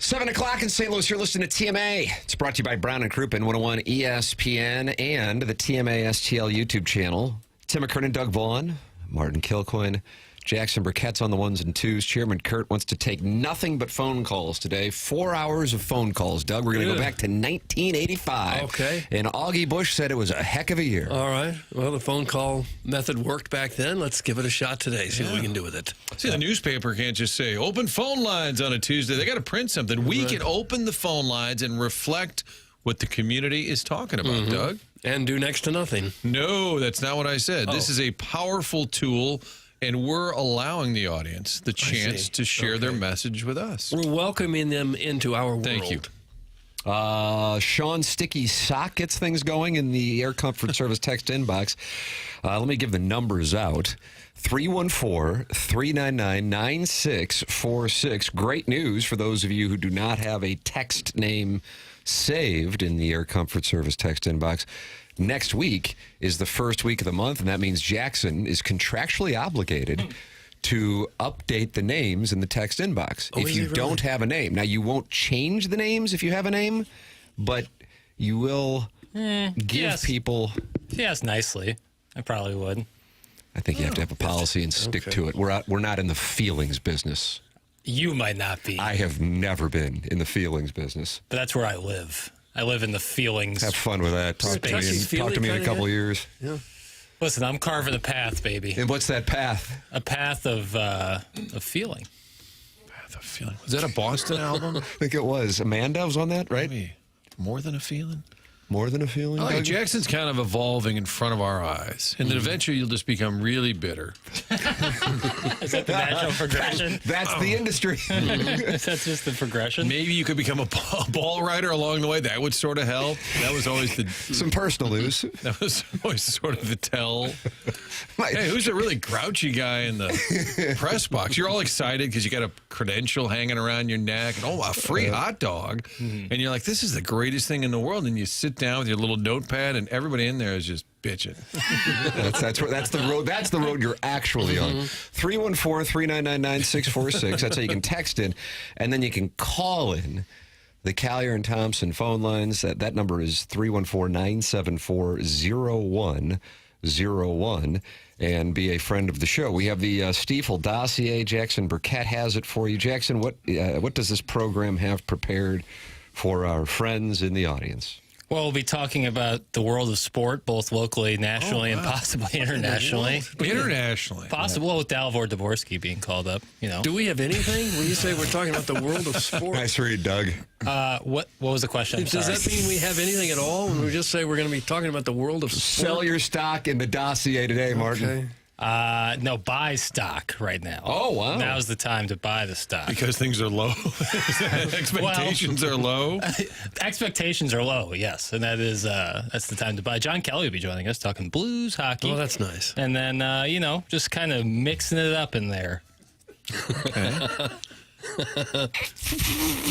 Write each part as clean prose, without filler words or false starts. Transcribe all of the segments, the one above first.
7 o'clock in St. Louis, you're listening to TMA. It's brought to you by Brown and Crouppen, 101 ESPN, and the TMA STL YouTube channel. Tim McKernan, Doug Vaughn, Martin Kilcoyne, Jackson Burkett's on the ones and twos. Chairman Kurt wants to take nothing but phone calls today. 4 hours of phone calls, Doug. We're going to go back to 1985. Okay. And Augie Busch said it was a heck of a year. All right. Well, the phone call method worked back then. Let's give it a shot today, see what we can do with it. See, the newspaper can't just say, open phone lines on a Tuesday. They got to print something. We can open the phone lines and reflect what the community is talking about, Doug. And do next to nothing. No, that's not what I said. This is a powerful tool, and we're allowing the audience the chance to share their message with us. We're welcoming them into our world. Thank you. Sean Sticky Sock gets things going in the Air Comfort Service text inbox. Let me give the numbers out. 314-399-9646. Great news for those of you who do not have a text name saved in the Air Comfort Service text inbox. Next week is the first week of the month, and that means Jackson is contractually obligated to update the names in the text inbox if you don't have a name. Now, you won't change the names if you have a name, but you will give people... If you ask nicely, I probably would. I think you have to have a policy and stick to it. We're not in the feelings business. You might not be. I have never been in the feelings business. But that's where I live. I live in the feelings. Have fun with that. Talk to me in a couple of years. Yeah. Listen, I'm carving a path, baby. And what's that path? A path of feeling. Path of feeling. Was that a Boston album? I think it was. Amanda was on that, right? Maybe. More than a feeling? More than a feeling? Oh, Jackson's kind of evolving in front of our eyes. And then eventually you'll just become really bitter. Is that the natural progression? That's the industry. That's just the progression? Maybe you could become a ball rider along the way. That would sort of help. That was always the... Some personal news. That was always sort of the tell. Hey, who's a really grouchy guy in the press box? You're all excited because you got a credential hanging around your neck. And, a free hot dog. And you're like, this is the greatest thing in the world. And you sit down with your little notepad, and everybody in there is just bitching. That's the road you're actually on. 314-399-9646. That's how you can text in, and then you can call in the Callier and Thompson phone lines. That number is 314-974-0101, and be a friend of the show. We have the Stiefel dossier. Jackson Burkett has it for you. Jackson, what does this program have prepared for our friends in the audience? Well, we'll be talking about the world of sport, both locally, nationally, and possibly internationally. Internationally. Possible with Dalivor Dvorsky being called up, Do we have anything when you say we're talking about the world of sport? Nice read, Doug. What was the question? Does that mean we have anything at all when we just say we're going to be talking about the world of sport? Sell your stock in the dossier today, Martin. Okay. No, buy stock right now. Oh, wow. Now's the time to buy the stock. Because things are low. Expectations are low. Expectations are low, yes. And that's the time to buy. John Kelly will be joining us talking Blues hockey. Oh, that's nice. And then, just kind of mixing it up in there. Okay.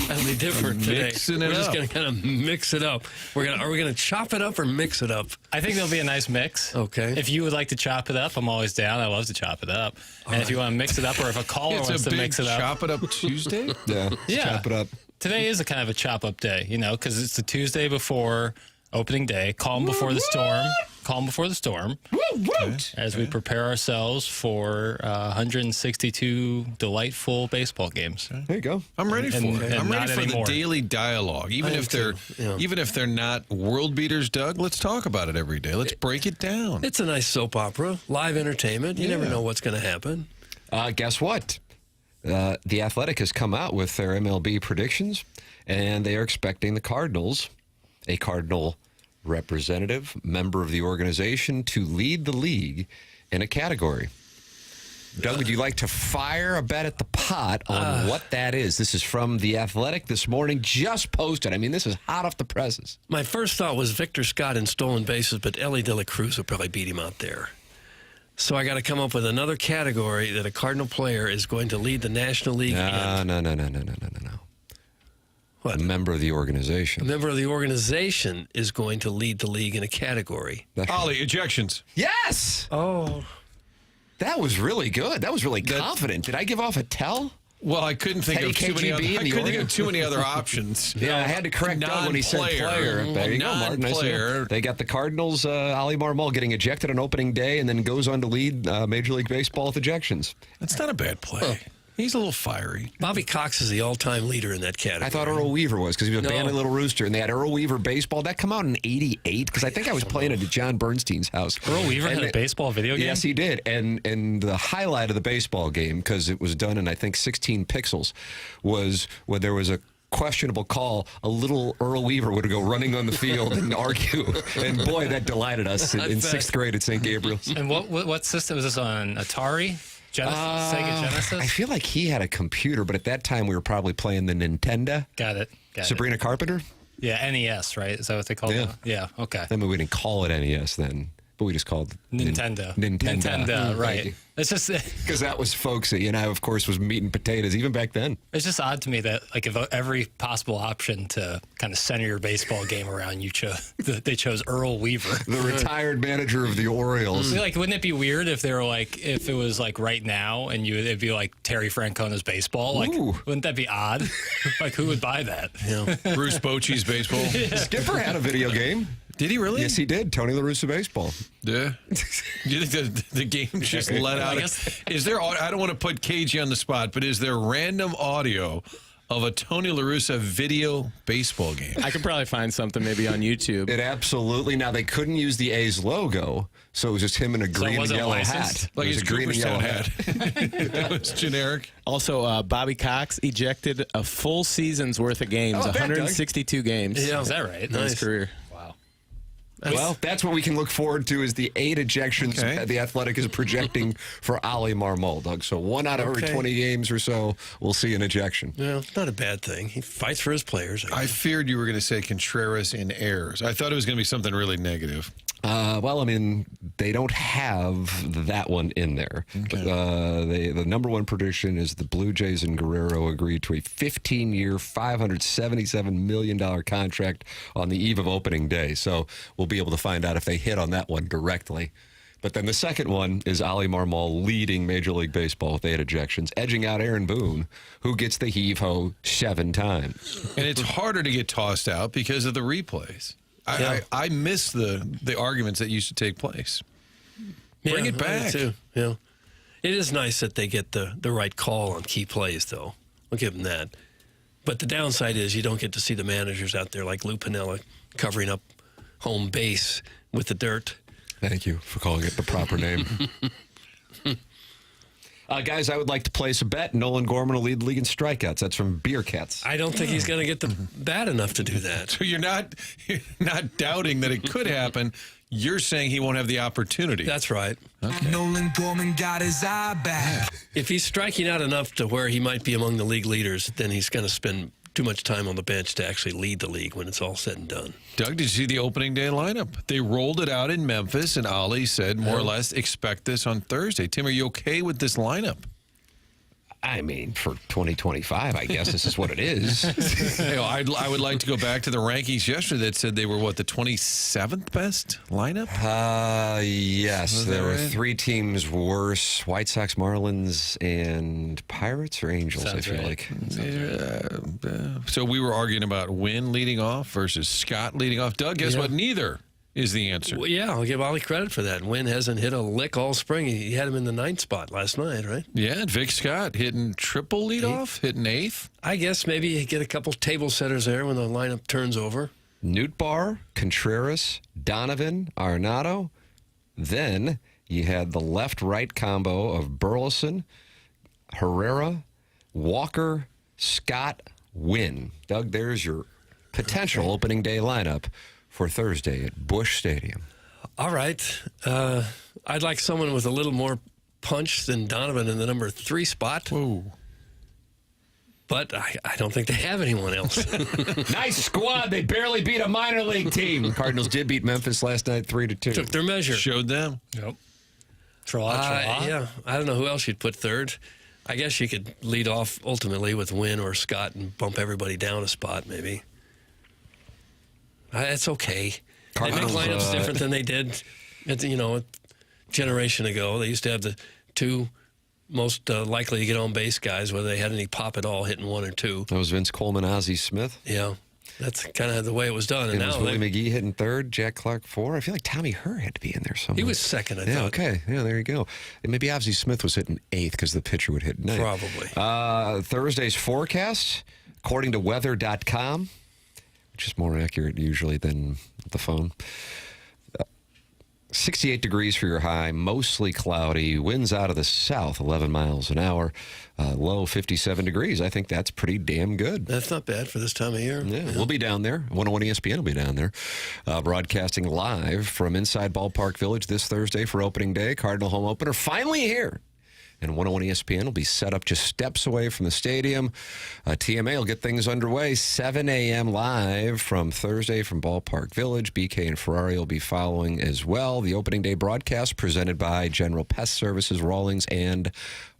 That'll be different today. We're just going to kind of mix it up. Are we going to chop it up or mix it up? I think there'll be a nice mix. Okay. If you would like to chop it up, I'm always down. I love to chop it up. And if you want to mix it up, or if a caller wants to mix it up. Chop it up Tuesday? Yeah. Chop it up. Today is a kind of a chop up day, because it's the Tuesday before opening day. Calm before the storm. Calm before the storm. As we prepare ourselves for 162 delightful baseball games. There you go. I'm ready for it. I'm ready for the daily dialogue. Even if they're not world beaters, Doug, let's talk about it every day. Let's break it down. It's a nice soap opera, live entertainment. You never know what's going to happen. Guess what? The Athletic has come out with their MLB predictions, and they are expecting the Cardinals, a Cardinal representative, member of the organization, to lead the league in a category. Doug, would you like to fire a bet at the pot on what that is? This is from The Athletic this morning, just posted. I mean, this is hot off the presses. My first thought was Victor Scott in stolen bases, but Ellie De La Cruz will probably beat him out there. So I got to come up with another category that a Cardinal player is going to lead the National League in. No. What? A member of the organization. A member of the organization is going to lead the league in a category. Ollie, ejections. Yes! Oh. That was really good. That was really confident. Did I give off a tell? Well, I couldn't think of too many. Too many other options. Yeah, I had to correct Doug when he said player. There you go, Martin. Non-player. They got the Cardinals. Ali Marmol getting ejected on opening day, and then goes on to lead Major League Baseball with ejections. That's not a bad play. He's a little fiery. Bobby Cox is the all-time leader in that category. I thought Earl Weaver was because he was a bandit little rooster, and they had Earl Weaver baseball. That come out in '88 because I think I was playing it at John Bernstein's house. Earl Weaver had a baseball video game? Yes, he did. And the highlight of the baseball game, because it was done in, I think, 16 pixels, was when there was a questionable call, a little Earl Weaver would go running on the field and argue. And boy, that delighted us in sixth grade at St. Gabriel's. And what system was this on? Atari? Sega Genesis? I feel like he had a computer, but at that time we were probably playing the Nintendo. Got it. Sabrina Carpenter? Yeah, NES, right? Is that what they called it? Yeah, okay. I mean, we didn't call it NES then, but we just called Nintendo. Nintendo, right. It's just because that was folksy, and I, of course, was meat and potatoes even back then. It's just odd to me that like if every possible option to kind of center your baseball game around, they chose Earl Weaver, the retired manager of the Orioles. Like, wouldn't it be weird if they were like if it was like right now and it'd be like Terry Francona's baseball? Like, wouldn't that be odd? Like, who would buy that? Yeah. Bruce Bochy's baseball. Skipper had a video game. Did he really? Yes, he did. Tony La Russa baseball. Yeah. You think the game just let out? Is there? I don't want to put KG on the spot, but is there random audio of a Tony La Russa video baseball game? I could probably find something maybe on YouTube. It absolutely. Now they couldn't use the A's logo, so it was just him in a green and yellow hat. Like his green and yellow hat. That was generic. Also, Bobby Cox ejected a full season's worth of games, 162 games. Yeah, is that right? In his career. Well, that's what we can look forward to is the 8 ejections the Athletic is projecting for Ali Marmol, Doug. So 1 out of every 20 games or so, we'll see an ejection. Well, it's not a bad thing. He fights for his players. I feared you were going to say Contreras in errors. I thought it was going to be something really negative. Well, I mean, they don't have that one in there. Okay. The number one prediction is the Blue Jays and Guerrero agreed to a 15-year, $577 million contract on the eve of opening day. So we'll be able to find out if they hit on that one directly. But then the second one is Ali Marmol leading Major League Baseball with 8 ejections, edging out Aaron Boone, who gets the heave-ho 7 times. And it's harder to get tossed out because of the replays. I miss the arguments that used to take place. Bring it back. Too. Yeah. It is nice that they get the right call on key plays, though. I'll give them that. But the downside is you don't get to see the managers out there like Lou Piniella covering up home base with the dirt. Thank you for calling it the proper name. Guys, I would like to place a bet. Nolan Gorman will lead the league in strikeouts. That's from Beer Cats. I don't think he's going to get the bat enough to do that. So you're not doubting that it could happen. You're saying he won't have the opportunity. That's right. Okay. Nolan Gorman got his eye back. If he's striking out enough to where he might be among the league leaders, then he's going to spend too much time on the bench to actually lead the league when it's all said and done. Doug, did you see the opening day lineup? They rolled it out in Memphis, and Ali said more or less expect this on Thursday. Tim, are you okay with this lineup? I mean, for 2025, I guess this is what it is. I would like to go back to the rankings yesterday that said they were, the 27th best lineup? Yes. There were 3 teams worse. White Sox, Marlins, and Pirates or Angels, I feel like. So we were arguing about Wynn leading off versus Scott leading off. Doug, guess what? Neither is the answer. Well, yeah, I'll give Ollie credit for that. Wynn hasn't hit a lick all spring. He had him in the 9th spot last night, right? Yeah, Vic Scott hitting triple leadoff, hitting 8th. I guess maybe you get a couple table setters there when the lineup turns over. Nootbaar, Contreras, Donovan, Arenado. Then you had the left-right combo of Burleson, Herrera, Walker, Scott, Wynn. Doug, there's your potential opening day lineup for Thursday at Busch Stadium. All right. I'd like someone with a little more punch than Donovan in the number 3 spot. Whoa. But I don't think they have anyone else. Nice squad. They barely beat a minor league team. The Cardinals did beat Memphis last night 3-2. Took their measure. Showed them. Yep. Yeah. I don't know who else you'd put third. I guess you could lead off ultimately with Wynn or Scott and bump everybody down a spot maybe. It's okay. Cardinals, they make lineups different than they did, a generation ago. They used to have the 2 most likely to get on base guys, whether they had any pop at all, hitting 1 or 2. That was Vince Coleman, Ozzie Smith. Yeah, that's kind of the way it was done. And now was Willie McGee hitting 3rd, Jack Clark 4. I feel like Tommy Herr had to be in there somewhere. he was 2nd, I Yeah, thought. okay. Yeah, there you go. And maybe Ozzie Smith was hitting 8th because the pitcher would hit 9th. Probably. Thursday's forecast, according to weather.com, which is more accurate usually than the phone. 68 degrees for your high, mostly cloudy, winds out of the south, 11 miles an hour, low 57 degrees. I think that's pretty damn good. That's not bad for this time of year. Yeah, we'll be down there. 101 ESPN will be down there, broadcasting live from inside Ballpark Village this Thursday for opening day. Cardinal home opener finally here. And 101 ESPN will be set up just steps away from the stadium. TMA will get things underway 7 a.m. live from Thursday from Ballpark Village. BK and Ferrari will be following as well. The opening day broadcast presented by General Pest Services, Rawlings, and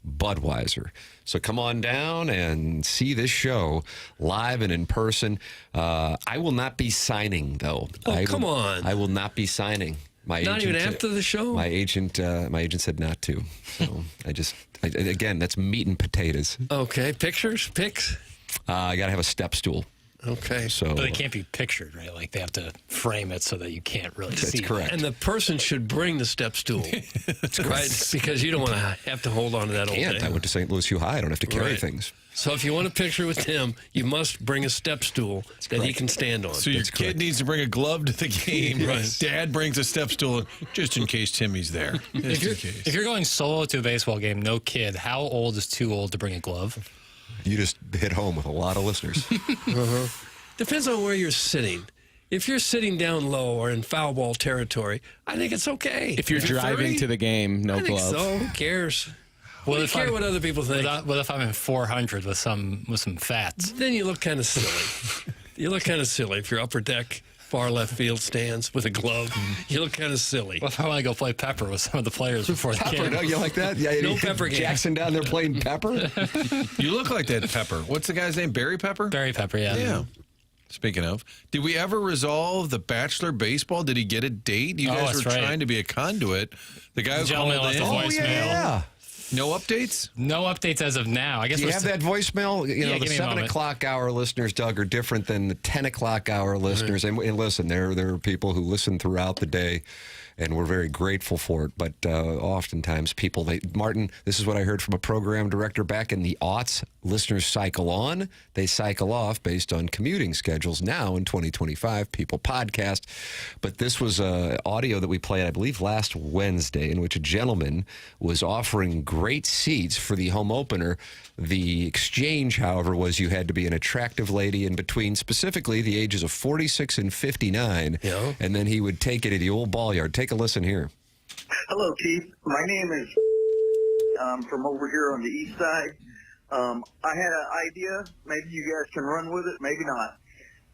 Budweiser. So come on down and see this show live and in person. I will not be signing, though. Oh, come on. I will not be signing. Not even after the show? My agent said not to. So again, that's meat and potatoes. Okay, pictures, pics. I got to have a step stool. Okay, So But they can't be pictured, right? Like they have to frame it so that you can't really see. that's correct. and the person should bring the step stool, right? Because you don't want to have to hold on to that all Can't. day. I went to St. Louis U High. I don't have to carry Right. things. So if you want a picture with him, you must bring a step stool that he can stand on. So your kid needs to bring a glove to the game. Right. Dad brings a step stool just in case Timmy's there. Just in case. If you're going solo to a baseball game, no kid, how old is too old to bring a glove? You just hit home with a lot of listeners. Depends on where you're sitting. If you're sitting down low or in foul ball territory, I think it's okay. If you're driving 30, to the game, no I think glove. so. Who cares? What What do you if care I'm- what other people think? What if I'm in 400 with some fats? Then you look kind of silly. You look kind of silly if you're upper deck, far left field stands with a glove. You look kind of silly. What if I want to go play pepper with some of the players before the Pepper, game? no, you like that? Yeah, No Pepper game. Jackson down there playing Pepper. You look like that Pepper. What's the guy's name? Barry Pepper? Barry Pepper, yeah. Yeah. Speaking of, did we ever resolve the Bachelor baseball? Did he get a date? You guys that's were right. trying to be a conduit. The guy who gentleman called left in. a voicemail. Yeah. No updates? No updates as of now. I guess Do you we're have still- that voicemail? You know, Yeah, the give me a 7 moment. o'clock hour listeners, Doug, are different than the 10 o'clock hour listeners. And listen, there are people who listen throughout the day, and we're very grateful for it. But oftentimes people, Martin, this is what I heard from a program director back in the aughts. Listeners cycle on, they cycle off based on commuting schedules. Now in 2025, people podcast. But this was audio that we played, I believe, last Wednesday, in which a gentleman was offering great seats for the home opener. The exchange, however, was you had to be an attractive lady in between, specifically the ages of 46 and 59. Yeah. And then he would take it to the old ball yard. Take a listen here. Hello, Keith. My name is from over here on the east side. I had an idea. Maybe you guys can run with it, maybe not.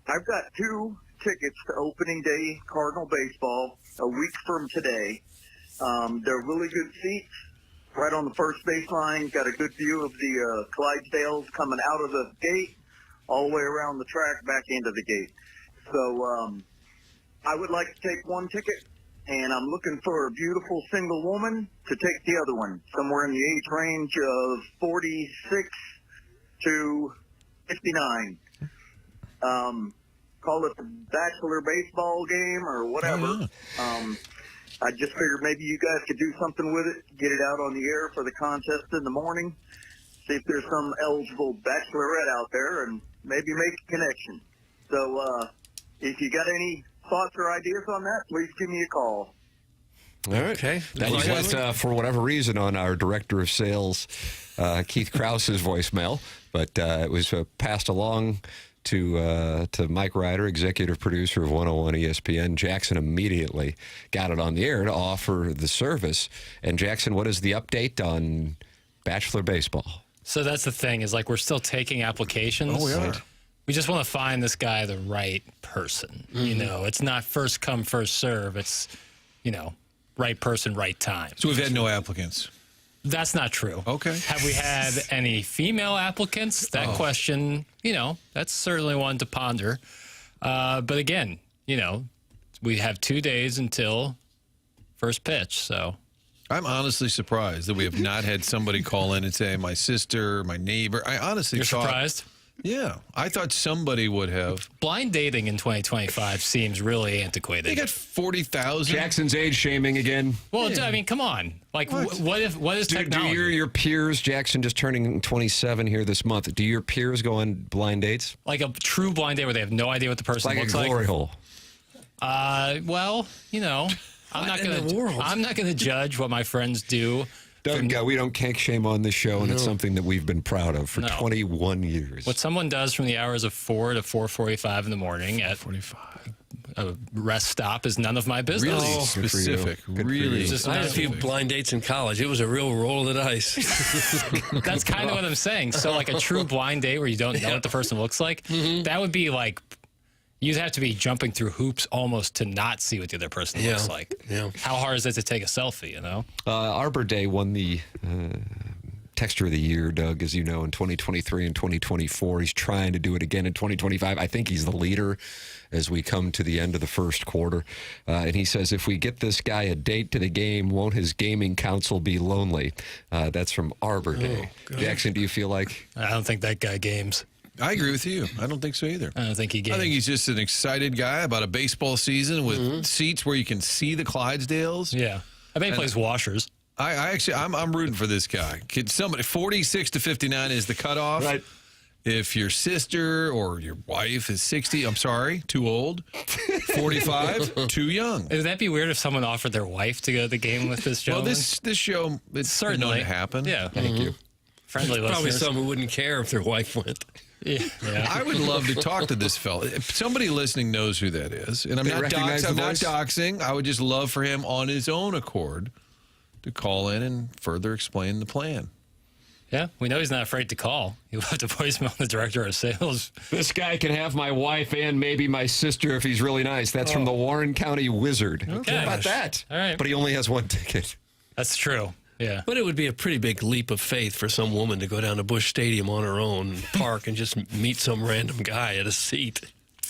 I've got 2 tickets to opening day Cardinal baseball a week from today. They're really good seats, right on the first baseline. Got a good view of the Clydesdales coming out of the gate, all the way around the track, back into the gate. So I would like to take 1 ticket, and I'm looking for a beautiful single woman to take the other one, somewhere in the age range of 46 to 59. Call it the Bachelor baseball game or whatever. I just figured maybe you guys could do something with it, get it out on the air for the contest in the morning, see if there's some eligible bachelorette out there, and maybe make a connection. So if you got any thoughts or ideas on that, please give me a call. All right. Okay. That was left, for whatever reason, on our director of sales, Keith Krause's voicemail, but it was passed along to Mike Ryder, executive producer of 101 ESPN. Jackson immediately got it on the air to offer the service. And Jackson, what is the update on Bachelor baseball? So that's the thing, is like we're still taking applications. Oh, we are. We just want to find this guy the right person. You know, it's not first come, first serve. It's, you know, right person, right time. So we've had no applicants. That's not true. Okay. Have we had any female applicants? That question, you know, that's certainly one to ponder. But again, you know, we have 2 days until first pitch. So I'm honestly surprised that we have not had somebody call in and say, my sister, my neighbor. I honestly You're thought. surprised? Yeah. I thought somebody would have. Blind dating in 2025 seems really antiquated. They got 40,000. Jackson's age shaming again. Well, I mean, come on. Like, what is Do technology? your peers, Jackson just turning 27 here this month, do your peers go on blind dates? Like a true blind date where they have no idea what the person Like a looks glory hole. Well, you know, I'm not gonna judge what my friends do. We don't kink shame on this show, and it's something that we've been proud of for 21 years. What someone does from the hours of 4 to 4:45 in the morning at a rest stop is none of my business. Really specific. Really. I had a few blind dates in college. It was a real roll of the dice. That's kind of what I'm saying. So, like a true blind date where you don't know what the person looks like, that would be like you'd have to be jumping through hoops almost to not see what the other person looks like. Yeah. How hard is it to take a selfie, you know? Arbor Day won the Texture of the Year, Doug, as you know, in 2023 and 2024. He's trying to do it again in 2025. I think he's the leader as we come to the end of the first quarter. And he says, if we get this guy a date to the game, won't his gaming council be lonely? That's from Arbor Day. Jackson, do you feel like? I don't think that guy games. I agree with you. I don't think so either. I don't think he games. I think he's just an excited guy about a baseball season with seats where you can see the Clydesdales. Yeah. I bet he plays washers. I'm rooting for this guy. Could somebody 46 to 59 is the cutoff. Right. If your sister or your wife is 60, I'm sorry, too old. 45, too young. Would that be weird if someone offered their wife to go to the game with this Well, gentleman? this show, it's certainly known to happen. Yeah. Thank you. Friendly Probably listeners. some who wouldn't care if their wife went. Yeah. I would love to talk to this fella. If somebody listening knows who that is, and I'm They not recognize the voice? doxing. I would just love for him on his own accord to call in and further explain the plan. Yeah, we know he's not afraid to call. He left a voicemail on the director of sales. This guy can have my wife and maybe my sister if he's really nice. That's from the Warren County Wizard. Okay. How about that? All right. But he only has one ticket. That's true. Yeah. But it would be a pretty big leap of faith for some woman to go down to Busch Stadium on her own, park, and just meet some random guy at a seat.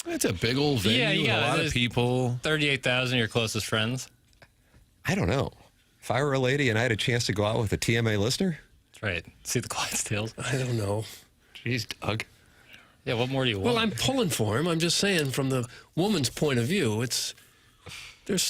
It's a big old venue Yeah, you with a got lot it. of people. 38,000 of your closest friends. I don't know. If I were a lady and I had a chance to go out with a TMA listener, That's right. See the Clydesdales. I don't know. jeez, Doug. Yeah, what more do you want? Well, I'm pulling for him. I'm just saying, from the woman's point of view,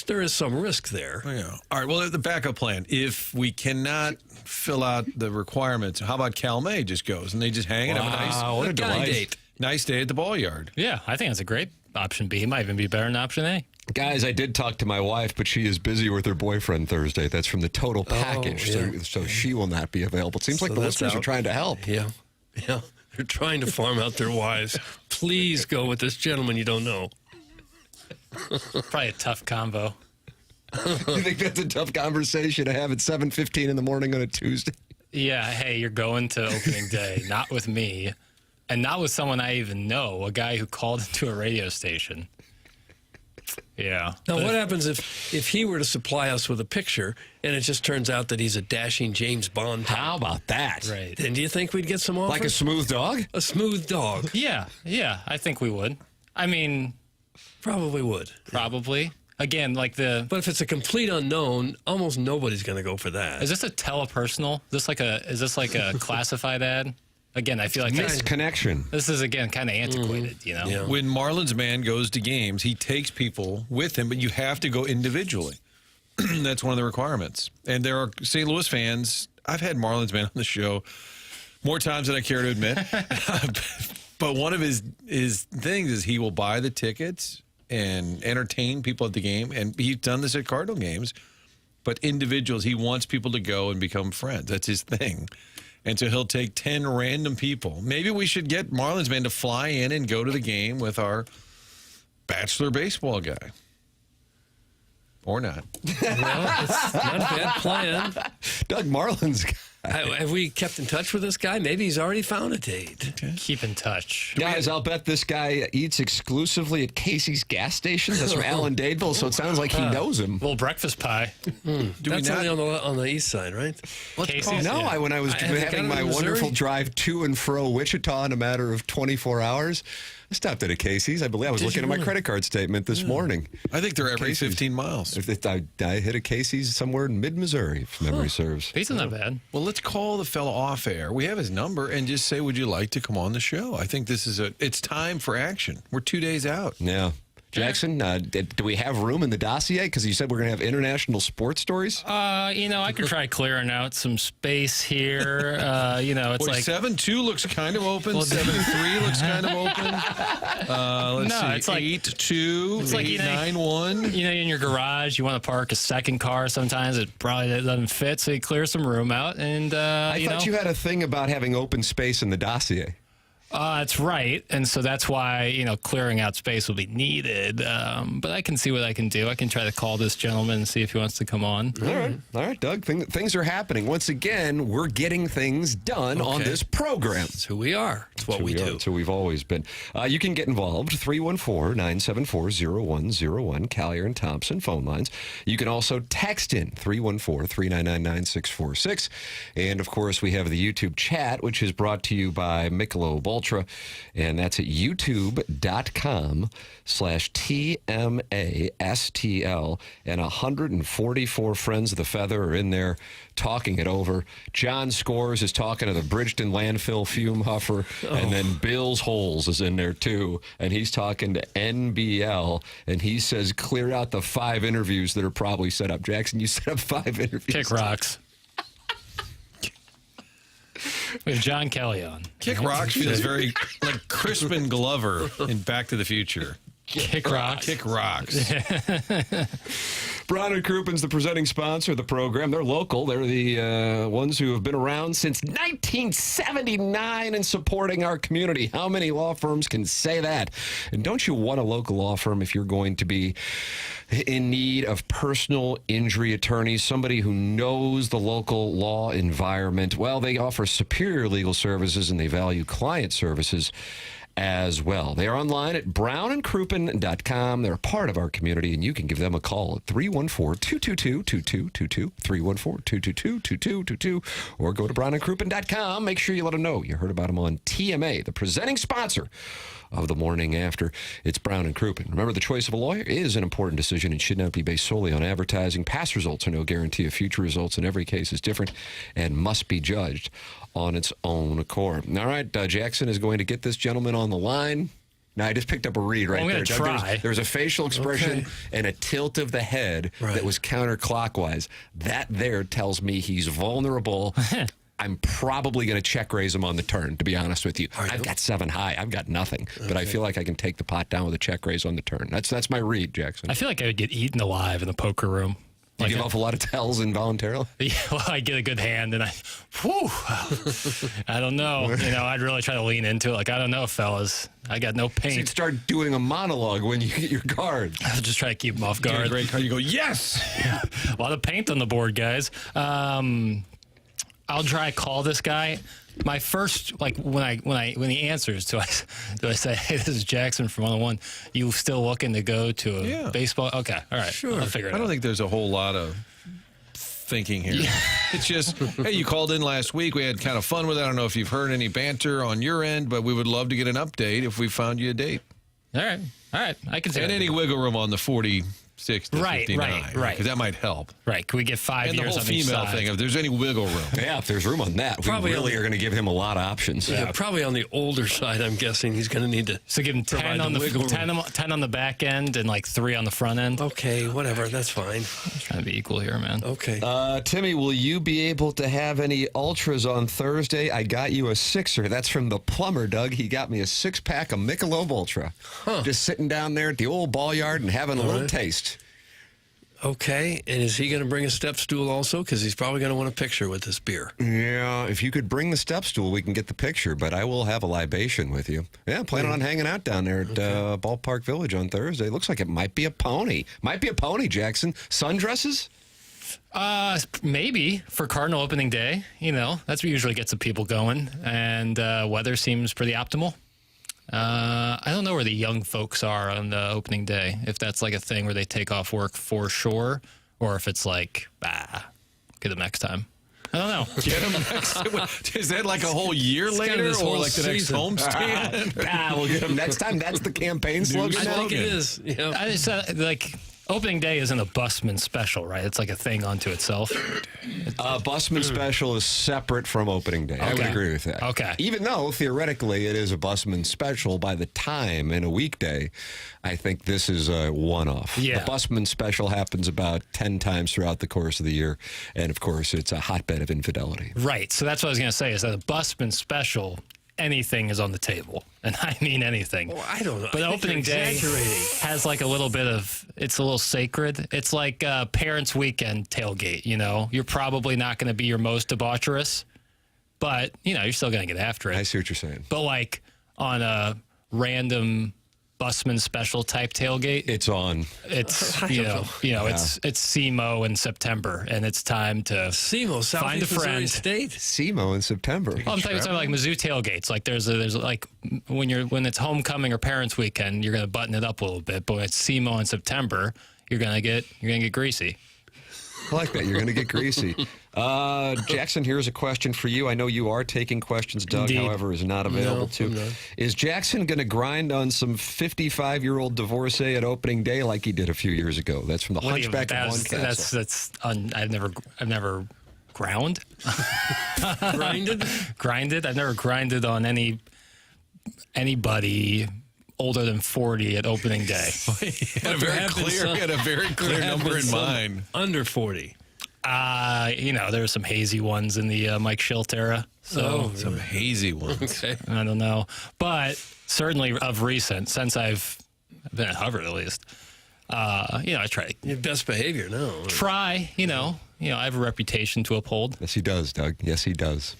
there is some risk there. Yeah. All right. Well, the backup plan. If we cannot fill out the requirements, how about Cal May just goes and they just hang and have what a guy delight. date. nice day at the ball yard. Yeah, I think that's a great option B. Might even be better than option A. Guys, I did talk to my wife, but she is busy with her boyfriend Thursday. That's from the total package, yeah. so she will not be available. It seems like So the that's listeners are out. trying to help. Yeah. They're trying to farm out their wives. Please go with this gentleman you don't know. Probably a tough combo. You think that's a tough conversation to have at 7:15 in the morning on a Tuesday? Yeah, hey, you're going to opening day, not with me, and not with someone I even know, a guy who called into a radio station. Yeah. Now, what happens if he were to supply us with a picture and it just turns out that he's a dashing James Bond type? How about that? Right. Then do you think we'd get some offers? Like a smooth dog? A smooth dog. Yeah, I think we would. I mean, Probably would. probably. Again, like the... But if it's a complete unknown, almost nobody's going to go for that. Is this a telepersonal? Is this like a classified ad? Again, I feel like Missed connection. this is, again, kind of antiquated, you know? Yeah. When Marlins man goes to games, he takes people with him, but you have to go individually. That's one of the requirements. And there are St. Louis fans. I've had Marlins man on the show more times than I care to admit. But one of his things is he will buy the tickets and entertain people at the game. And he's done this at Cardinal games. But individuals, he wants people to go and become friends. That's his thing. And so he'll take 10 random people. Maybe we should get Marlins man to fly in and go to the game with our Bachelor baseball guy. Or not. Well, it's not a bad plan. Doug Marlin's Have we kept in touch with this guy? Maybe he's already found a date. Okay. Keep in touch. Guys, I'll bet this guy eats exclusively at Casey's gas stations. That's from Alan Dadeville, so it sounds like he knows him. Little breakfast pie. That's only on the east side, right? Casey's. No, yeah. when I was Have they got having him my in Missouri? wonderful drive to and fro Wichita in a matter of 24 hours, I stopped at a Casey's. I believe I was looking at my credit card statement this morning. I think they're every Casey's. 15 miles. I hit a Casey's somewhere in mid-Missouri, if memory serves. Pizza's not bad. Well, let's call the fellow off air. We have his number and just say, would you like to come on the show? I think it's time for action. We're 2 days out. Yeah. Jackson, do we have room in the dossier? Because you said we're going to have international sports stories. I could try clearing out some space here. It's Boy, like 7-2 looks kind of open. 7-3 looks kind of open. Let's see. it's like 8-2. it's like 8-9-1. in your garage, you want to park a second car. Sometimes it probably doesn't fit, so you clear some room out. And I thought you had a thing about having open space in the dossier. That's right, and so that's why clearing out space will be needed. But I can see what I can do. I can try to call this gentleman and see if he wants to come on. All right, Doug. Things are happening once again. We're getting things done on this program. That's who we are. It's what we do. That's who we've always been. You can get involved. 314-974-0101. Collier and Thompson phone lines. You can also text in 314-399-9646. And of course, we have the YouTube chat, which is brought to you by Michelob Ultra, and that's at youtube.com/TMASTL, and 144 friends of the Feather are in there talking it over. John Scores is talking to the Bridgeton landfill fume huffer, and then Bill's Holes is in there too, and he's talking to NBL, and he says clear out the 5 interviews that are probably set up. Jackson, you set up 5 interviews. Kick rocks. We have John Kelly on. Kick Rocks feels very like Crispin Glover in Back to the Future. Kick rocks. Kick Rocks. Brown and Croupen's the presenting sponsor of the program. They're local. They're the ones who have been around since 1979 and supporting our community. How many law firms can say that? And don't you want a local law firm if you're going to be in need of personal injury attorneys, somebody who knows the local law environment? Well, they offer superior legal services and they value client services as well. They are online at brownandcrouppen.com. They're a part of our community, and you can give them a call at 314-222-2222, 314-222-2222, or go to brownandcrouppen.com. Make sure you let them know you heard about them on TMA, the presenting sponsor of the Morning After. It's Brown and Crouppen. Remember, the choice of a lawyer is an important decision and should not be based solely on advertising. Past results are no guarantee of future results, and every case is different and must be judged on its own accord. All right, Jackson is going to get this gentleman on the line. Now, I just picked up a read right there. There's a facial expression and a tilt of the head that was counterclockwise. That there tells me he's vulnerable. I'm probably going to check raise him on the turn, to be honest with you. I've got 7 high. I've got nothing. But I feel like I can take the pot down with a check raise on the turn. That's my read, Jackson. I feel like I would get eaten alive in the poker room. You give off a lot of tells involuntarily? Yeah, well, I get a good hand, and I don't know. I'd really try to lean into it. Like, I don't know, fellas. I got no paint. So you'd start doing a monologue when you get your cards. I'll just try to keep them off guard. Get a great card. You go, yes! Yeah. A lot of paint on the board, guys. I'll try to call this guy. My first, when he answers, do I say, hey, this is Jackson from 101. You still looking to go to a baseball? Okay, all right. Sure. I'll figure it out. I don't think there's a whole lot of thinking here. Yeah. It's just, hey, you called in last week. We had kind of fun with it. I don't know if you've heard any banter on your end, but we would love to get an update if we found you a date. All right. I can say and that. any wiggle room on the 46 to 59. Right. Because that might help. Right. Can we get 5 and years the on whole each female side? thing, if there's any wiggle room. Yeah, if there's room on that, Probably we really are going to give him a lot of options. Yeah, probably on the older side, I'm guessing he's going to need to. So give him 10 on the 10 on the back end and 3 on the front end. Okay, whatever. That's fine. I'm trying to be equal here, man. Okay. Timmy, will you be able to have any ultras on Thursday? I got you a 6er. That's from the plumber, Doug. He got me a 6-pack of Michelob Ultra. Just sitting down there at the old ball yard and having a little taste. Okay, and is he going to bring a step stool also? Because he's probably going to want a picture with this beer. Yeah, if you could bring the step stool, we can get the picture, but I will have a libation with you. Yeah, planning on hanging out down there at Ballpark Village on Thursday. Looks like it might be a pony. Might be a pony, Jackson. Sundresses? Maybe for Cardinal opening day. That's what usually gets the people going, and weather seems pretty optimal. I don't know where the young folks are on the opening day, if that's like a thing where they take off work for sure, or if it's like, get them next time. I don't know. Get them next. Is that like a whole year later, or like the next homestand? We'll get them next time. That's the campaign slogan. I think it is. Yeah. I just opening day isn't a busman special, right? It's like a thing unto itself. Busman special is separate from opening day. I would agree with that. Okay. Even though theoretically it is a busman special, by the time in a weekday, I think this is a one-off. Yeah. The busman special happens about 10 times throughout the course of the year, and of course it's a hotbed of infidelity. Right. So that's what I was going to say, is that a busman special, anything is on the table. And I mean anything. Well, I don't know. But opening day has like a little bit of, it's a little sacred. It's like parents' weekend tailgate, You're probably not going to be your most debaucherous, but, you're still going to get after it. I see what you're saying. But like on a random busman special type tailgate, It's on. it's it's SEMO in September, and it's time to SEMO, find a Southeast Missouri friend. State. SEMO in September. Well, I'm talking like Mizzou tailgates. Like there's like when it's homecoming or parents' weekend, you're gonna button it up a little bit. But when it's SEMO in September, you're gonna get greasy. I like that. You're going to get greasy. Jackson, here's a question for you. I know you are taking questions. Doug, Indeed. however, is not available I'm to. not. Is Jackson going to grind on some 55-year-old divorcee at opening day like he did a few years ago? That's from the Hunchback of One Castle. I've never ground. Grinded. I've never grinded on anybody older than 40 at opening day. Had a very clear number in mind. Under 40. There were some hazy ones in the Mike Schilt era. So Some hazy ones. Okay. I don't know. But certainly of recent, since I've been at Hubbard at least, I try Your best behavior, no. I have a reputation to uphold. Yes, he does, Doug. Yes, he does.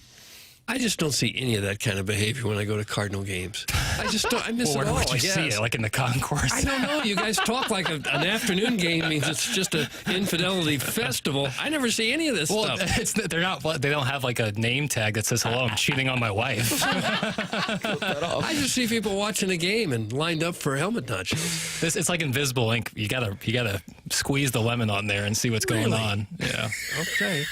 I just don't see any of that kind of behavior when I go to Cardinal games. I just don't. I miss Where it all. would you I see guess. it? Like in the concourse? I don't know. You guys talk like an afternoon game means it's just an infidelity festival. I never see any of this Well, stuff. they're not. They don't have like a name tag that says "Hello, I'm cheating on my wife." I just see people watching a game and lined up for helmet notches. It's like invisible ink. You gotta squeeze the lemon on there and see what's going Really? on. Yeah, Okay.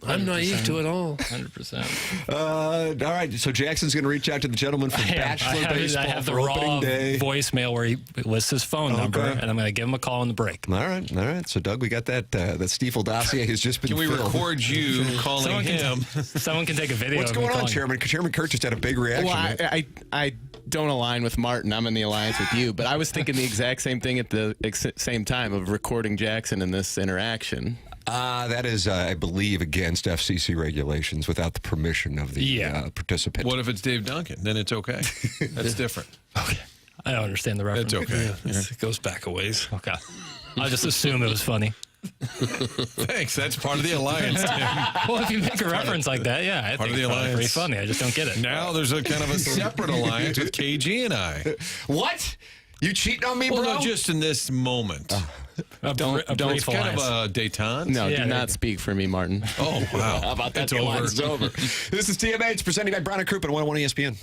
I'm naive to it all. 100%. All right, so Jackson's going to reach out to the gentleman from Bachelor Baseball I have the for opening raw day. voicemail where he lists his phone number, and I'm going to give him a call on the break. All right. So, Doug, we got that Stiefel dossier has just been Can we filled. record you calling him? Someone can take a video. What's of me going on, calling. Chairman? Chairman Kurt just had a big reaction. Well, I don't align with Martin. I'm in the alliance with you. But I was thinking the exact same thing at the same time of recording Jackson in this interaction. That is, I believe, against FCC regulations without the permission of the participant. What if it's Dave Duncan? Then it's okay. That's different. Okay. I don't understand the reference. That's okay. It goes back a ways. Okay. I'll just assume it was funny. Thanks. That's part of the alliance, Tim. Well, if you make a reference like that, yeah, I Part think of the it's probably alliance. pretty funny. I just don't get it. Now there's a kind of a separate alliance with KG and I. What? You cheating on me, Well, bro? no, just in this moment. Don't It's kind of a détente. No, Yeah, do there not you go. speak for me, Martin. Oh, wow. How about that? It's The over. alliance is over. This is TMH presented by Brown and Crouppen, 101 ESPN.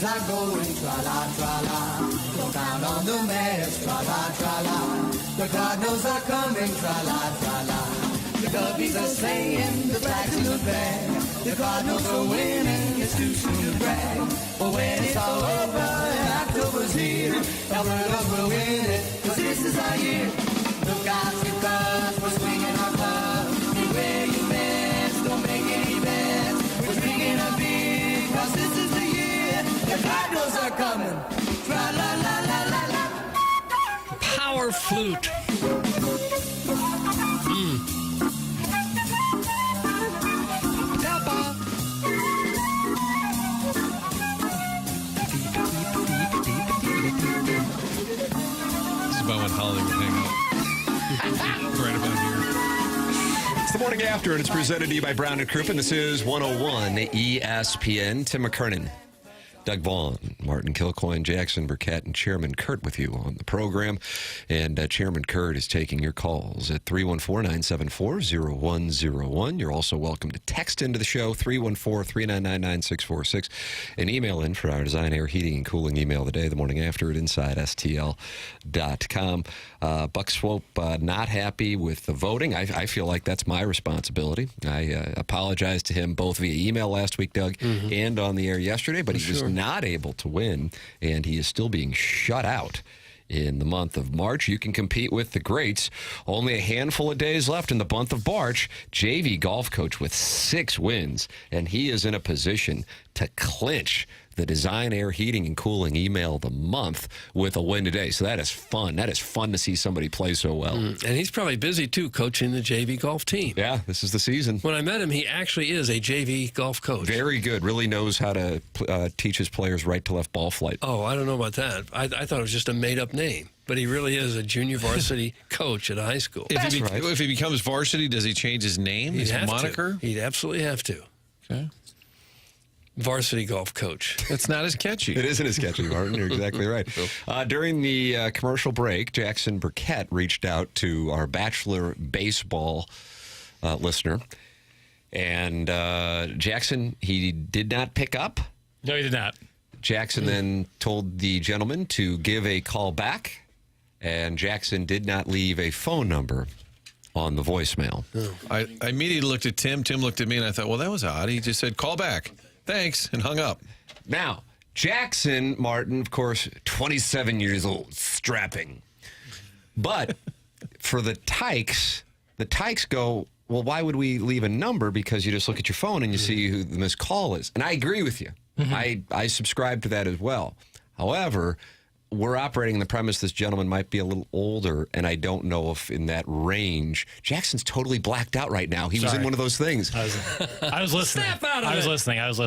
are going tra-la, tra-la. Look out on the mares, tra-la, tra-la. The Cardinals are coming, tra-la, tra-la. The Cubbies are saying the flags in the bag. The Cardinals are winning, it's too soon to brag. But when it's all over and October's here, Alberta will win it, 'cause this is our year. Look out, because we're swinging our clubs. Beware you mess, don't make any bets. We're drinking a beer, 'cause this is the year. The Cardinals are coming, tra-la-la-la-la-la. Power flute. About when Holly would hang out. Right about here. It's the morning after, and it's presented to you by Brown and Crouppen. This is 101 ESPN. Tim McKernan, Doug Vaughn, Martin Kilcoyne, Jackson Burkett, and Chairman Kurt with you on the program. And Chairman Kurt is taking your calls at 314-974-0101. You're also welcome to text into the show, 314-399-9646, and email in for our Design, Air, Heating, and Cooling email of the day, the morning after at InsideSTL.com. Buck Swope not happy with the voting. I feel like that's my responsibility. I apologized to him both via email last week, Doug, and on the air yesterday, but he was not able to win, and he is still being shut out in the month of March. You can compete with the greats. Only a handful of days left in the month of March. JV golf coach with 6 wins, and he is in a position to clinch the Design, Air, Heating, and Cooling email of the month with a win today. So that is fun. That is fun to see somebody play so well. And he's probably busy, too, coaching the JV golf team. Yeah, this is the season. When I met him, he actually is a JV golf coach. Very good. Really knows how to teach his players right to left ball flight. Oh, I don't know about that. I thought it was just a made-up name. But he really is a junior varsity coach at a high school. If he becomes varsity, does he change his name, his moniker? He'd absolutely have to. Okay. Varsity golf coach. That's not as catchy. It isn't as catchy, Martin. You're exactly right. During the commercial break, Jackson Burkett reached out to our Bachelor baseball listener. And Jackson, he did not pick up. No, he did not. Jackson then told the gentleman to give a call back. And Jackson did not leave a phone number on the voicemail. I immediately looked at Tim. Tim looked at me, and I thought, well, that was odd. He just said, call back. Thanks, and hung up. Now, Jackson Martin, of course, 27 years old, strapping. But for the Tykes go, well, why would we leave a number? Because you just look at your phone and you see who the missed call is. And I agree with you. I subscribe to that as well. However, we're operating the premise this gentleman might be a little older, and I don't know if in that range. Jackson's totally blacked out right now. He was in one of those things. I was listening. Snap out of I was it. listening. Did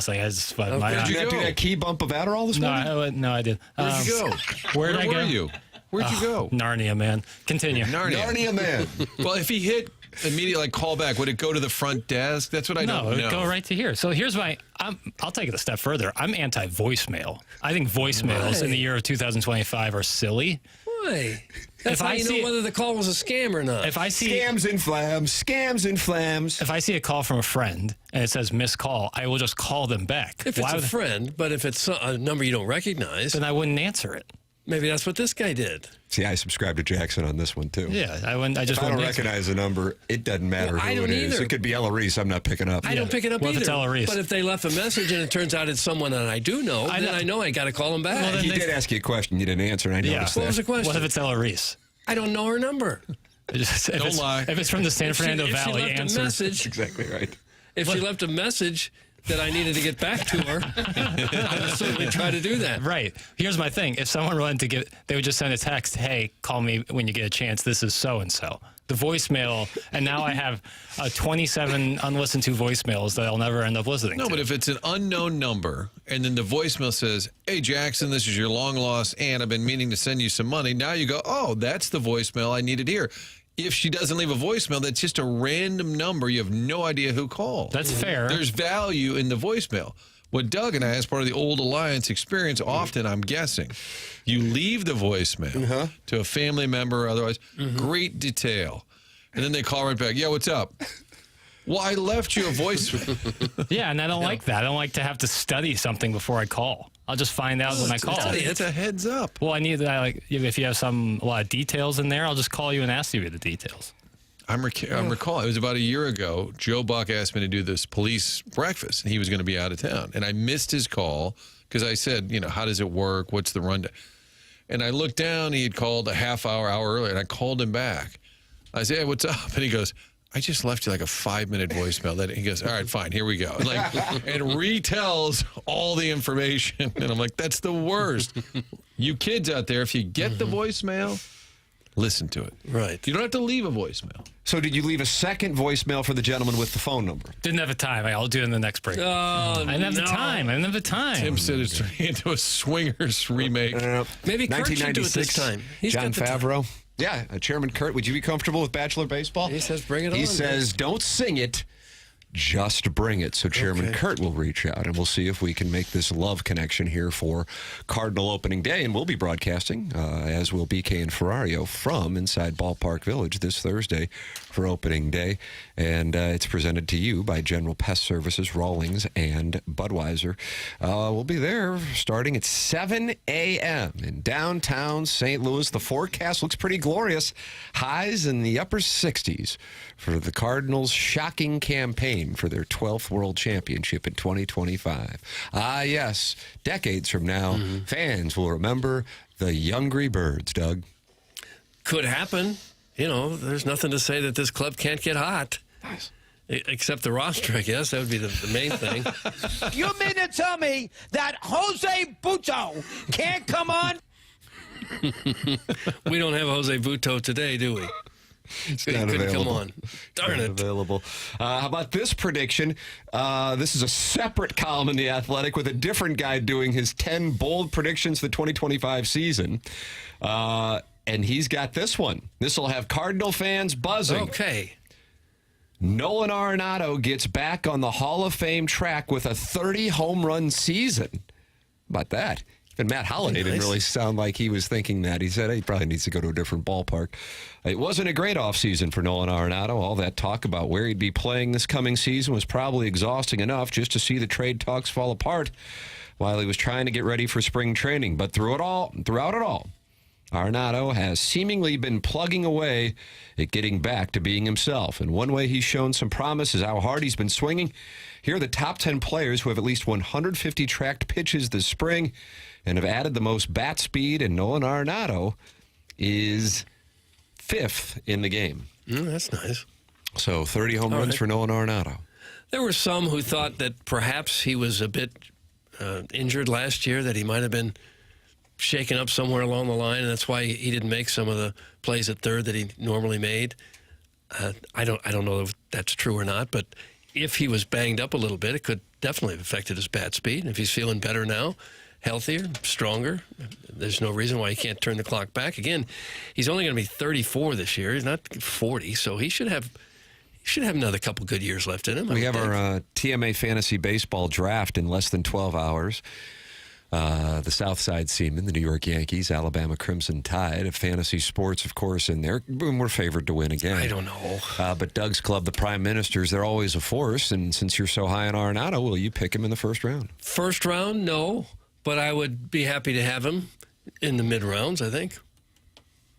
you do that key bump of Adderall this morning? No, I did. Where'd you go? Where were you? Where'd you go? Narnia, man. Continue. Narnia man. Well, if he hit immediately like call back, would it go to the front desk? That's what I don't know. No, it would go right to here. So here's I'll take it a step further. I'm anti-voicemail. I think voicemails in the year of 2025 are silly. Why? That's how you know whether the call was a scam or not. If I see scams and flams. If I see a call from a friend and it says missed call, I will just call them back. If it's a friend, but if it's a number you don't recognize, then I wouldn't answer it. Maybe that's what this guy did. See, I subscribe to Jackson on this one, too. Yeah, I wouldn't. I just if I don't recognize the number, it doesn't matter who it is. It could be Ella Reese. I'm not picking up. I don't pick it up What either. if it's Ella Reese? But if they left a message and it turns out it's someone that I do know, then I know I got to call them back. Well, he did ask you a question. You didn't answer, and I noticed that. What was the question? What if it's Ella Reese? I don't know her number. Don't lie. If it's from the San Fernando If she Valley, left answer. a message, That's exactly right. If she left a message that I needed to get back to her, I would certainly try to do that. Right. Here's my thing. If someone wanted to they would just send a text, hey, call me when you get a chance. This is so-and-so. The voicemail, and now I have 27 unlistened to voicemails that I'll never end up listening to. No, but if it's an unknown number, and then the voicemail says, hey, Jackson, this is your long-lost aunt. I've been meaning to send you some money. Now you go, oh, that's the voicemail I needed here. If she doesn't leave a voicemail, that's just a random number. You have no idea who called. That's fair. There's value in the voicemail. What Doug and I, as part of the Old Alliance experience, often, I'm guessing, you leave the voicemail to a family member or otherwise, great detail. And then they call right back, yeah, what's up? Well, I left you a voicemail. Yeah, and I don't like that. I don't like to have to study something before I call. I'll just find out when I call. It's a heads up. Well, I need if you have a lot of details in there, I'll just call you and ask you the details. I'm recalling. It was about a year ago. Joe Buck asked me to do this police breakfast, and he was going to be out of town. And I missed his call because I said, how does it work? What's the rundown? And I looked down. He had called a half hour earlier, and I called him back. I said, hey, what's up? And he goes, I just left you like a 5-minute voicemail. He goes, all right, fine, here we go. And retells all the information. And I'm like, that's the worst. You kids out there, if you get the voicemail, listen to it. Right. You don't have to leave a voicemail. So did you leave a second voicemail for the gentleman with the phone number? Didn't have the time. I'll do it in the next break. I didn't have the time. Tim said it's turning into a Swingers remake. Maybe Kurt should do it this 1996, time. He's John got the time. Favreau. Yeah, Chairman Kurt, would you be comfortable with Bachelor Baseball? He says bring it on. He says don't sing it, just bring it. So Chairman Kurt will reach out, and we'll see if we can make this love connection here for Cardinal opening day. And we'll be broadcasting, as will BK and Ferrario, from inside Ballpark Village this Thursday for opening day. And it's presented to you by General Pest Services, Rawlings, and Budweiser. We'll be there starting at 7 a.m. in downtown St. Louis. The forecast looks pretty glorious. Highs in the upper 60s for the Cardinals' shocking campaign for their 12th World Championship in 2025. Ah, yes, decades from now, fans will remember the Youngry Birds, Doug. Could happen. There's nothing to say that this club can't get hot. Nice. Except the roster, I guess. That would be the main thing. You mean to tell me that Jose Buto can't come on? We don't have Jose Buto today, do we? It's He not couldn't available. come on. Darn Not it. available. How about this prediction? This is a separate column in The Athletic with a different guy doing his 10 bold predictions for the 2025 season. And he's got this one. This will have Cardinal fans buzzing. Okay. Nolan Arenado gets back on the Hall of Fame track with a 30 home run season. How about that? Even Matt Holliday didn't really sound like he was thinking that. He said he probably needs to go to a different ballpark. It wasn't a great offseason for Nolan Arenado. All that talk about where he'd be playing this coming season was probably exhausting enough just to see the trade talks fall apart while he was trying to get ready for spring training. But throughout it all, Arenado has seemingly been plugging away at getting back to being himself. And one way he's shown some promise is how hard he's been swinging. Here are the top 10 players who have at least 150 tracked pitches this spring and have added the most bat speed, and Nolan Arenado is 5th in the game. That's nice. So 30 home runs for Nolan Arenado. There were some who thought that perhaps he was a bit injured last year, that he might have been shaken up somewhere along the line, and that's why he didn't make some of the plays at third that he normally made. I don't know if that's true or not, but if he was banged up a little bit, it could definitely have affected his bat speed. And if he's feeling better now, healthier, stronger, there's no reason why he can't turn the clock back. Again, he's only going to be 34 this year. He's not 40, so he should have another couple good years left in him. We have our TMA Fantasy Baseball draft in less than 12 hours. The Southside Seamen, the New York Yankees, Alabama Crimson Tide, of fantasy sports, of course, in there. We're favored to win again. I don't know. But Doug's club, the Prime Ministers, they're always a force. And since you're so high on Arenado, will you pick him in the first round? First round, no. But I would be happy to have him in the mid-rounds, I think.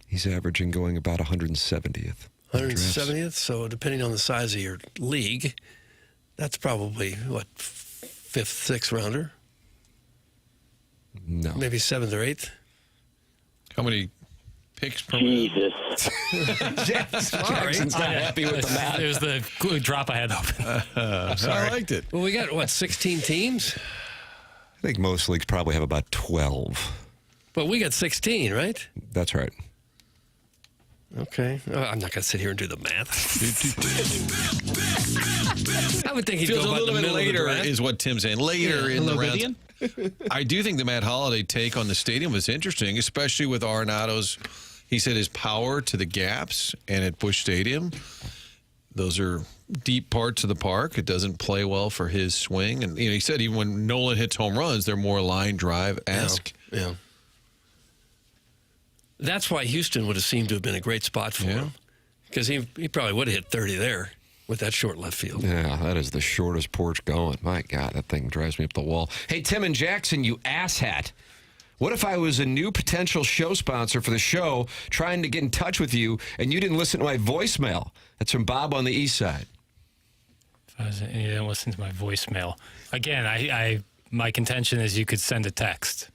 He's averaging going about 170th. 170th, so depending on the size of your league, that's probably, what, 5th, 6th rounder? No. Maybe 7th or 8th? How many picks per minute? Jackson's not happy with the math. It was the drop I had open. I liked it. Well, we got, what, 16 teams? I think most leagues probably have about 12. But we got 16, right? That's right. Okay. I'm not going to sit here and do the math. I would think he'd Feels go a about little the bit middle of the later, draft. is what Tim's saying. Later in the round. Vivian? I do think the Matt Holliday take on the stadium was interesting, especially with Arenado's, he said, his power to the gaps and at Busch Stadium. Those are deep parts of the park. It doesn't play well for his swing. And he said even when Nolan hits home runs, they're more line drive-esque. Yeah. That's why Houston would have seemed to have been a great spot for him. Because he probably would have hit 30 there. with that short left field. Yeah, that is the shortest porch going. My God, that thing drives me up the wall. Hey, Tim and Jackson, you asshat. What if I was a new potential show sponsor for the show trying to get in touch with you and you didn't listen to my voicemail? That's from Bob on the east side. You didn't listen to my voicemail. Again, my contention is you could send a text.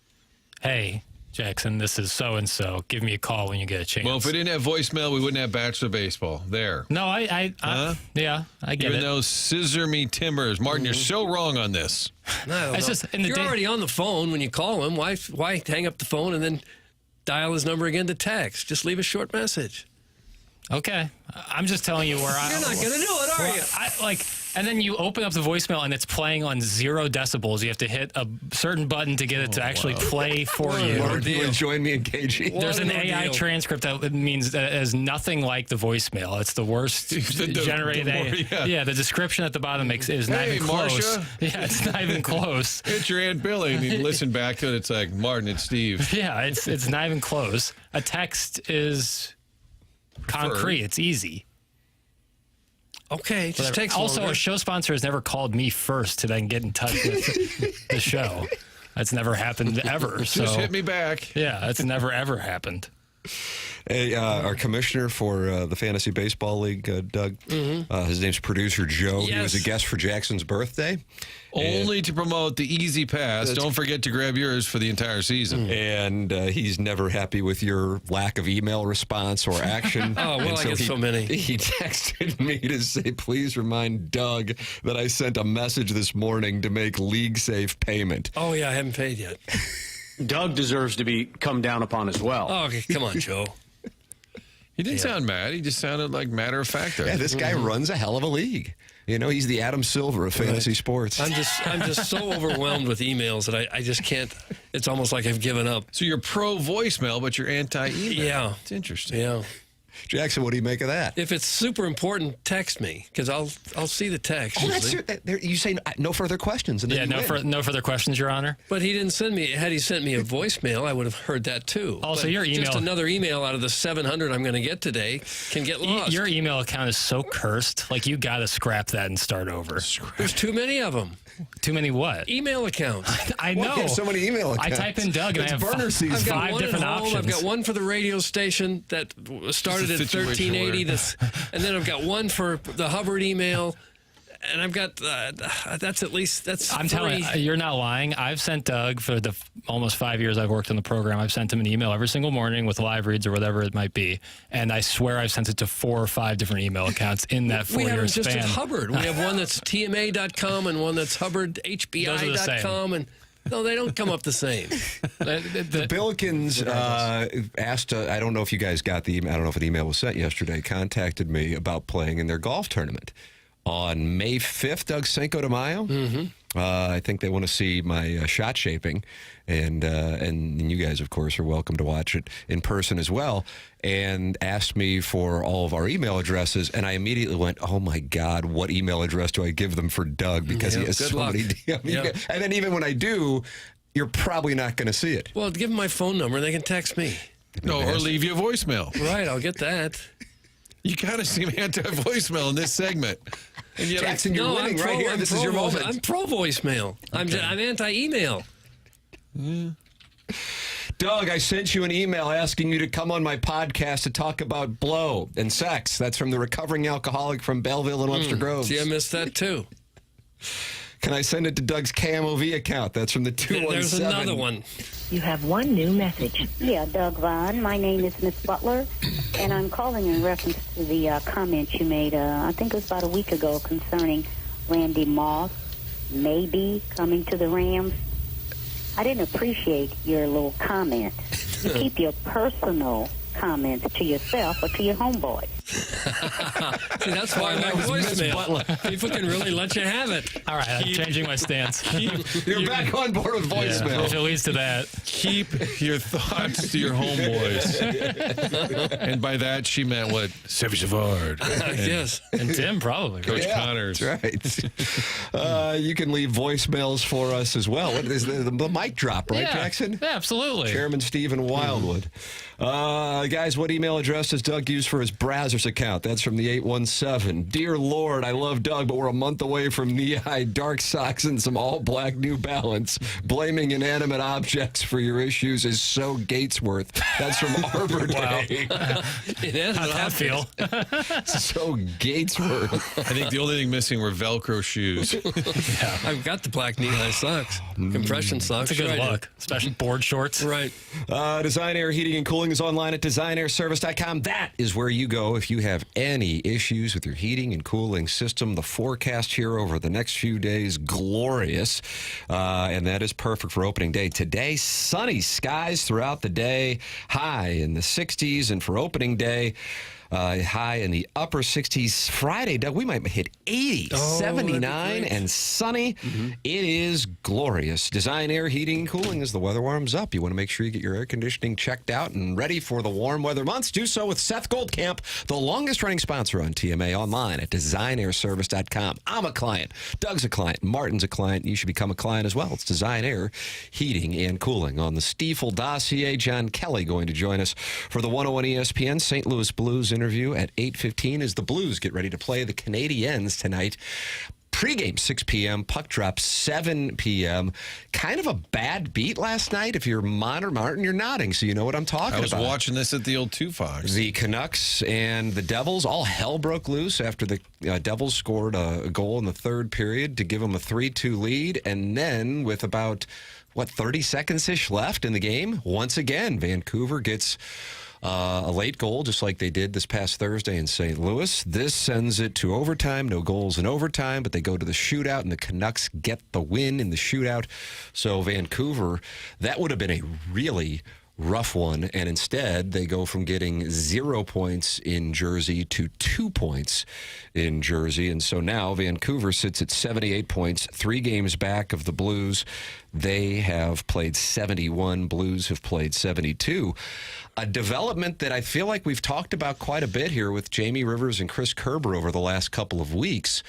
Hey, Jackson, this is so-and-so. Give me a call when you get a chance. Well, if we didn't have voicemail, we wouldn't have Bachelor Baseball. There. No, I get Even it. though scissor me timbers. Martin, you're so wrong on this. No, It's just in the you're day- already on the phone when you call him. Why hang up the phone and then dial his number again to text? Just leave a short message. Okay. I'm just telling you where You're not going to do it, are you? And then you open up the voicemail and it's playing on 0 decibels. You have to hit a certain button to get it to actually play for you. You want to join me in KG? There's an What an AI ordeal. transcript that means that is nothing like the voicemail. It's the worst generated. The description at the bottom is not Hey, even close. Marcia. Yeah, it's not even close. It's your Aunt Billy. And you listen back to it. It's like, Martin, it's Steve. Yeah, it's not even close. A text is concrete. It's easy. Okay, just Whatever. takes Also, longer. a show sponsor has never called me first to then get in touch with the show. That's never happened ever. So Just hit me back. yeah, that's never ever happened. Hey, our commissioner for the Fantasy Baseball League, Doug, his name's producer Joe. He was a Yes. guest for Jackson's birthday. Only to promote the easy pass. Don't forget to grab yours for the entire season. And he's never happy with your lack of email response or action. Oh, well, And I get so many. He texted me to say, please remind Doug that I sent a message this morning to make league safe payment. Oh, yeah, I haven't paid yet. Doug deserves to be come down upon as well. Oh, okay, come on, Joe. He didn't sound mad. He just sounded like matter of fact there. Yeah, this guy runs a hell of a league. You know, he's the Adam Silver of fantasy sports. I'm just so overwhelmed with emails that I just can't. It's almost like I've given up. So you're pro voicemail, but you're anti email. Yeah. It's interesting. Yeah. Jackson, what do you make of that? If it's super important, text me because I'll see the text. Oh, that's usually. you say no further questions. And then Yeah, you win. no further questions, Your Honor. But he didn't send me. Had he sent me a voicemail, I would have heard that too. Also, But your email- just another email out of the 700 I'm going to get today can get lost. Your email account is so cursed. Like, you got to scrap that and start over. There's too many of them. Too many what? Email accounts. I Why know. do you have so many email I accounts? type in Doug and It's I have burner season. I've got five one different at home. options. I've got one for the radio station that started at It's a situation 1380. where- And then I've got one for the Hubbard email. And I've got, that's at least, that's I'm three. telling you, you're not lying. I've sent Doug for the almost 5 years I've worked on the program. I've sent him an email every single morning with live reads or whatever it might be. And I swear I've sent it to 4 or 5 different email accounts in that 4 We have year them just span. at Hubbard. We have one that's TMA.com and one that's Those are the HubbardHBI.com. And no, they don't come up the same. The Billikens asked, I don't know if you guys got the email, I don't know if an email was sent yesterday, contacted me about playing in their golf tournament. On May 5th, Doug, Cinco de Mayo. I think they want to see my shot shaping, and you guys, of course, are welcome to watch it in person as well. And asked me for all of our email addresses, and I immediately went, "Oh my God, what email address do I give them for Doug?" Because he has good so luck. many. Yeah. And then even when I do, you're probably not going to see it. Well, give them my phone number and they can text me. No, or leave you a voicemail. Right, I'll get that. You got to seem anti-voicemail in this segment. And yet Jackson, you're No, winning I'm right pro- here. I'm This is pro your vo- moment. I'm pro voicemail. I'm anti-email. Doug, I sent you an email asking you to come on my podcast to talk about blow and sex. That's from the recovering alcoholic from Belleville and Webster Groves. See, I missed that too. Can I send it to Doug's KMOV account? That's from the 217. There's another one. You have one new message. Yeah, Doug Vaughn. My name is Miss Butler, and I'm calling in reference to the comment you made, I think it was about a week ago, concerning Randy Moss maybe coming to the Rams. I didn't appreciate your little comment. You keep your personal comments to yourself or to your homeboy. See, that's why I like voicemail. People can really let you have it. All right, I'm changing my stance. You're back on board with voicemail. If it leads to that. keep your thoughts to your homeboys. And by that, she meant what? Sevy Savard. Yes. And Tim, probably. Coach Yeah, Connors. that's right. You can leave voicemails for us as well. What is the mic drop, right, Yeah. Jackson? Yeah, absolutely. Chairman Stephen Wildwood. Guys, what email address does Doug use for his Brazzers account? That's from the 817. Dear Lord, I love Doug, but we're a month away from knee-high dark socks and some all-black New Balance. Blaming inanimate objects for your issues is so Gatesworth. That's from Arbor Day. How'd that feel? So Gatesworth. I think the only thing missing were Velcro shoes. Yeah. I've got the black knee-high socks, compression socks. That's a good look, especially board shorts. Right. Design Air Heating and Cooling is online at designairservice.com. That is where you go if you have any issues with your heating and cooling system. The forecast here over the next few days, glorious, and that is perfect for opening day. Today, sunny skies throughout the day, high in the 60s, and for opening day, high in the upper 60s. Friday, Doug, we might hit 80, 79, and sunny. It is glorious. Design Air Heating and Cooling as the weather warms up. You want to make sure you get your air conditioning checked out and ready for the warm weather months. Do so with Seth Goldcamp, the longest-running sponsor on TMA, online at designairservice.com. I'm a client. Doug's a client. Martin's a client. You should become a client as well. It's Design Air Heating and Cooling. On the Stiefel dossier, John Kelly going to join us for the 101 ESPN St. Louis Blues interview at 8:15 as the Blues get ready to play the Canadiens tonight. Pre-game 6 p.m., puck drop 7 p.m. Kind of a bad beat last night. If you're Martin, you're nodding, so you know what I'm talking about. I was watching this at the old Two Fox. The Canucks and the Devils, all hell broke loose after the Devils scored a goal in the third period to give them a 3-2 lead, and then with about 30 seconds-ish left in the game, once again, Vancouver gets a late goal, just like they did this past Thursday in St. Louis. This sends it to overtime. No goals in overtime, but they go to the shootout, and the Canucks get the win in the shootout. So Vancouver, that would have been a really rough one, and instead they go from getting 0 points in Jersey to 2 points in Jersey, and so now Vancouver sits at 78 points, 3 games back of the Blues. They have played 71. Blues have played 72. A development that I feel like we've talked about quite a bit here with Jamie Rivers and Chris Kerber over the last couple of weeks,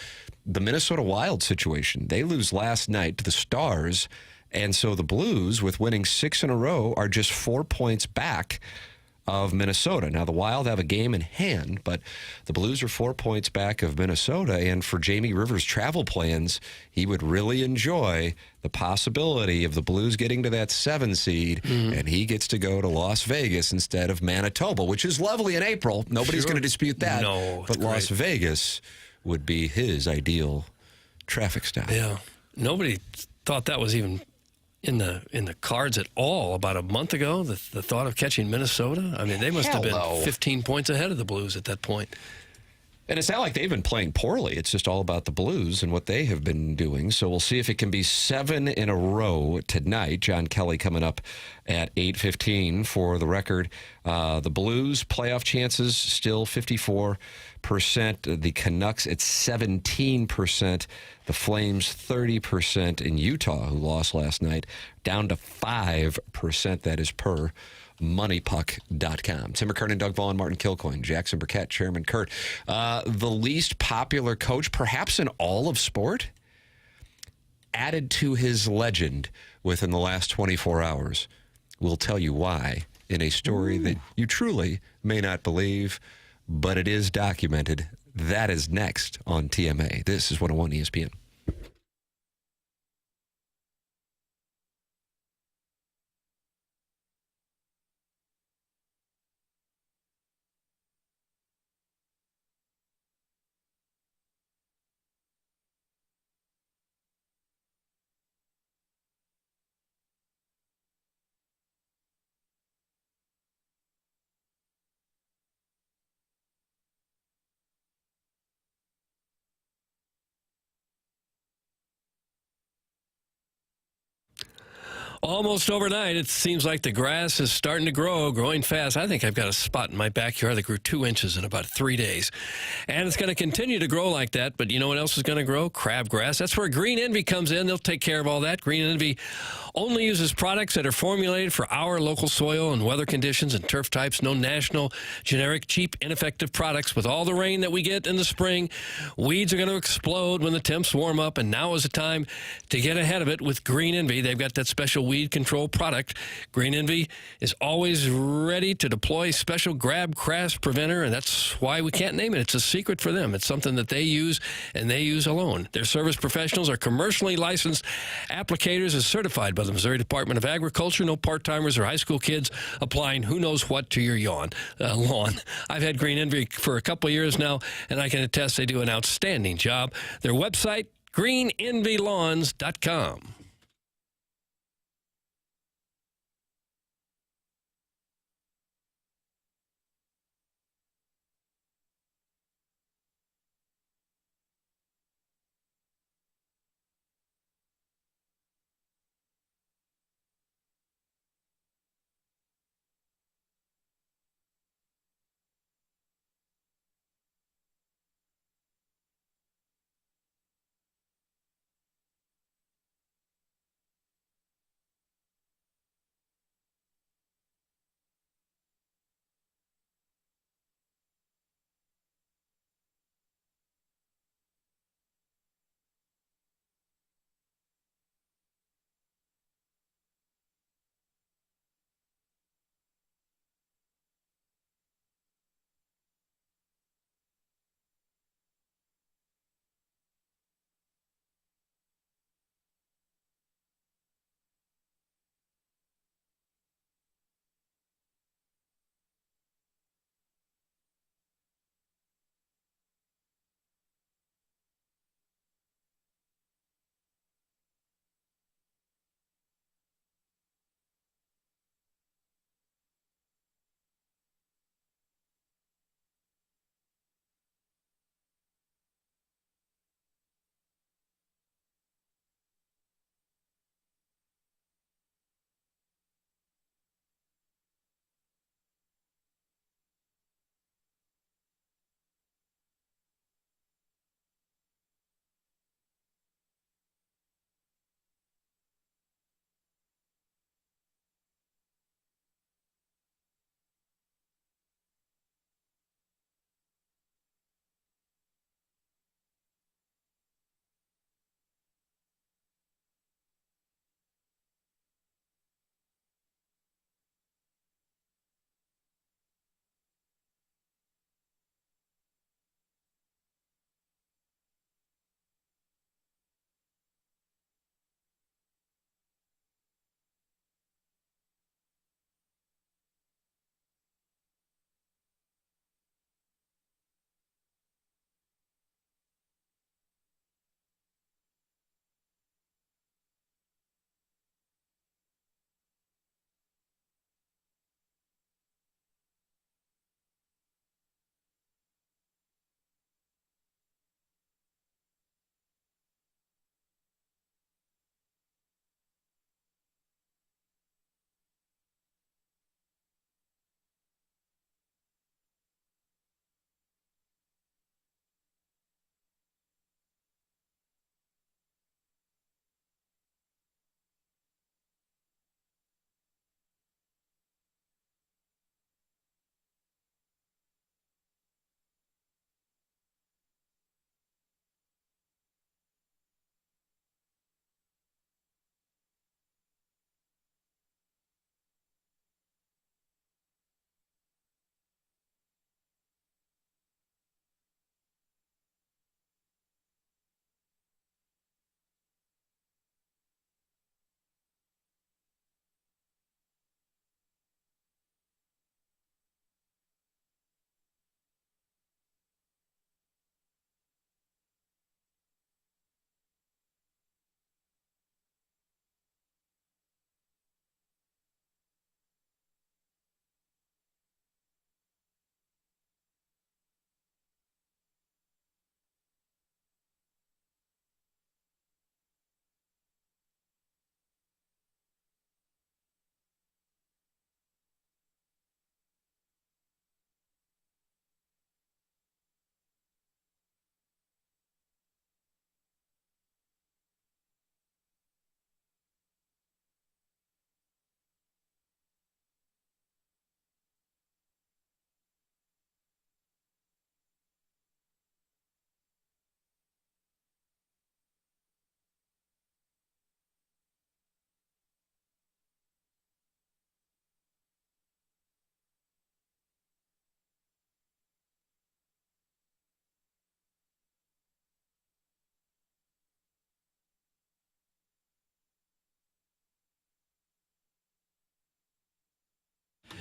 the Minnesota Wild situation. They lose last night to the Stars, and so the Blues, with winning 6 in a row, are just 4 points back of Minnesota. Now, the Wild have a game in hand, but the Blues are 4 points back of Minnesota. And for Jamie Rivers' travel plans, he would really enjoy the possibility of the Blues getting to that 7 seed, and he gets to go to Las Vegas instead of Manitoba, which is lovely in April. Nobody's going to dispute that. No, but Las Vegas would be his ideal traffic stop. Yeah. Nobody thought that was even in the cards at all about a month ago, the thought of catching Minnesota. I mean, they must have been 15 points ahead of the Blues at that point. And it's not like they've been playing poorly. It's just all about the Blues and what they have been doing. So we'll see if it can be 7 in a row tonight. John Kelly coming up at 8:15 for the record. The Blues playoff chances still 54%. The Canucks at 17%. The Flames 30%. In Utah, who lost last night, down to 5%. That is per moneypuck.com. Tim McKernan, Doug Vaughn, Martin Kilcoyne, Jackson Burkett, Chairman Kurt. The least popular coach, perhaps in all of sport, added to his legend within the last 24 hours. We'll tell you why in a story that you truly may not believe, but it is documented. That is next on TMA. This is 101 ESPN. Almost overnight, it seems like the grass is starting to grow, growing fast. I think I've got a spot in my backyard that grew 2 inches in about 3 days. And it's going to continue to grow like that, but you know what else is going to grow? Crabgrass. That's where Green Envy comes in. They'll take care of all that. Green Envy only uses products that are formulated for our local soil and weather conditions and turf types. No national, generic, cheap, ineffective products. With all the rain that we get in the spring, weeds are going to explode when the temps warm up, and now is the time to get ahead of it with Green Envy. They've got that special weed control product. Green Envy is always ready to deploy special crabgrass preventer, and that's why we can't name it. It's a secret for them. It's something that they use and they use alone. Their service professionals are commercially licensed applicators as certified by the Missouri Department of Agriculture. No part-timers or high school kids applying who knows what to your lawn. I've had Green Envy for a couple of years now, and I can attest they do an outstanding job. Their website, greenenvylawns.com.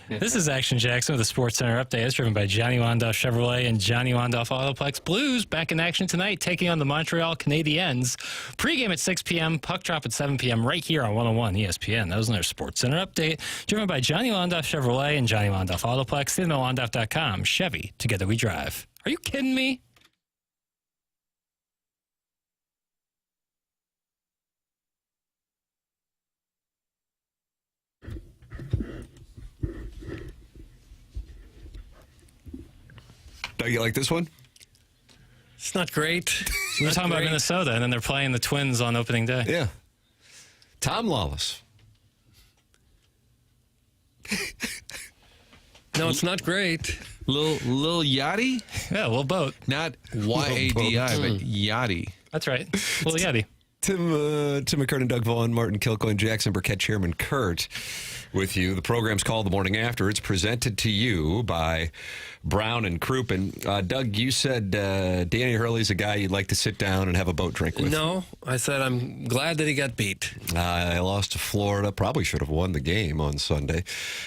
This is Action Jackson with the Sports Center update. It's driven by Johnny Wandoff Chevrolet and Johnny Wandoff Autoplex. Blues back in action tonight, taking on the Montreal Canadiens. Pre-game at 6 p.m., puck drop at 7 p.m. right here on 101 ESPN. That was their Sports Center update. Driven by Johnny Wandoff Chevrolet and Johnny Wandoff Autoplex. CinemaWandoff.com. Chevy, together we drive. Are you kidding me? Doug, you like this one? It's not great. We were talking about Minnesota, and then they're playing the Twins on opening day. Yeah. Tom Lawless. No, it's not great. Lil Yachty? Yeah, a little boat. Not Y-A-D-I, but Yachty. That's right. Little Yachty. Tim McKernan, Doug Vaughn, Martin Kilcoyne, Jackson Burkett, Chairman Kurt with you. The program's called The Morning After. It's presented to you by Brown and Crouppen. Doug, you said Danny Hurley's a guy you'd like to sit down and have a boat drink with. No, I said I'm glad that he got beat. I lost to Florida. Probably should have won the game on Sunday.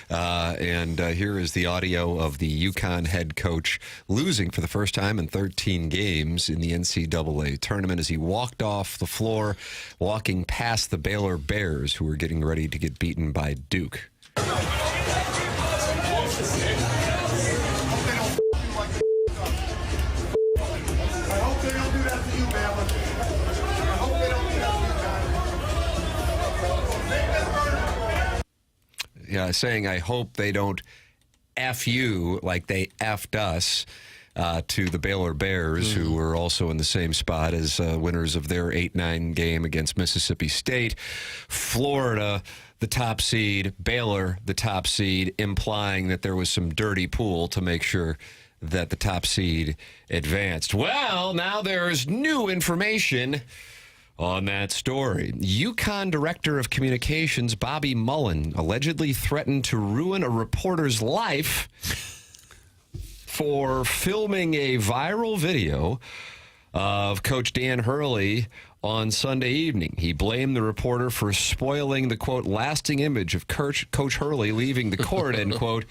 And here is the audio of the UConn head coach losing for the first time in 13 games in the NCAA tournament as he walked off the floor, walking past the Baylor Bears, who were getting ready to get beaten by Duke. Yeah, saying, I hope they don't F you like they F'd us to the Baylor Bears, who were also in the same spot as winners of their 8-9 game against Mississippi State. Florida, the top seed, Baylor, the top seed, implying that there was some dirty pool to make sure that the top seed advanced. Well, now there's new information on that story. UConn Director of Communications Bobby Mullen allegedly threatened to ruin a reporter's life for filming a viral video of Coach Dan Hurley on Sunday evening. He blamed the reporter for spoiling the, quote, lasting image of Coach Hurley leaving the court, end quote,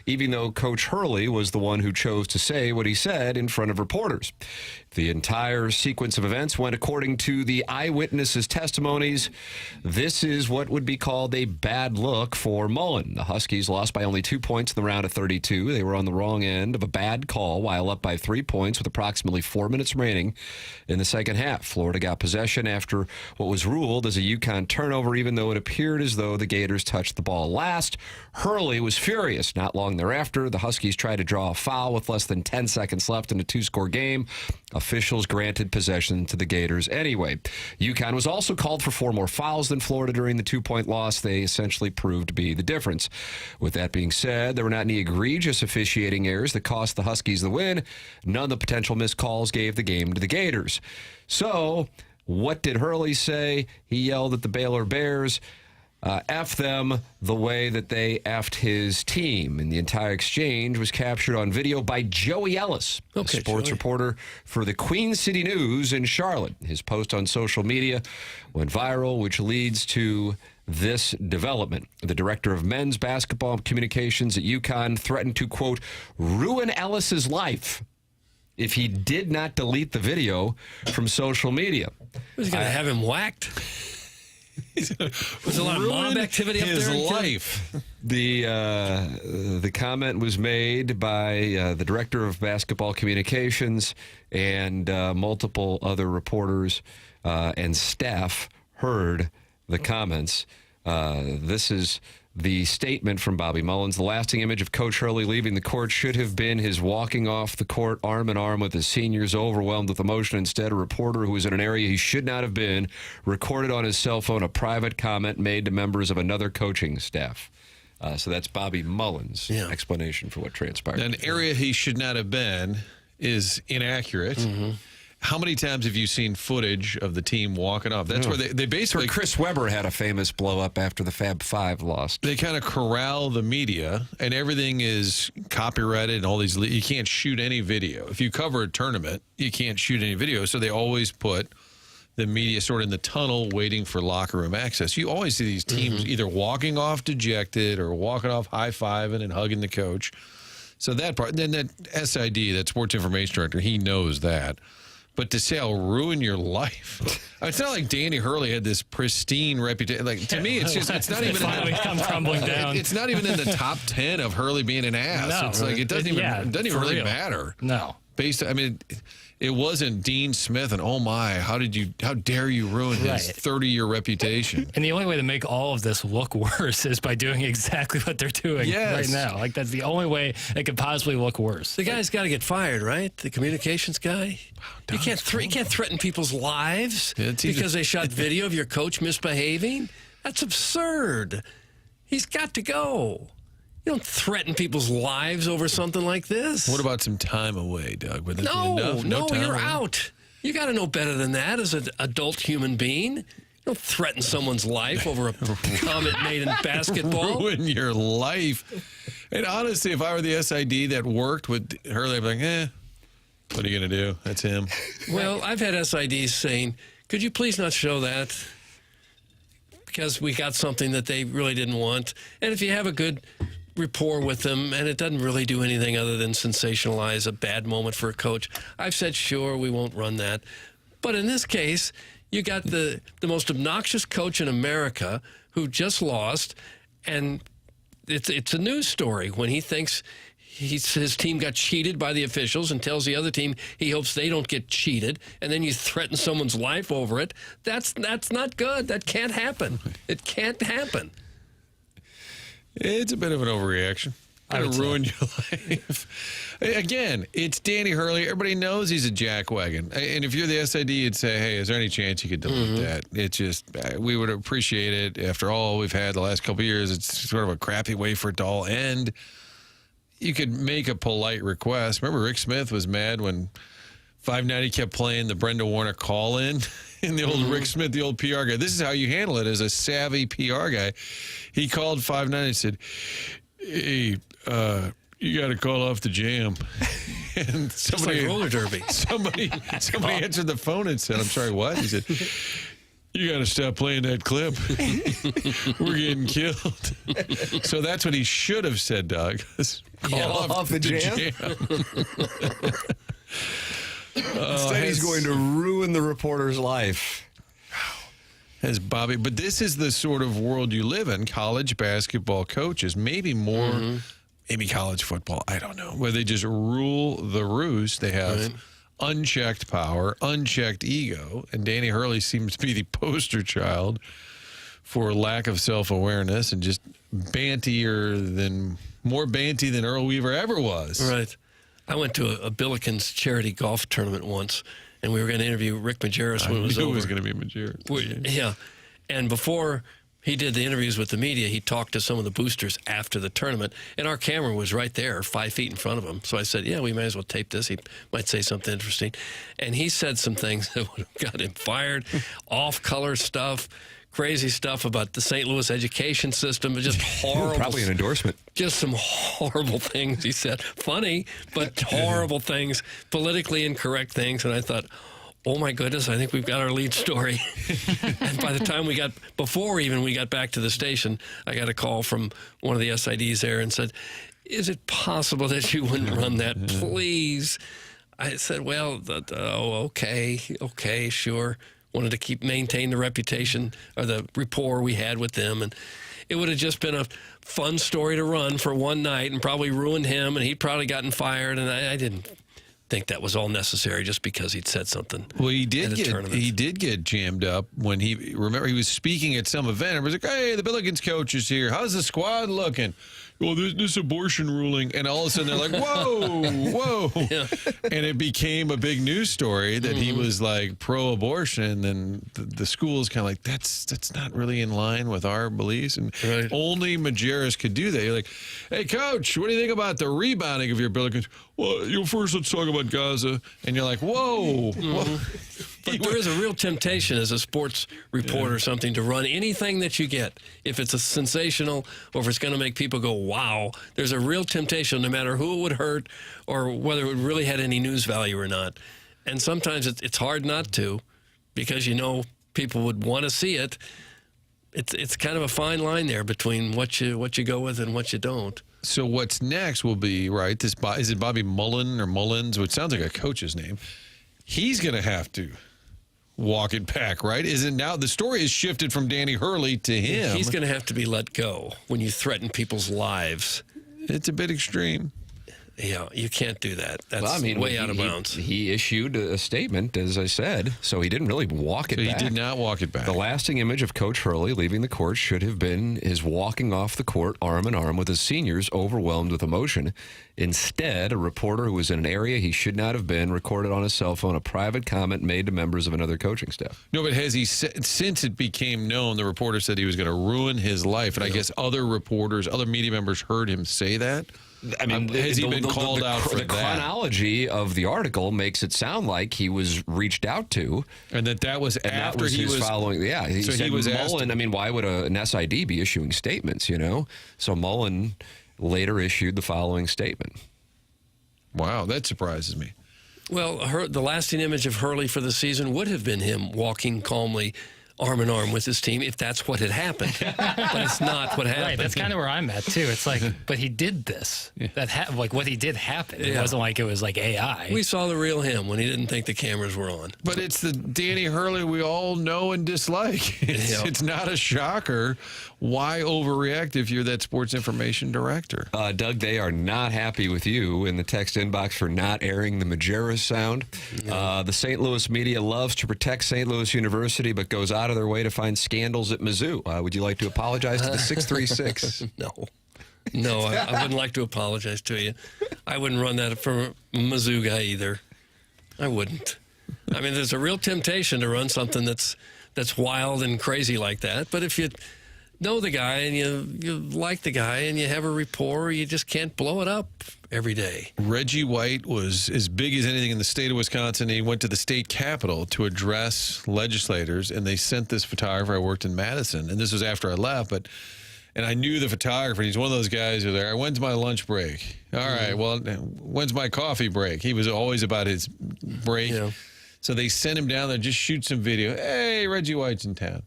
even though Coach Hurley was the one who chose to say what he said in front of reporters. The entire sequence of events went according to the eyewitnesses' testimonies. This is what would be called a bad look for Mullen. The Huskies lost by only 2 points in the round of 32. They were on the wrong end of a bad call while up by 3 points with approximately 4 minutes remaining in the second half. Florida got possession after what was ruled as a UConn turnover, even though it appeared as though the Gators touched the ball last. Hurley was furious. Not long thereafter, the Huskies tried to draw a foul with less than 10 seconds left in a two-score game. Officials granted possession to the Gators anyway. UConn was also called for 4 more fouls than Florida during the 2-point loss. They essentially proved to be the difference. With that being said, there were not any egregious officiating errors that cost the Huskies the win. None of the potential missed calls gave the game to the Gators. So, what did Hurley say? He yelled at the Baylor Bears. F them the way that they F'd his team. And the entire exchange was captured on video by Joey Ellis, a sports reporter for the Queen City News in Charlotte. His post on social media went viral, which leads to this development. The director of men's basketball communications at UConn threatened to, quote, ruin Ellis's life if he did not delete the video from social media. Was he going to have him whacked? Was a lot of mob activity up there? His life. The comment was made by the director of basketball communications, and multiple other reporters and staff heard the comments. This is the statement from Bobby Mullins. The lasting image of Coach Hurley leaving the court should have been his walking off the court arm in arm with his seniors, overwhelmed with emotion. Instead, a reporter who was in an area he should not have been recorded on his cell phone a private comment made to members of another coaching staff. So that's Bobby Mullins' explanation for what transpired. An area he should not have been is inaccurate. Mm-hmm. How many times have you seen footage of the team walking off? That's where they basically... Chris Webber had a famous blow-up after the Fab Five lost. They kind of corral the media, and everything is copyrighted and all these... You can't shoot any video. If you cover a tournament, you can't shoot any video, so they always put the media sort of in the tunnel waiting for locker room access. You always see these teams either walking off dejected or walking off high-fiving and hugging the coach. So that part, then that SID, that sports information director, he knows that. But to say I'll ruin your life, it's not like Danny Hurley had this pristine reputation. Like to me, it's not even finally come crumbling down. It's not even in the top 10 of Hurley being an ass. No, it's like it doesn't even really real. matter. No. It wasn't Dean Smith and oh my, how dare you ruin his 30-year reputation? And the only way to make all of this look worse is by doing exactly what they're doing right now. Like that's the only way it could possibly look worse. The guy's got to get fired, right? The communications guy. You can't threaten people's lives because they shot video of your coach misbehaving. That's absurd. He's got to go. You don't threaten people's lives over something like this. What about some time away, Doug? No, time you're away? out. You got to know better than that as an adult human being. You don't threaten someone's life over a comment made in basketball. Ruin your life. And honestly, if I were the SID that worked with Hurley, I'd be like, what are you going to do? That's him. Well, I've had SIDs saying, could you please not show that? Because we got something that they really didn't want. And if you have a good rapport with them and it doesn't really do anything other than sensationalize a bad moment for a coach, I've said, sure, we won't run that. But in this case, you got the most obnoxious coach in America who just lost, and it's a news story when he thinks his team got cheated by the officials and tells the other team he hopes they don't get cheated, and then you threaten someone's life over it. That's not good. That can't happen. It can't happen. It's a bit of an overreaction. It'll ruin your life. Again, it's Danny Hurley. Everybody knows he's a jackwagon. And if you're the SID, you'd say, hey, is there any chance you could delete that? It's just, we would appreciate it. After all we've had the last couple of years, it's sort of a crappy way for it to all end. You could make a polite request. Remember, Rick Smith was mad when 590 kept playing the Brenda Warner call-in? And the old Rick Smith, the old PR guy. This is how you handle it as a savvy PR guy. He called 590 and said, hey, you got to call off the jam. And somebody, like roller derby. Somebody answered the phone and said, I'm sorry, what? He said, you got to stop playing that clip. We're getting killed. So that's what he should have said, Doug. Call off the jam. Instead, he's going to ruin the reporter's life. As Bobby, but this is the sort of world you live in. College basketball coaches, maybe more, maybe college football, I don't know, where they just rule the roost. They have unchecked power, unchecked ego, and Danny Hurley seems to be the poster child for lack of self-awareness and just more banty than Earl Weaver ever was. Right. I went to a Billikens charity golf tournament once, and we were going to interview Rick Majerus when it was over. I knew it was going to be Majerus. Yeah. And before he did the interviews with the media, he talked to some of the boosters after the tournament, and our camera was right there, 5 feet in front of him. So I said, yeah, we might as well tape this. He might say something interesting. And he said some things that would have got him fired, off-color stuff, crazy stuff about the St. Louis education system, just horrible. Probably an endorsement. Just some horrible things he said. Funny, but horrible things, politically incorrect things. And I thought, oh my goodness, I think we've got our lead story. And by the time we got back to the station, I got a call from one of the SIDs there and said, is it possible that you wouldn't run that, please? I said, well, okay, sure. Wanted to maintain the reputation or the rapport we had with them. And it would have just been a fun story to run for one night and probably ruined him, and he'd probably gotten fired. And I didn't think that was all necessary just because he'd said something. Well, he did get jammed up when he was speaking at some event. It was like, hey, the Billikens coach is here. How's the squad looking? Well, this abortion ruling. And all of a sudden they're like, whoa. Yeah. And it became a big news story that he was like pro-abortion. And the school's kind of like, that's not really in line with our beliefs. And only Majerus could do that. You're like, hey, coach, what do you think about the rebounding of your Billikens? Well, first let's talk about Gaza. And you're like, whoa. But there is a real temptation as a sports reporter or something to run anything that you get. If it's a sensational or if it's going to make people go, wow, there's a real temptation no matter who it would hurt or whether it really had any news value or not. And sometimes it's hard not to. because people would want to see it. It's kind of a fine line there between what you go with and what you don't. So what's next will be, right, is it Bobby Mullen or Mullins, which sounds like a coach's name. He's going to have to walk it back, right? Isn't now the story is shifted from Danny Hurley to him. He's going to have to be let go when you threaten people's lives. It's a bit extreme. Yeah, you can't do that. That's way out of bounds. He issued a statement, as I said, so he didn't really walk it back. He did not walk it back. The lasting image of Coach Hurley leaving the court should have been his walking off the court arm in arm with his seniors, overwhelmed with emotion. Instead, a reporter who was in an area he should not have been recorded on his cell phone a private comment made to members of another coaching staff. No, but has he, since it became known, the reporter said he was going to ruin his life, and I guess other reporters, other media members heard him say that? I mean, has he been called out for the chronology of the article makes it sound like he was reached out to, and that was after he was following. Yeah, he so said he was Mullen. I mean, why would an SID be issuing statements? So Mullen later issued the following statement. Wow, that surprises me. Well, the lasting image of Hurley for the season would have been him walking calmly, arm in arm with his team, if that's what had happened. But it's not what happened. Right, that's kind of where I'm at too. It's like, but he did this. That what he did happened. It wasn't like it was like AI. We saw the real him when he didn't think the cameras were on. But it's the Danny Hurley we all know and dislike. It's not a shocker. Why overreact if you're that sports information director? Doug, they are not happy with you in the text inbox for not airing the Majerus sound. The St. Louis media loves to protect St. Louis University, but goes out of their way to find scandals at Mizzou. Would you like to apologize to the 636? No, I wouldn't like to apologize to you. I wouldn't run that for a Mizzou guy either. I wouldn't. I mean, there's a real temptation to run something that's wild and crazy like that. But if you know the guy and you like the guy and you have a rapport, you just can't blow it up every day. Reggie White was as big as anything in the state of Wisconsin. He went to the state capitol to address legislators, and they sent this photographer. I worked in Madison, and this was after I left, and I knew the photographer. He's one of those guys who are there. When's my lunch break? All right, well, when's my coffee break? He was always about his break. Yeah. So they sent him down there, just shoot some video. Hey, Reggie White's in town.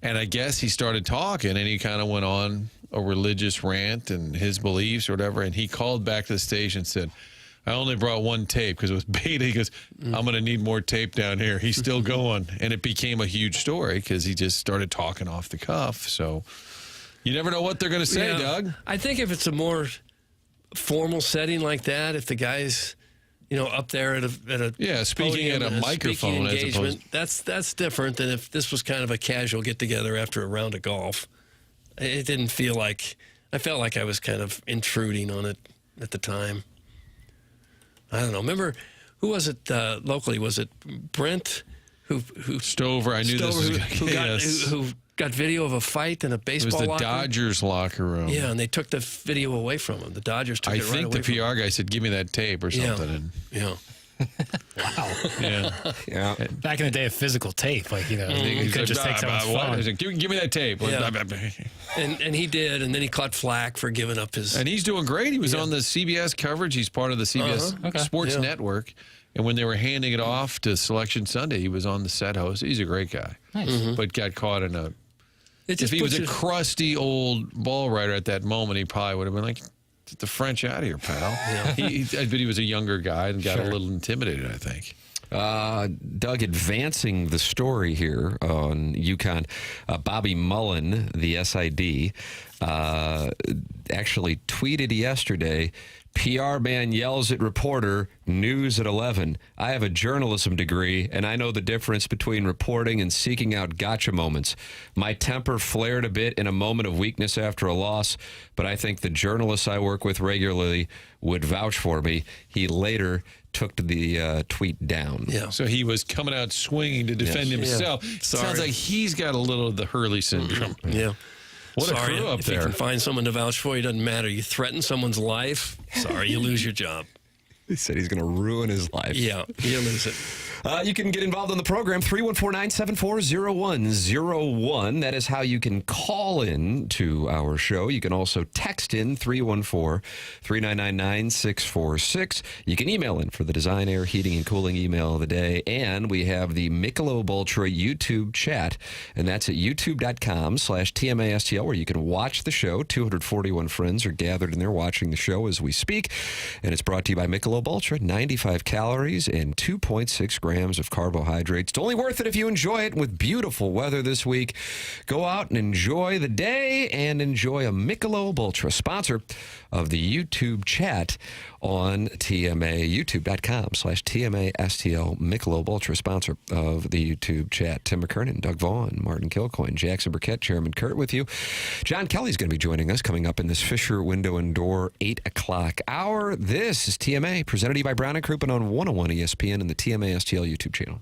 And I guess he started talking, and he kind of went on a religious rant and his beliefs or whatever. And he called back to the station and said, I only brought one tape because it was beta. He goes, I'm going to need more tape down here. He's still going. And it became a huge story because he just started talking off the cuff. So you never know what they're going to say, Doug. I think if it's a more formal setting like that, if the guy's up there at a speaking at a microphone as opposed, that's different than if this was kind of a casual get together after a round of golf. It didn't feel like I felt like I was kind of intruding on it at the time. I don't know. Remember who was it locally? Was it Brent who Stover? I knew Stover, this was who got video of a fight in a baseball locker. It was the Dodgers locker room. Yeah, and they took the video away from him. The Dodgers took it right away from him. I think the PR guy said, give me that tape or something. Yeah. Wow. Yeah. Back in the day of physical tape, you could just take someone's phone. Said, give me that tape. Yeah. And he did, and then he caught flack for giving up his... And he's doing great. He was on the CBS coverage. He's part of the CBS Sports Network. And when they were handing it off to Selection Sunday, he was on the set host. He's a great guy. Nice. But got caught in a... If he was a crusty old ball writer at that moment, he probably would have been like, get the French out of here, pal. Yeah. But he was a younger guy and got a little intimidated, I think. Doug, advancing the story here on UConn, Bobby Mullen, the SID, actually tweeted yesterday, PR man yells at reporter, news at 11. I have a journalism degree, and I know the difference between reporting and seeking out gotcha moments. My temper flared a bit in a moment of weakness after a loss, but I think the journalists I work with regularly would vouch for me. He later took the tweet down. Yeah. So he was coming out swinging to defend himself. Yeah. Sounds like he's got a little of the Hurley syndrome. Yeah. What a crew up there. If you can find someone to vouch for you, doesn't matter. You threaten someone's life, sorry, you lose your job. He said he's going to ruin his life. Yeah, you lose it. You can get involved in the program, 314-974-0101. That is how you can call in to our show. You can also text in 314-3999-646. You can email in for the Design, Air, Heating, and Cooling email of the day. And we have the Michelob Ultra YouTube chat, and that's at youtube.com/TMASTL, where you can watch the show. 241 friends are gathered in there watching the show as we speak. And it's brought to you by Michelob Ultra, 95 calories and 2.6 grams of carbohydrates. It's only worth it if you enjoy it. With beautiful weather this week, go out and enjoy the day and enjoy a Michelob Ultra, sponsor of the YouTube chat on TMA, youtube.com/TMASTL. Michelob Ultra, sponsor of the YouTube chat. Tim McKernan, Doug Vaughn, Martin Kilcoyne, Jackson Burkett, Chairman Kurt with you. John Kelly's going to be joining us coming up in this Fisher Window and Door 8 o'clock hour. This is TMA, presented to you by Brown and Crouppen on 101 ESPN and the TMASTL YouTube channel.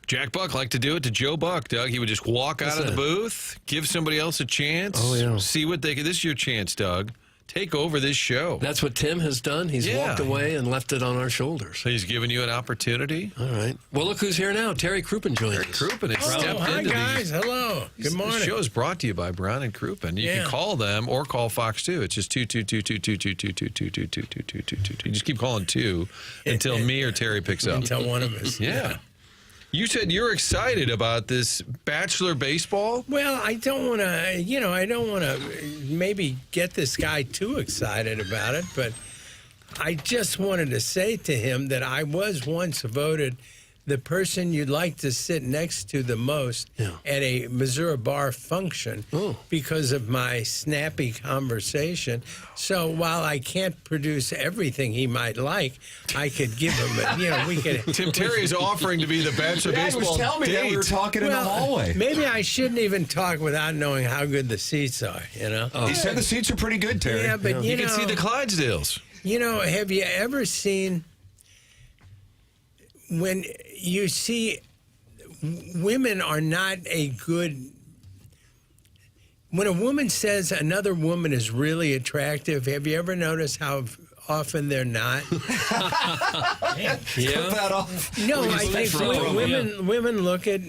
Jack Buck liked to do it to Joe Buck, Doug. He would just walk out of the booth, give somebody else a chance. Oh, yeah. See what they can. This is your chance, Doug. Take over this show. That's what Tim has done. He's walked away and left it on our shoulders. So he's given you an opportunity. All right. Well, look who's here now. Terry Crouppen joins us. Crouppen has stepped hi, into guys. Hello. Good morning. The show is brought to you by Brown and Crouppen. You can call them or call Fox 2. It's just 222-222-222-222-222. You just keep calling 2 until me or Terry picks up. Until one of us. Yeah. You said you're excited about this Bachelor baseball? Well, I don't want to, maybe get this guy too excited about it, but I just wanted to say to him that I was once voted the person you'd like to sit next to the most at a Missouri bar function because of my snappy conversation. So while I can't produce everything he might like, I could give him we could. Tim Terry is offering to be the Bachelor baseball date. We were talking in the hallway. Maybe I shouldn't even talk without knowing how good the seats are, He said the seats are pretty good, Terry. Yeah, but you can see the Clydesdales. Have you ever seen when you see women are not a good... When a woman says another woman is really attractive, have you ever noticed how often they're not? Cut that off. No, I think women look at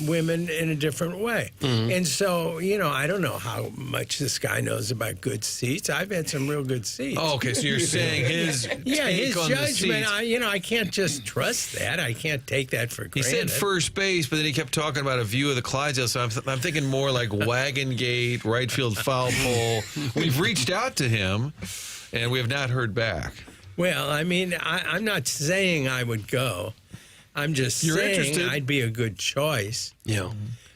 women in a different way. And so, I don't know how much this guy knows about good seats. I've had some real good seats. Oh, okay, so you're saying his his on judgment, the seats. I can't just trust that. I can't take that for He granted. said first base, but then he kept talking about a view of the Clydesdale. So I'm thinking more like wagon gate, right field foul pole. We've reached out to him, and we have not heard back. Well, I'm not saying I would go. I'm just saying interested. I'd be a good choice.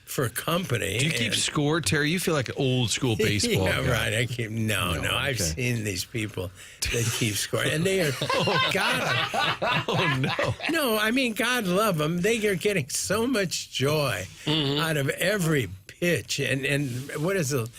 For company. Do you keep score, Terry? You feel like an old school baseball guy. Right. I keep I've seen these people that keep score, and they are God. Oh no. No, God love them. They are getting so much joy out of every pitch, and what is it?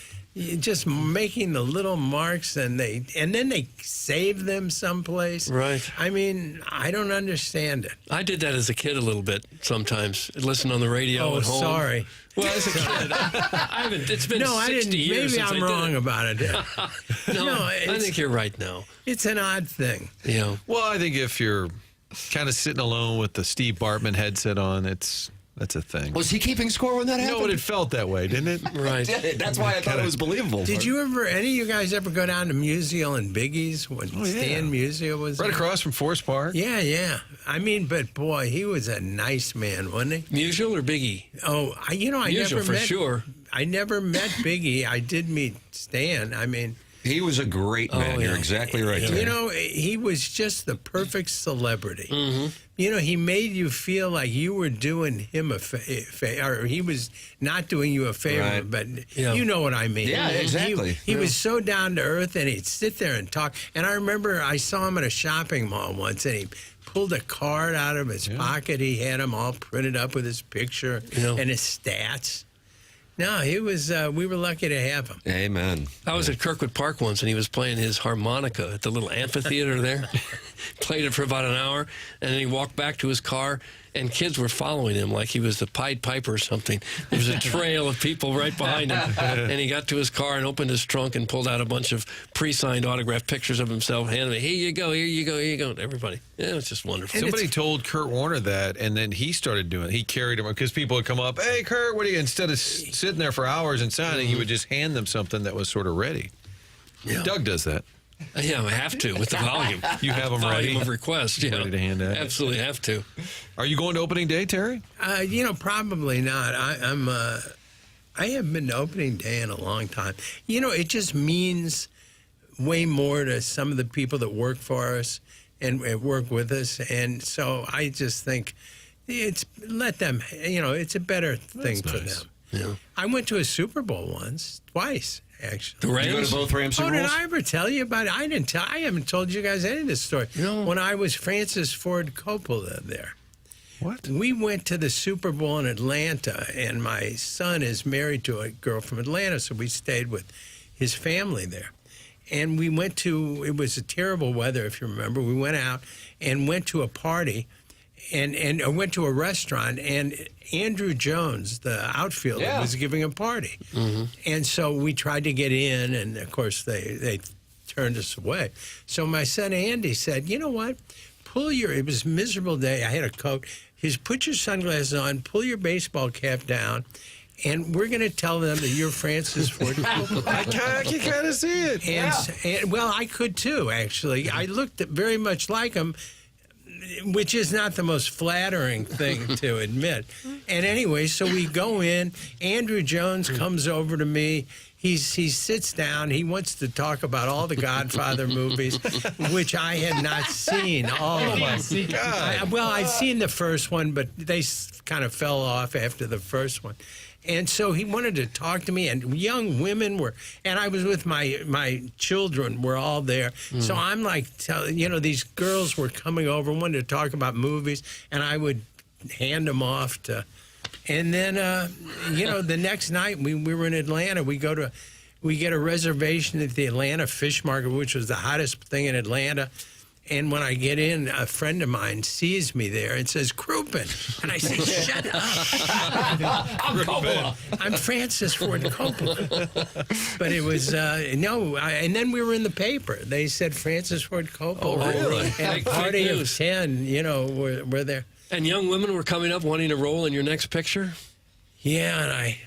Just making the little marks, and then they save them someplace. Right. I don't understand it. I did that as a kid a little bit sometimes. Listen on the radio at home. Sorry. Well, as a kid, I haven't. It's been 60 years. Maybe I'm wrong about it. I think you're right now. It's an odd thing. Yeah. Well, I think if you're kind of sitting alone with the Steve Bartman headset on, that's a thing. Was he keeping score when that happened? No, but it felt that way, didn't it? Right. That's why I thought it was believable. Did you any of you guys ever go down to Musial and Biggie's when Stan Musial was right there? across from Forest Park? Yeah. But boy, he was a nice man, wasn't he? Musial or Biggie? Oh, I Musial never for met. sure. I never met Biggie. I did meet Stan. He was a great man. You're exactly right. He was just the perfect celebrity. He made you feel like you were doing him a favor, or he was not doing you a favor, Right. but you know what I mean. Yeah, exactly. He was so down to earth, and he'd sit there and talk. And I remember I saw him at a shopping mall once, and he pulled a card out of his pocket. He had them all printed up with his picture and his stats. No, he was. We were lucky to have him. Amen. I was at Kirkwood Park once, and he was playing his harmonica at the little amphitheater there. Played it for about an hour, and then he walked back to his car, and kids were following him like he was the Pied Piper or something. There was a trail of people right behind him, and he got to his car and opened his trunk and pulled out a bunch of pre-signed autographed pictures of himself, handed me, here you go, to everybody. Yeah, it was just wonderful. Somebody told Kurt Warner that, and then he started doing it. He carried him because people would come up, hey, Kurt, what are you? Instead of sitting there for hours and signing, he would just hand them something that was sort of ready. Yeah. Doug does that. Yeah, I have to with the volume. You have them ready? Volume of requests, Ready to hand out? Absolutely have to. Are you going to opening day, Terry? Probably not. I haven't been to opening day in a long time. It just means way more to some of the people that work for us and work with us, and so I just think let them. It's a better thing for them. Yeah. I went to a Super Bowl twice. Actually, The Rams? Did you go to both Rams Super Oh, did Bowls? I ever tell you about it? I haven't told you guys any of this story. No. When I was Francis Ford Coppola there. What? We went to the Super Bowl in Atlanta, and my son is married to a girl from Atlanta, so we stayed with his family there. And we went to, it was a terrible weather, if you remember. We went out and went to a party and went to a restaurant, and Andrew Jones, the outfielder, was giving a party. And so we tried to get in, and of course they turned us away. So my son Andy said, you know what? It was a miserable day. I had a coat. Put your sunglasses on, pull your baseball cap down, and we're going to tell them that you're Francis Ford Coppola. I can kind of see it. And well, I could too, actually. I looked very much like him, which is not the most flattering thing to admit. And anyway, so we go in. Andrew Jones comes over to me. he sits down. He wants to talk about all the Godfather movies, which I had not seen. All of them. Well, I'd seen the first one, but they kind of fell off after the first one. And so he wanted to talk to me, and young women were, and I was with my children were all there. So I'm like, these girls were coming over, wanted to talk about movies, and I would hand them off to, and then, the next night we were in Atlanta. We get a reservation at the Atlanta Fish Market, which was the hottest thing in Atlanta. And when I get in, a friend of mine sees me there and says, Crouppen. And I say, shut up. I'm Coppola. I'm Francis Ford Coppola. But it was, and then we were in the paper. They said Francis Ford Coppola. Oh, really? And a party of 10, were there. And young women were coming up wanting to roll in your next picture? Yeah, and I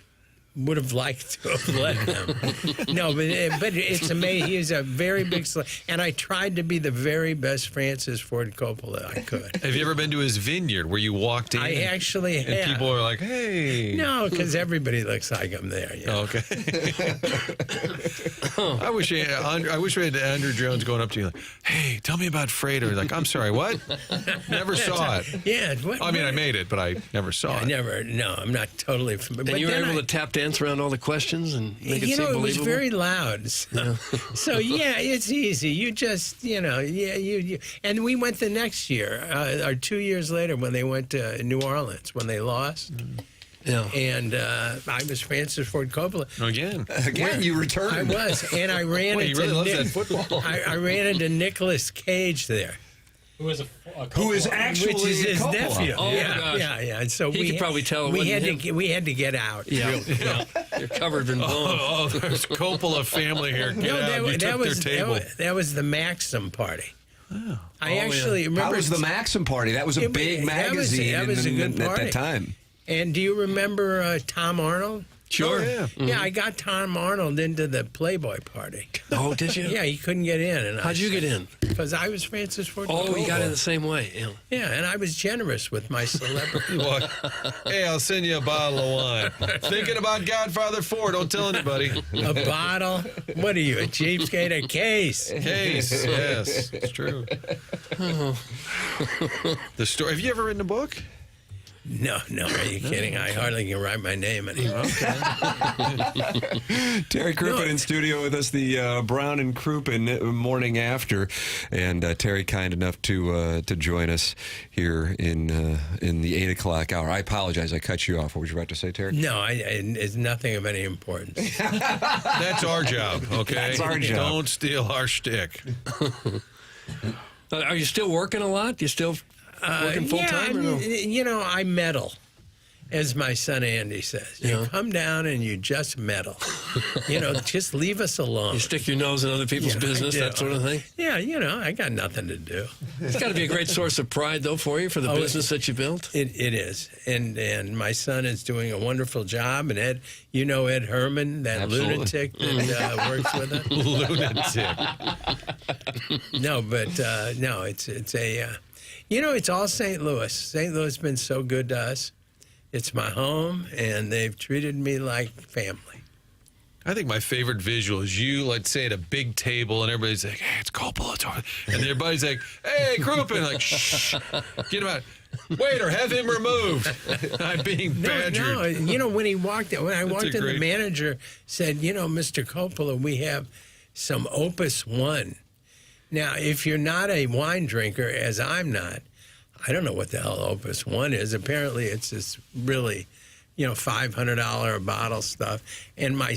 would have liked to have let him. No, but it's amazing. He's a very big and I tried to be the very best Francis Ford Coppola I could. Have you ever been to his vineyard where you walked in? I actually have. And people are like, hey. No, because everybody looks like I'm there. Okay. I wish we had Andrew Jones going up to you like, hey, tell me about Fredo. You're like, I'm sorry, what? Never saw it. Yeah. I mean, I made it, but I never saw it. I'm not totally familiar. And you were able to tap dance around all the questions and make it seem believable? It was very loud. So yeah, it's easy. You just, you. And we went the next year, or 2 years later when they went to New Orleans, when they lost. Yeah. And I was Francis Ford Coppola. Again, you returned. I was. And I ran into really loves that football. I ran into Nicolas Cage there. Who is actually which is his Coppola. nephew. Oh, yeah, my gosh. yeah. And so He could probably tell it we wasn't had him. we had to get out. Yeah. You're covered in blood. Oh, there's Coppola family here. Get out. You took their table. That was the Maxim party. Oh. I actually remember. How was the Maxim party? That was a big magazine that was a good at party. that time. And do you remember Tom Arnold? Sure. Oh, yeah. Yeah, I got Tom Arnold into the Playboy party. Oh, did you? Yeah, he couldn't get in. And How'd you get in? Because I was Francis Ford Coppola. Oh, you got in the same way. Yeah. Yeah, and I was generous with my celebrity. What? Hey, I'll send you a bottle of wine. Thinking about Godfather 4. Don't tell anybody. A bottle? What are you, a cheapskate? A case? Case, yes. It's true. The story. Have you ever written a book? No, are you kidding? I hardly can write my name anymore. Terry Crouppen in studio with us, the Brown and Crouppen Morning After, and Terry kind enough to join us here in the 8 o'clock hour. I apologize, I cut you off. What were you about to say, Terry? No, it's nothing of any importance. That's our job, okay? That's our job. Don't steal our shtick. Are you still working a lot? You still working full time? I meddle, as my son Andy says. You come down and you just meddle. Just leave us alone. You stick your nose in other people's business, that sort of thing? Yeah, I got nothing to do. It's got to be a great source of pride, though, for you, for the business that you built. It is. And my son is doing a wonderful job. And Ed Herman, that Absolutely. lunatic that works with us? Lunatic. It's all St. Louis. St. Louis has been so good to us. It's my home, and they've treated me like family. I think my favorite visual is you, let's say, at a big table, and everybody's like, hey, it's Coppola. And everybody's like, hey, Crouppen. Like, shh, get him out. Waiter, have him removed. I'm being badgered. No, when I walked in, the manager said, Mr. Coppola, we have some Opus 1. Now, if you're not a wine drinker, as I'm not, I don't know what the hell Opus 1 is. Apparently, it's this really, $500 a bottle stuff. And my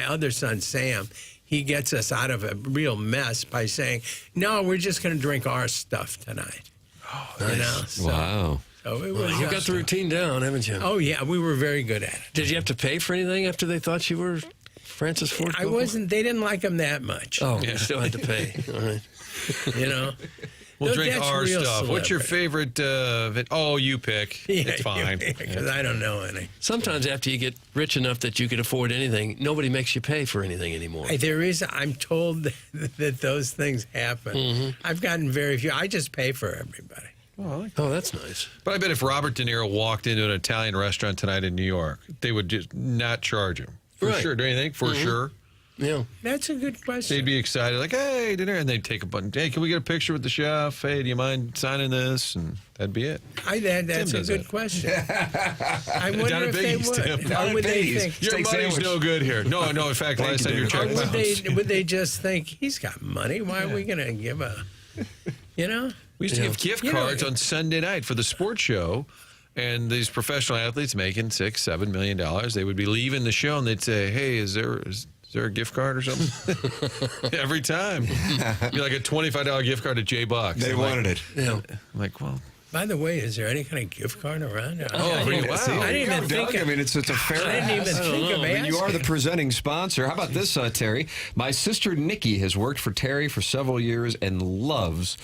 other son, Sam, he gets us out of a real mess by saying, no, we're just going to drink our stuff tonight. Oh, nice. Wow. So it was. You've got the routine down, haven't you? Oh, yeah, we were very good at it. Did you have to pay for anything after they thought you were Francis Ford Coppola? I wasn't. They didn't like him that much. Oh, you still had to pay. All right. We'll drink our stuff. Celebrity. What's your favorite? You pick. It's fine. Because I don't know any. Sometimes after you get rich enough that you can afford anything, nobody makes you pay for anything anymore. I'm told that those things happen. Mm-hmm. I've gotten very few. I just pay for everybody. Oh, that's nice. But I bet if Robert De Niro walked into an Italian restaurant tonight in New York, they would just not charge him. For Right. sure. Don't you think? For sure. Yeah. That's a good question. They'd be excited, like, hey, dinner. And they'd take a button. Hey, can we get a picture with the chef? Hey, do you mind signing this? And that'd be it. That's Tim a does good that. question. I Down wonder at if they Biggie's, would. Tim. How would they think? Your Steak money's sandwich. no good here. No. In fact, last time your check Or bounced. would they just think he's got money? Why are we going to give a, you know? We used to give gift cards on Sunday night for the sports show, and these professional athletes making $6-7 million, they would be leaving the show, and they'd say, "Hey, is there a gift card or something?" Every time, be like a $25 gift card to J Bucks. They wanted it. Yeah. I'm like, well, By the way, is there any kind of gift card around? wow. I didn't even think. Doug, I mean, it's a fair I didn't even ask. think of I mean, you are the asking. presenting sponsor. How about this, Terry? My sister Nikki has worked for Terry for several years and loves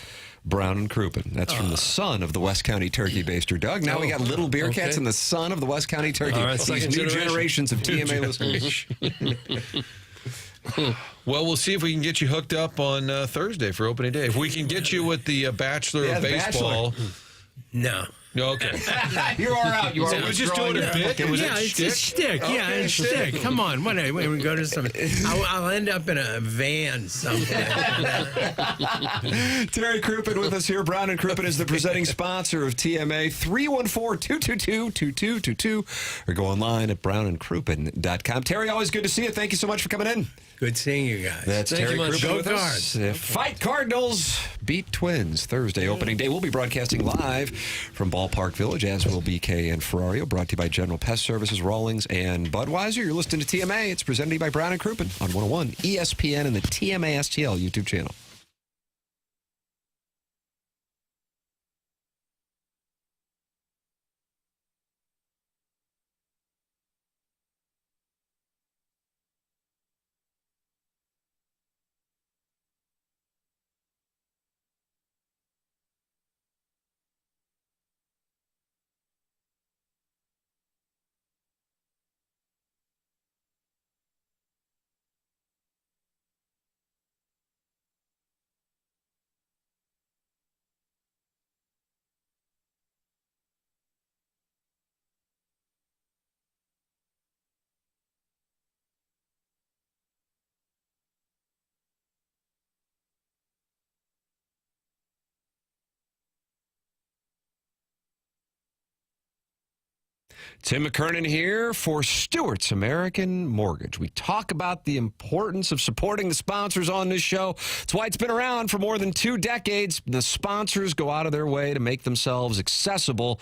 Brown and Crouppen. That's from the son of the West County Turkey Baster, Doug. Now we got Little Beer Cats and the son of the West County Turkey. All right, These second new generation. generations of TMA listeners. Well, we'll see if we can get you hooked up on Thursday for opening day. If we can get you with the Bachelor Yeah, of the Baseball. No. Okay. You are out. You are It was just doing a bit. It was Yeah, a it's a shtick. Yeah, Okay, it's a shtick. Come on. When we go to some, I'll end up in a van somewhere. Terry Crouppen with us here. Brown and Crouppen is the presenting sponsor of TMA. 314-222-2222. Or go online at brownandcrouppen.com. Terry, always good to see you. Thank you so much for coming in. Good seeing you guys. That's Thank Terry you much. Crouppen Go with us. Cards. Fight Cardinals, beat Twins. Thursday opening day. We'll be broadcasting live from Ballpark Village, as will BK and Ferrario. Brought to you by General Pest Services, Rawlings, and Budweiser. You're listening to TMA. It's presented to you by Brown and Crouppen on 101 ESPN and the TMA STL YouTube channel. Tim McKernan here for Stewart's American Mortgage. We talk about the importance of supporting the sponsors on this show. It's why it's been around for more than 2 decades. The sponsors go out of their way to make themselves accessible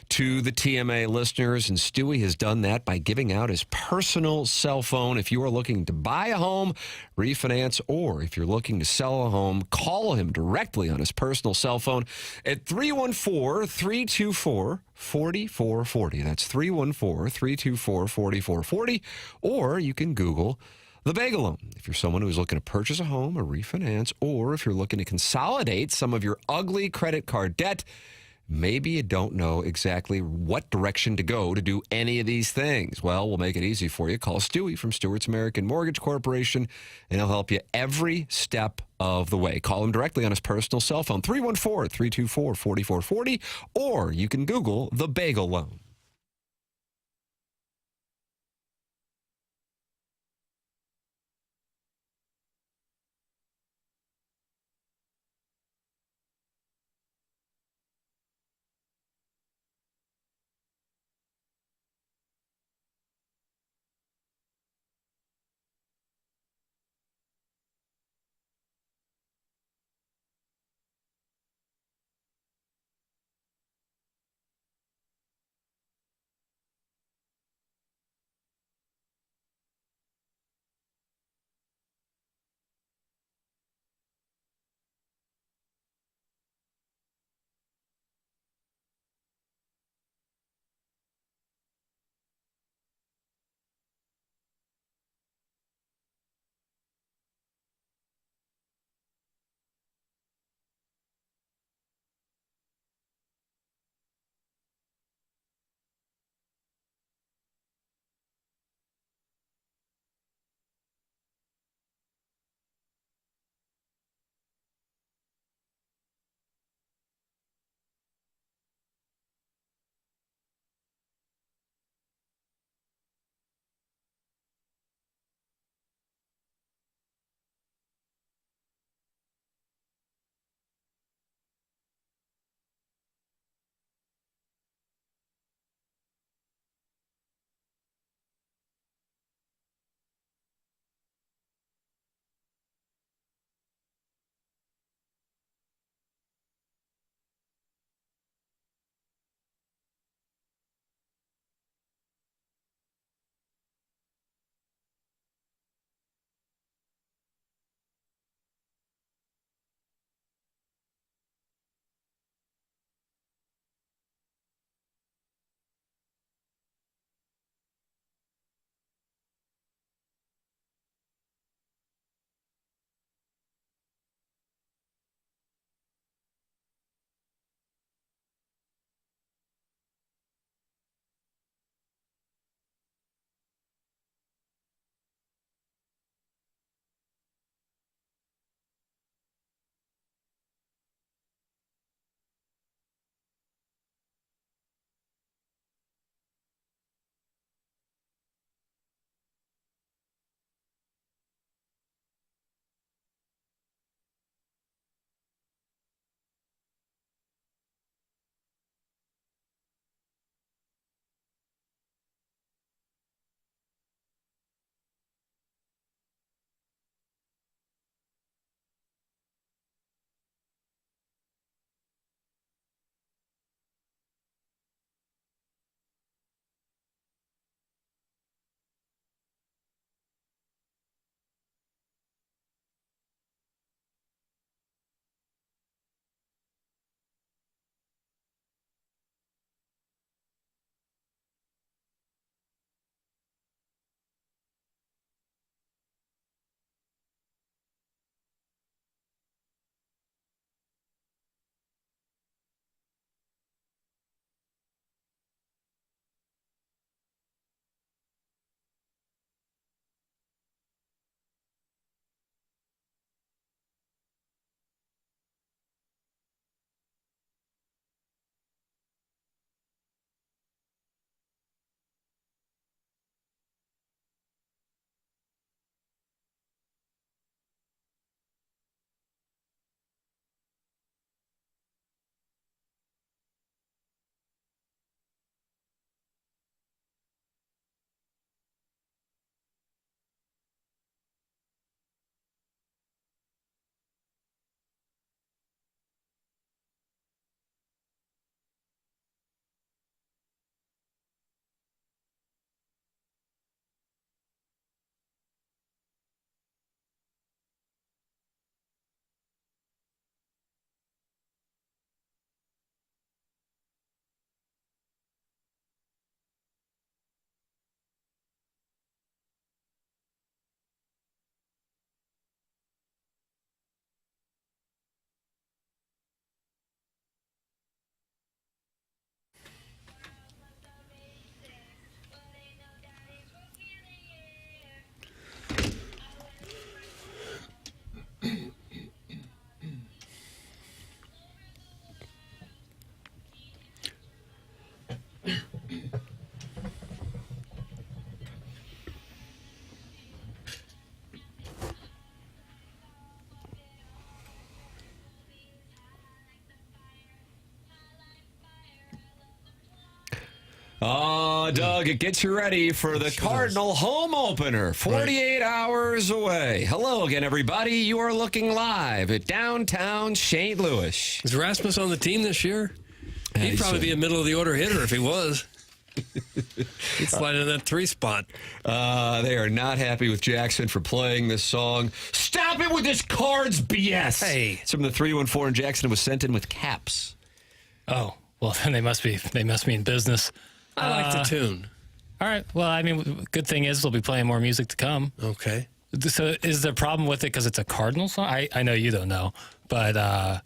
to the TMA listeners, and Stewie has done that by giving out his personal cell phone. If you are looking to buy a home, refinance, or if you're looking to sell a home, call him directly on his personal cell phone at 314-324-4440. That's 314-324-4440. Or you can Google the Bagel Loan. If you're someone who's looking to purchase a home or refinance, or if you're looking to consolidate some of your ugly credit card debt, maybe you don't know exactly what direction to go to do any of these things. Well, we'll make it easy for you. Call Stewie from Stewart's American Mortgage Corporation, and he'll help you every step of the way. Call him directly on his personal cell phone, 314-324-4440, or you can Google the Bagel Loan. Oh, Doug, it gets you ready for the Cardinal home opener, 48 hours away. Hello again, everybody. You are looking live at downtown St. Louis. Is Rasmus on the team this year? He'd probably be a middle-of-the-order hitter if he was. He'd slide in that 3 spot. They are not happy with Jackson for playing this song. Stop it with this Cards BS. Hey. It's from the 314, and Jackson was sent in with caps. Oh, well, then they must be in business. I like the tune. All right. Well, I mean, good thing is they'll be playing more music to come. Okay. So is there a problem with it because it's a Cardinal song? I know you don't know, but I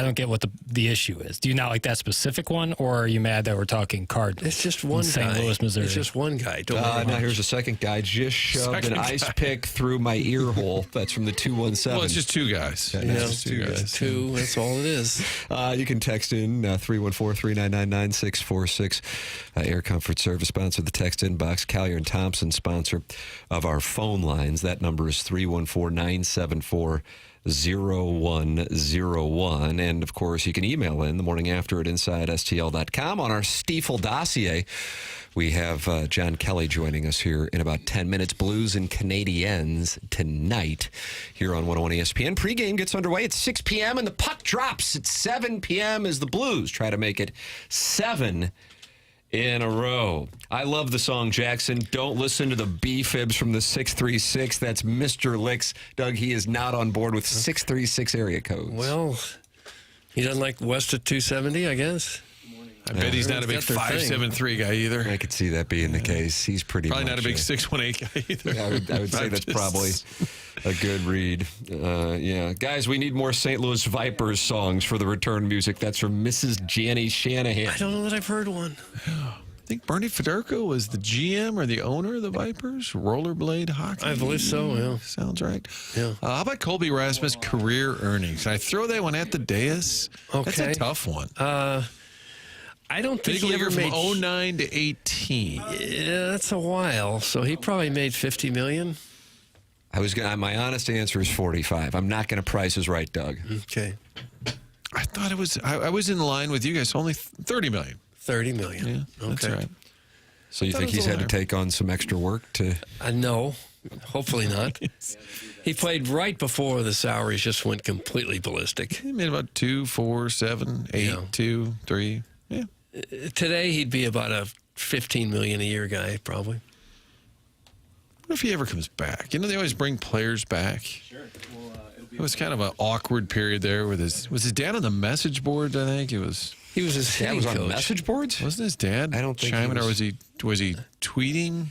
don't get what the issue is. Do you not like that specific one, or are you mad that we're talking Cardinals? It's just one guy. St. Louis, Missouri. It's just one guy. Don't worry. Now here's a second guy. Just shoved an ice pick through my ear hole. That's from the 217. Well, it's just 2 guys. Yeah, it's just two guys. 2, that's all it is. You can text in 314-399-9646. Air Comfort Service sponsor of the text inbox. Collier and Thompson sponsor of our phone lines. That number is 314-974-0101. And, of course, you can email in the morning after at InsideSTL.com. On our Stiefel dossier, we have John Kelly joining us here in about 10 minutes. Blues and Canadiens tonight here on 101 ESPN. Pregame gets underway at 6 p.m. and the puck drops at 7 p.m. as the Blues try to make it 7 in a row. I love the song, Jackson. Don't listen to the B-fibs from the 636. That's Mr. Licks. Doug, he is not on board with 636 area codes. Well, he doesn't like west of 270, I guess. I bet he's not a big 5'7" guy either. I could see that being the case. He's probably not a big 6'18" guy either. I would say that's probably a good read. Yeah. Guys, we need more St. Louis Vipers songs for the return music. That's from Mrs. Janny Shanahan. I don't know that I've heard one. I think Bernie Federko was the GM or the owner of the Vipers. Rollerblade hockey. I believe so, yeah. Sounds right. Yeah. How about Colby Rasmus' career earnings? Can I throw that one at the dais? Okay. That's a tough one. I don't think he ever from made 09 to 18. Yeah, that's a while. So he probably made $50 million. My honest answer is 45. I'm not going to price is right, Doug. Okay. I thought it was. I was in line with you guys. Only 30 million. 30 million. Yeah, that's okay. right. So you think he's had to take on some extra work to? No, hopefully not. He played right before the salaries just went completely ballistic. He made about 2, 4, 7, 8, 2, 3. Yeah. Today he'd be about a $15 million a year guy, probably. What if he ever comes back? You know, they always bring players back. Sure. Well, it was kind of an awkward period there with was his dad on the message boards, I think? He was his dad was on coach. message boards? Wasn't his dad I don't think chiming, or was he tweeting?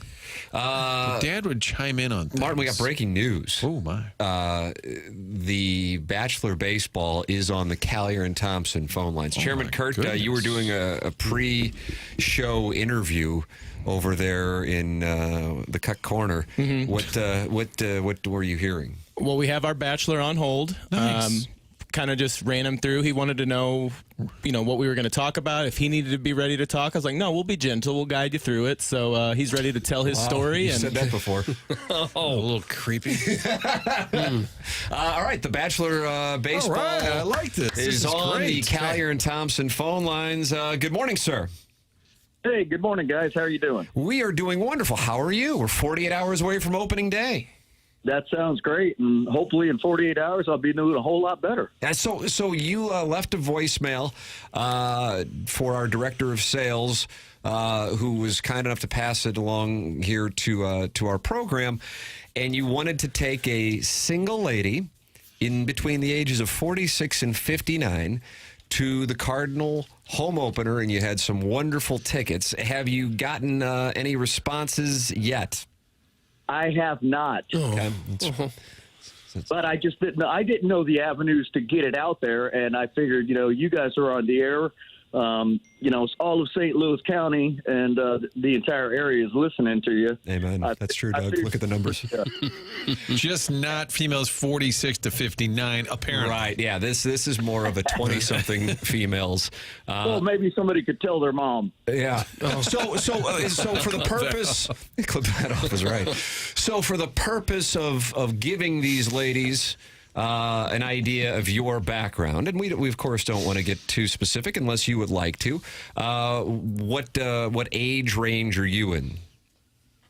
Dad would chime in on things. Martin, we got breaking news. Oh, my. The Bachelor baseball is on the Collier and Thompson phone lines. Chairman Kurt, you were doing a pre-show interview over there in the Cut Corner. Mm-hmm. What were you hearing? Well, we have our Bachelor on hold. Nice. Kind of just ran him through. He wanted to know, what we were going to talk about. If he needed to be ready to talk, I was like, no, we'll be gentle. We'll guide you through it. So he's ready to tell his story. You said that before. A little creepy. All right, the Bachelor baseball. All right, I like this. Is on great. the Collier and Thompson phone lines. Good morning, sir. Hey, good morning, guys. How are you doing? We are doing wonderful. How are you? We're 48 hours away from opening day. That sounds great, and hopefully in 48 hours I'll be doing a whole lot better. So you left a voicemail for our director of sales, who was kind enough to pass it along here to our program, and you wanted to take a single lady in between the ages of 46 and 59 to the Cardinal home opener, and you had some wonderful tickets. Have you gotten any responses yet? I have not. Okay. But I just didn't know. I didn't know the avenues to get it out there, and I figured, you guys are on the air. It's all of St. Louis County, and the entire area is listening to you. Amen. That's true, Doug. Look at the numbers. Just not females 46 to 59, apparently. Right. Yeah. This is more of a 20-something females. Well, maybe somebody could tell their mom. Yeah. So for the purpose, clip that off is right. So for the purpose of giving these ladies an idea of your background, and we of course don't want to get too specific unless you would like to. What age range are you in?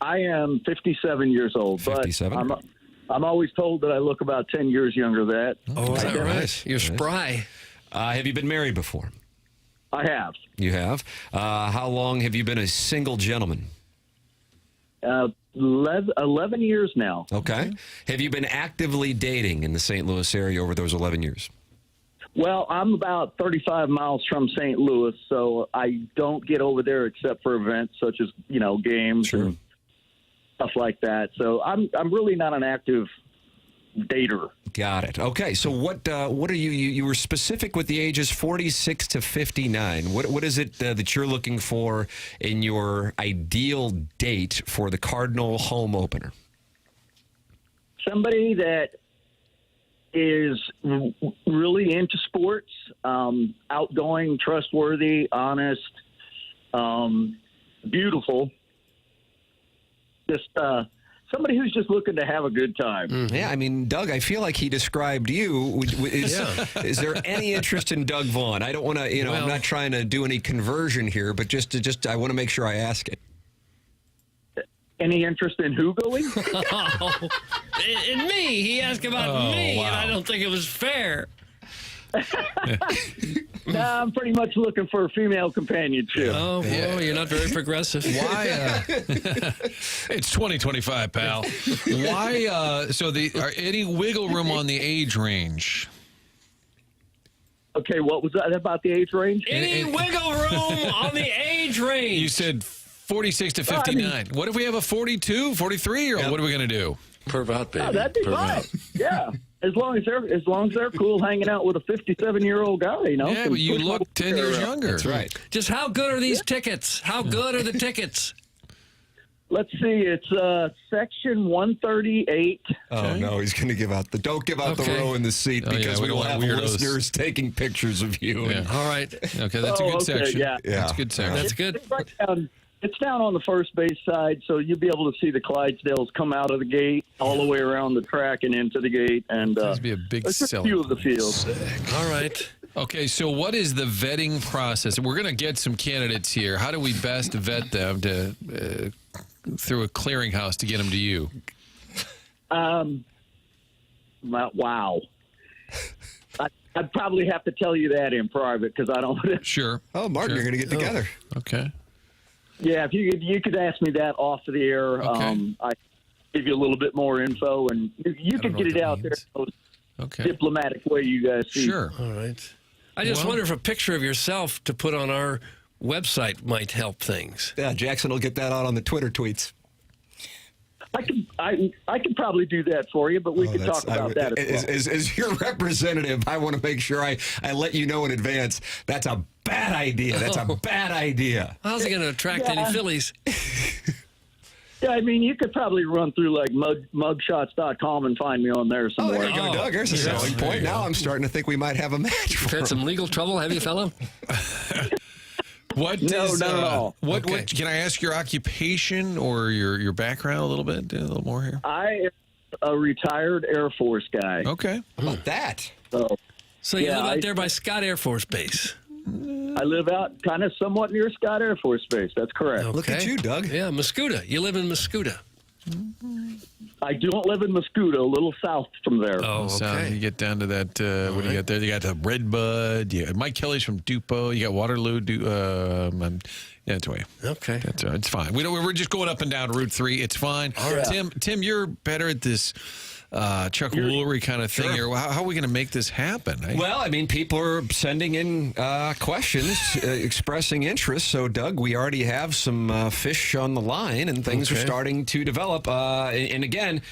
I am 57 years old, 57? but I'm always told that I look about 10 years younger than that. Oh, is that right? You're spry. Have you been married before? I have. You have. How long have you been a single gentleman? 11 years now. Okay. Have you been actively dating in the St. Louis area over those 11 years? Well, I'm about 35 miles from St. Louis, so I don't get over there except for events such as, games and stuff like that. So I'm really not an active dater. Got it. Okay, so what are you? You were specific with the ages 46 to 59. What is it that you're looking for in your ideal date for the Cardinal home opener? Somebody that is really into sports, outgoing, trustworthy, honest, beautiful. Just somebody who's just looking to have a good time. Mm-hmm. Yeah, I mean, Doug, I feel like he described you. Is there any interest in Doug Vaughn? I don't want to, I'm not trying to do any conversion here, but I want to make sure I ask it. Any interest in who going? In me. He asked about me, wow. and I don't think it was fair. No, I'm pretty much looking for a female companionship. Oh, boy, you're not very progressive. Why? It's 2025, pal. Why? Any wiggle room on the age range? Okay, what was that about the age range? Any wiggle room on the age range? You said 46 to 59. What if we have a 42, 43, or what are we going to do? Perv out, baby. Oh, that'd be fine. Yeah. As long as they're cool hanging out with a 57-year-old guy, Yeah, but you look 10 years younger. That's right. Just how good are these tickets? How good are the tickets? Let's see. It's section 138. Oh, no, he's going to give out don't give out the row in the seat because we don't have listeners taking pictures of you. Yeah. All right. Okay, that's a good section. Yeah. That's a good section. That's good. It's down on the first base side, so you'll be able to see the Clydesdales come out of the gate all the way around the track and into the gate. And That'd be a big just a selling few of the fields. All right. Okay, so what is the vetting process? We're going to get some candidates here. How do we best vet them through a clearinghouse to get them to you? Wow. I'd probably have to tell you that in private because I don't. Sure. Oh, Martin, you're going to get together. Okay. Yeah, if you could ask me that off of the air, Okay. I give you a little bit more info, and you could get it out there in the most diplomatic way you guys see. Sure. All right. I just wonder if a picture of yourself to put on our website might help things. Yeah, Jackson will get that out on the Twitter tweets. I could probably do that for you, but we could talk about that as well. As your representative, I want to make sure I let you know in advance. That's a bad idea. That's a bad idea. How's it going to attract any Phillies? Yeah, I mean, you could probably run through like mugshots.com and find me on there somewhere. Oh, there you go, Doug. There's a selling point. Now I'm starting to think we might have a match. You've had some legal trouble, have you, fella? Not at all. What can I ask your occupation or your background a little bit? Do a little more here. I am a retired Air Force guy. Okay. How about that? So you live out there by Scott Air Force Base? I live out kind of somewhat near Scott Air Force Base. That's correct. Okay. Look at you, Doug. Yeah, Muscuda. You live in Muscuda. I don't live in Muscuda, a little south from there. Oh, okay. So you get down to that, what do you got there? You got the Redbud. Mike Kelly's from Dupo. You got Waterloo. That's way. Okay. That's it's fine. We're just going up and down Route 3. It's fine. All right. Tim, you're better at this Chuck Woolery kind of thing here. How are we going to make this happen? Well, I mean, people are sending in questions, expressing interest. So, Doug, we already have some fish on the line, and things are starting to develop. And again,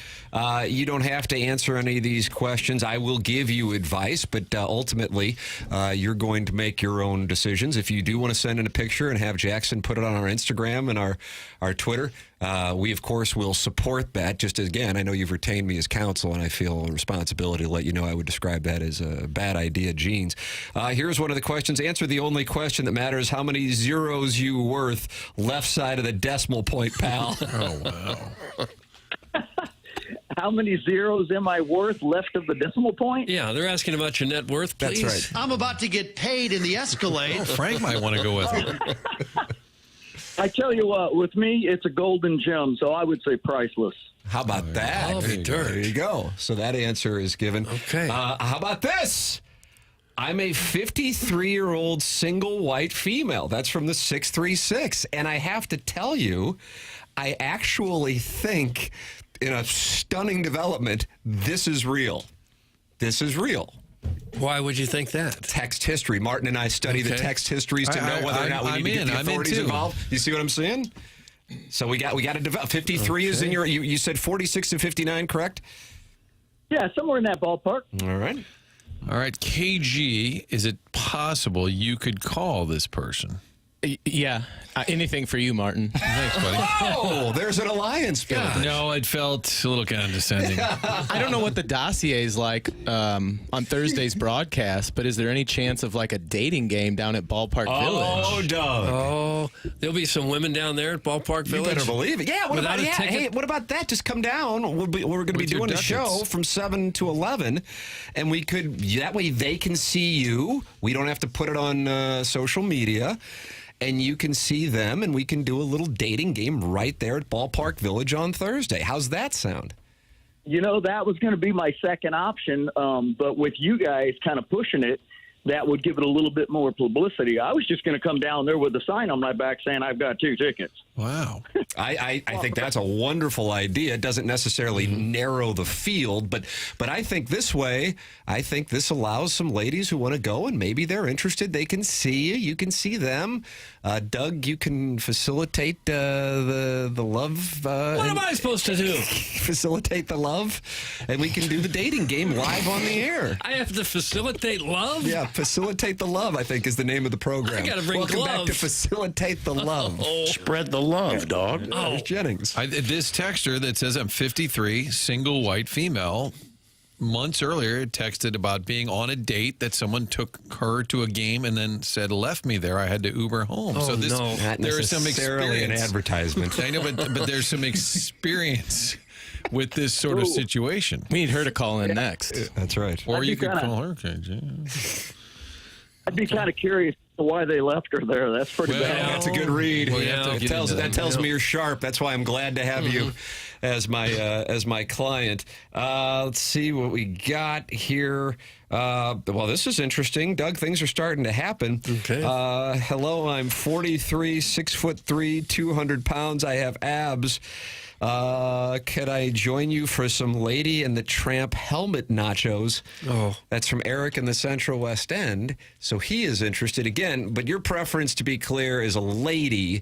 you don't have to answer any of these questions. I will give you advice, but ultimately, you're going to make your own decisions. If you do want to send in a picture and have Jackson put it on our Instagram and our Twitter, we, of course, will support that. Just again, I know you've retained me as counsel, and I feel a responsibility to let you know I would describe that as a bad idea, Jeans. Here's one of the questions. Answer the only question that matters. How many zeros you worth left side of the decimal point, pal? Oh, wow. how many zeros am I worth left of the decimal point? Yeah, they're asking about your net worth, please. That's right. I'm about to get paid in the Escalade. Oh, Frank might want to go with it. I tell you what, with me, it's a golden gem, so I would say priceless. How about that? I'll be dirt. There you go. So that answer is given. Okay. How about this? I'm a 53-year-old single white female. That's from the 636. And I have to tell you, I actually think, in a stunning development, this is real. This is real. Why would you think that? Text history. Martin and I study the text histories to know whether or not we need to get the authorities involved. You see what I'm saying? So we got to develop. 53 is in your. You said 46 and 59, correct? Yeah, somewhere in that ballpark. All right. All right, KG, is it possible you could call this person? Yeah, anything for you, Martin. Thanks, buddy. Oh, there's an alliance built. No, it felt a little condescending. I don't know what the dossier is like on Thursday's broadcast, but is there any chance of like a dating game down at Ballpark Village? Oh, Doug. Oh, there'll be some women down there at Ballpark Village. You better believe it. Yeah, what Without about, a ticket? hey, what about that? Just come down. We're going to be With your doing a show ducats. from 7 to 11, and we could, that way they can see you. We don't have to put it on social media. And you can see them, and we can do a little dating game right there at Ballpark Village on Thursday. How's that sound? You know, that was going to be my second option, but with you guys kind of pushing it, that would give it a little bit more publicity. I was just going to come down there with a sign on my back saying I've got 2 tickets. Wow. I think that's a wonderful idea. It doesn't necessarily narrow the field, but I think this way, I think this allows some ladies who want to go and maybe they're interested. They can see you. You can see them. Doug, you can facilitate the love. What am I supposed to do? Facilitate the love, and we can do the dating game live on the air. I have to facilitate love? Yeah, facilitate the love, I think, is the name of the program. I gotta bring Welcome back to gloves. Facilitate the Love. Spread the love, dog. There's Jennings. This texter that says I'm 53, single white female, months earlier texted about being on a date that someone took her to a game and then said left me there. I had to Uber home. Oh, so this, no. Not there is some necessarily an experience. advertisement. I know, but there's some experience with this sort of situation. We need her to call in next. That's right. Or you could kinda- call her, KJ. I'd be kind of curious why they left her there. That's pretty Well, bad. That's a good read. Well, you have to That get tells, into that that. tells me you're sharp. That's why I'm glad to have you as my client. Let's see what we got here. Well, this is interesting. Doug, things are starting to happen. Okay. Hello, I'm 43, 6'3", 200 pounds. I have abs. Could I join you for some Lady and the Tramp helmet nachos? Oh. That's from Eric in the Central West End. So he is interested again, but your preference, to be clear, is a lady,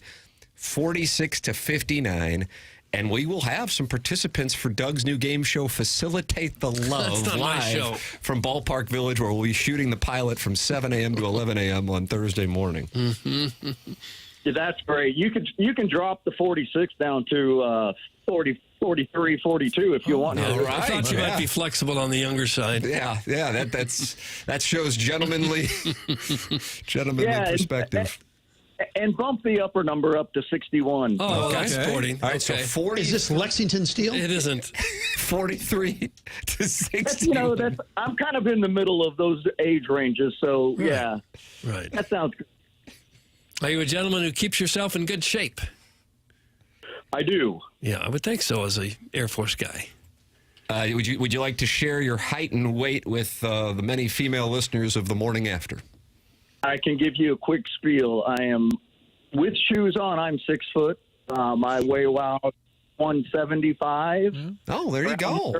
46 to 59. And we will have some participants for Doug's new game show, Facilitate the Love, That's not my live show. from Ballpark Village, where we'll be shooting the pilot from 7 a.m. to 11 a.m. on Thursday morning. Yeah, that's great. You can drop the 46 down to 40, 43, 42 if you want. Yeah, All I right, thought you might be flexible on the younger side. Yeah, that shows gentlemanly Yeah, perspective. And bump the upper number up to 61. Oh, Okay. that's sporting. All right, so Okay. 40, Is this Lexington Steel? It isn't. 43 to 60. You know, I'm kind of in the middle of those age ranges, so yeah, Right. that sounds good. Are you a gentleman who keeps yourself in good shape? I do. Yeah, I would think so as a Air Force guy. Would you like to share your height and weight with the many female listeners of the Morning After? I can give you a quick spiel. I am, with shoes on, I'm 6 foot. I weigh about 175. Oh, there you go.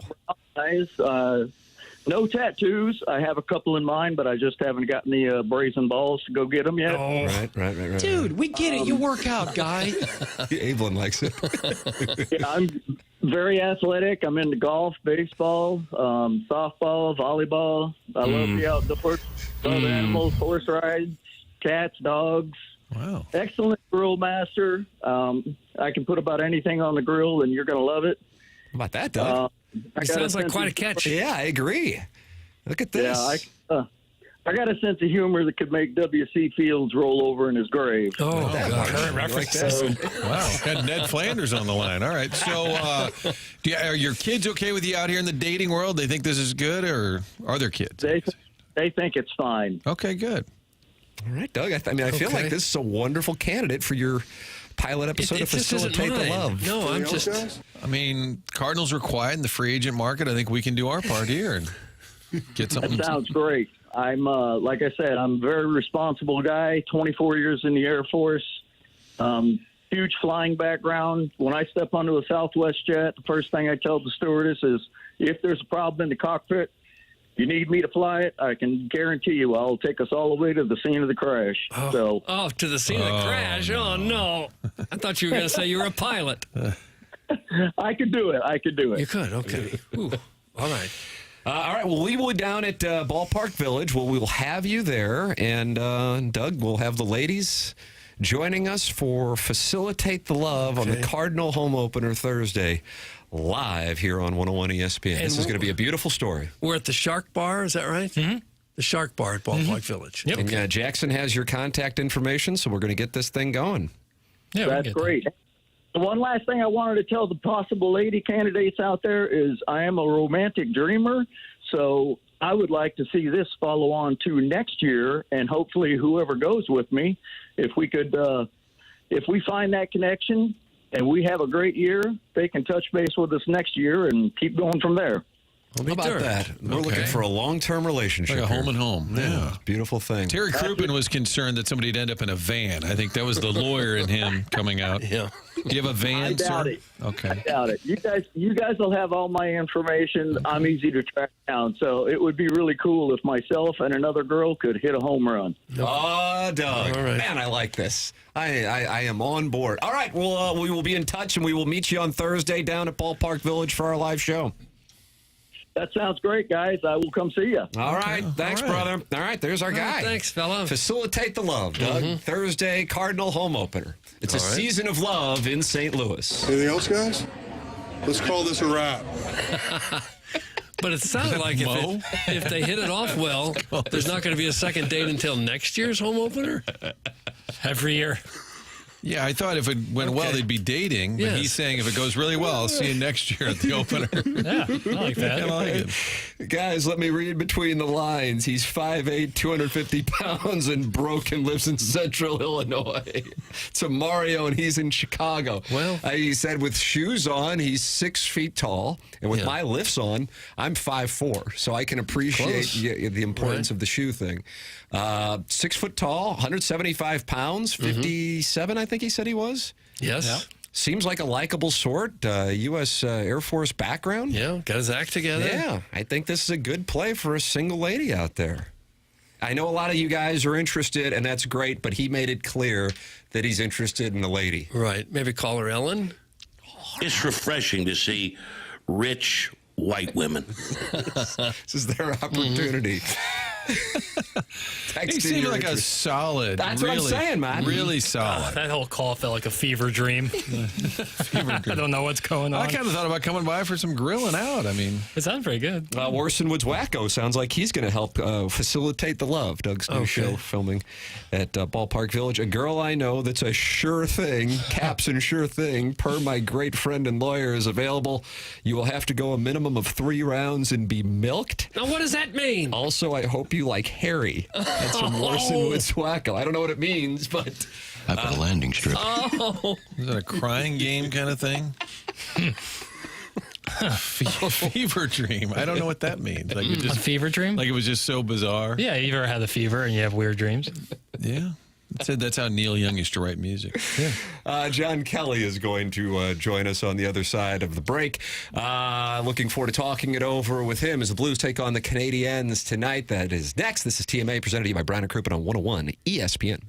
No tattoos. I have a couple in mind, but I just haven't gotten the brazen balls to go get them yet. Oh, Right. Dude, we get it. You work out, guy. Evelyn likes it. Yeah, I'm very athletic. I'm into golf, baseball, softball, volleyball. I love the outdoors. Love animals, horse rides, cats, dogs. Wow. Excellent grill master. I can put about anything on the grill, and you're going to love it. How about that, Doug? It sounds like quite a catch. Yeah, I agree. Look at this. Yeah, I got a sense of humor that could make W.C. Fields roll over in his grave. Oh, God. Current references. Wow, got Ned Flanders on the line. All right, so are your kids okay with you out here in the dating world? They think this is good, or are their kids? They think it's fine. Okay, good. All right, Doug. I feel like this is a wonderful candidate for your pilot episode of just isn't Facilitate the mine. Love. No, I'm just. I mean, Cardinals were quiet in the free agent market. I think we can do our part here and get something. That sounds great. I'm, like I said, I'm a very responsible guy, 24 years in the Air Force, huge flying background. When I step onto a Southwest jet, the first thing I tell the stewardess is, if there's a problem in the cockpit, you need me to fly it, I can guarantee you I'll take us all the way to the scene of the crash. Oh, to the scene of the crash. Oh, no. I thought you were going to say you were a pilot. I could do it. You could? Okay. Ooh. All right. All right, well, we will be down at Ballpark Village. Well, we will have you there, and Doug, we'll have the ladies joining us for Facilitate the Love on the Cardinal home opener Thursday, live here on 101 ESPN. This is going to be a beautiful story. We're at the Shark Bar, is that right? Mm-hmm. The Shark Bar at Ballpark Village. Yep. And Jackson has your contact information, so we're going to get this thing going. Yeah, that's great. The one last thing I wanted to tell the possible lady candidates out there is I am a romantic dreamer, so I would like to see this follow on to next year, and hopefully whoever goes with me, if we could, if we find that connection and we have a great year, they can touch base with us next year and keep going from there. How about that? We're looking for a long-term relationship. Like a home and home. Yeah. Beautiful thing. Terry Crouppen was concerned that somebody'd end up in a van. I think that was the lawyer in him coming out. Yeah. Do you have a van, I doubt it. Okay. I doubt it. You guys will have all my information. I'm easy to track down, so it would be really cool if myself and another girl could hit a home run. Oh, Doug. All right. Man, I like this. I am on board. All right, well, we will be in touch, and we will meet you on Thursday down at Ballpark Village for our live show. That sounds great, guys. I will come see you. All right. Thanks, brother. All right, there's our guy. Thanks, fella. Facilitate the Love, Doug. Thursday, Cardinal home opener. It's a season of love in St. Louis. Anything else, guys? Let's call this a wrap. But it sounded like if they hit it off well, there's not going to be a second date until next year's home opener? Every year. Yeah, I thought if it went well, they'd be dating. But he's saying if it goes really well, I'll see you next year at the opener. Yeah, I like that. I like it. Guys, let me read between the lines. He's 5'8", 250 pounds, and broke and lives in Central Illinois. It's a Mario, and he's in Chicago. Well, he said with shoes on, he's 6 feet tall, and with my lifts on, I'm 5'4", so I can appreciate the importance of the shoe thing. 6 foot tall, 175 pounds, 57, I think he said he was. Yes. Yeah. Seems like a likable sort. U.S. Air Force background. Yeah, got his act together. Yeah, I think this is a good play for a single lady out there. I know a lot of you guys are interested, and that's great, but he made it clear that he's interested in the lady. Right. Maybe call her Ellen. It's refreshing to see rich white women. This is their opportunity. He seemed like a solid. That's what I'm saying, man. Really solid. That whole call felt like a fever dream. I don't know what's going on. I kind of thought about coming by for some grilling out. I mean, it sounds pretty good. Orson Woods Wacko sounds like he's going to help facilitate the love. Doug's new show filming at Ballpark Village. A girl I know that's a sure thing, caption sure thing, per my great friend and lawyer, is available. You will have to go a minimum of 3 rounds and be milked. Now, what does that mean? Also, I hope you like Harry. That's from Orson Woods Wacko. I don't know what it means, but I've got a landing strip. Oh. Is that a crying game kind of thing? Fever dream. I don't know what that means. Like it just, a fever dream? Like it was just so bizarre. Yeah, you ever had a fever and you have weird dreams? Yeah. That's how Neil Young used to write music. Yeah. John Kelly is going to join us on the other side of the break. Looking forward to talking it over with him as the Blues take on the Canadiens tonight. That is next. This is TMA presented to you by Brown and Crouppen on 101 ESPN.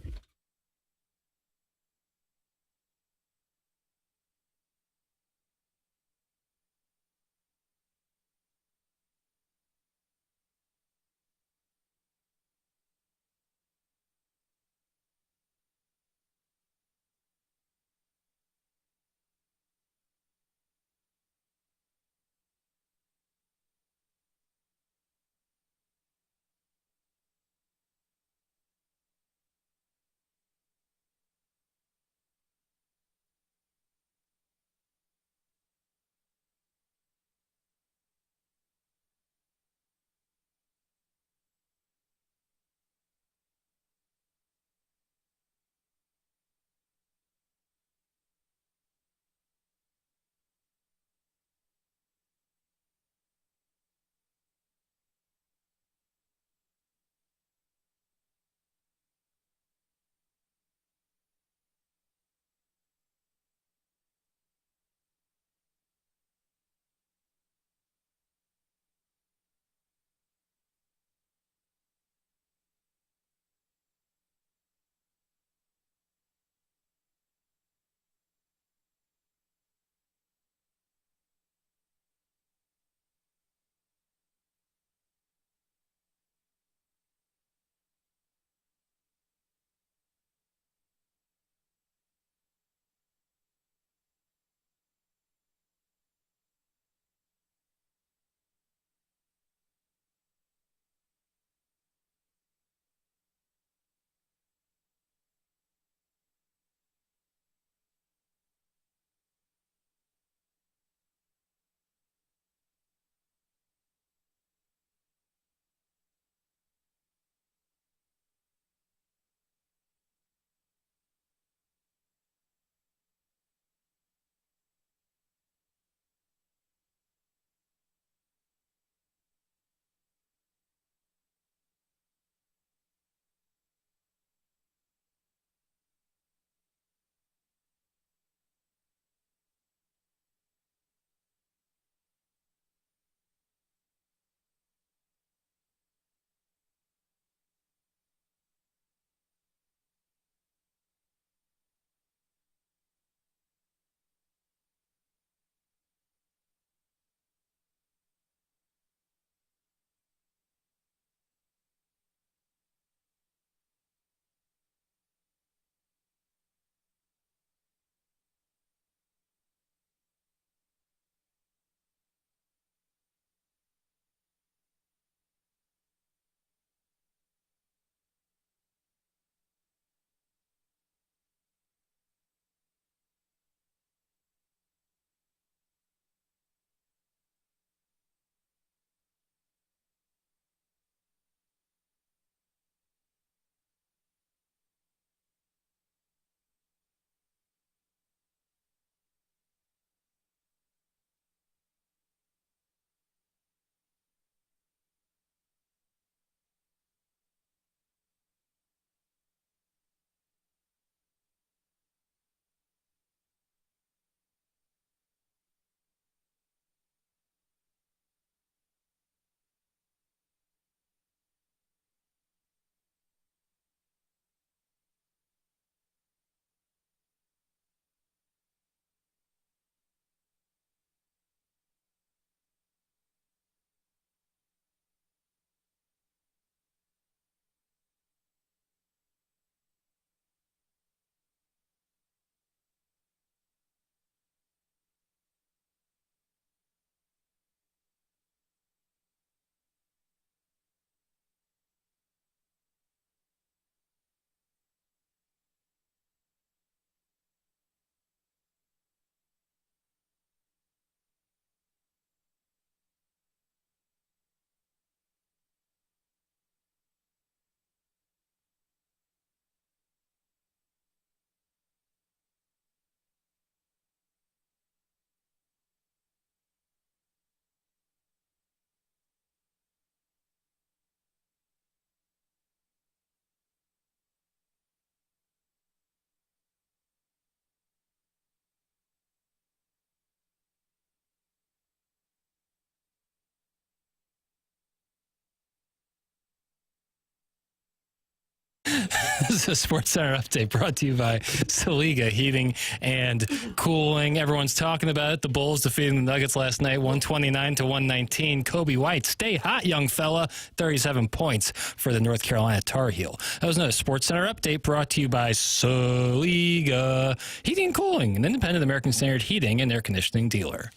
is a Sports Center update brought to you by Saliga Heating and Cooling. Everyone's talking about it. The Bulls defeating the Nuggets last night, 129-119. Kobe White, stay hot, young fella. 37 points for the North Carolina Tar Heel. That was another Sports Center update brought to you by Saliga Heating and Cooling, an independent American Standard heating and air conditioning dealer.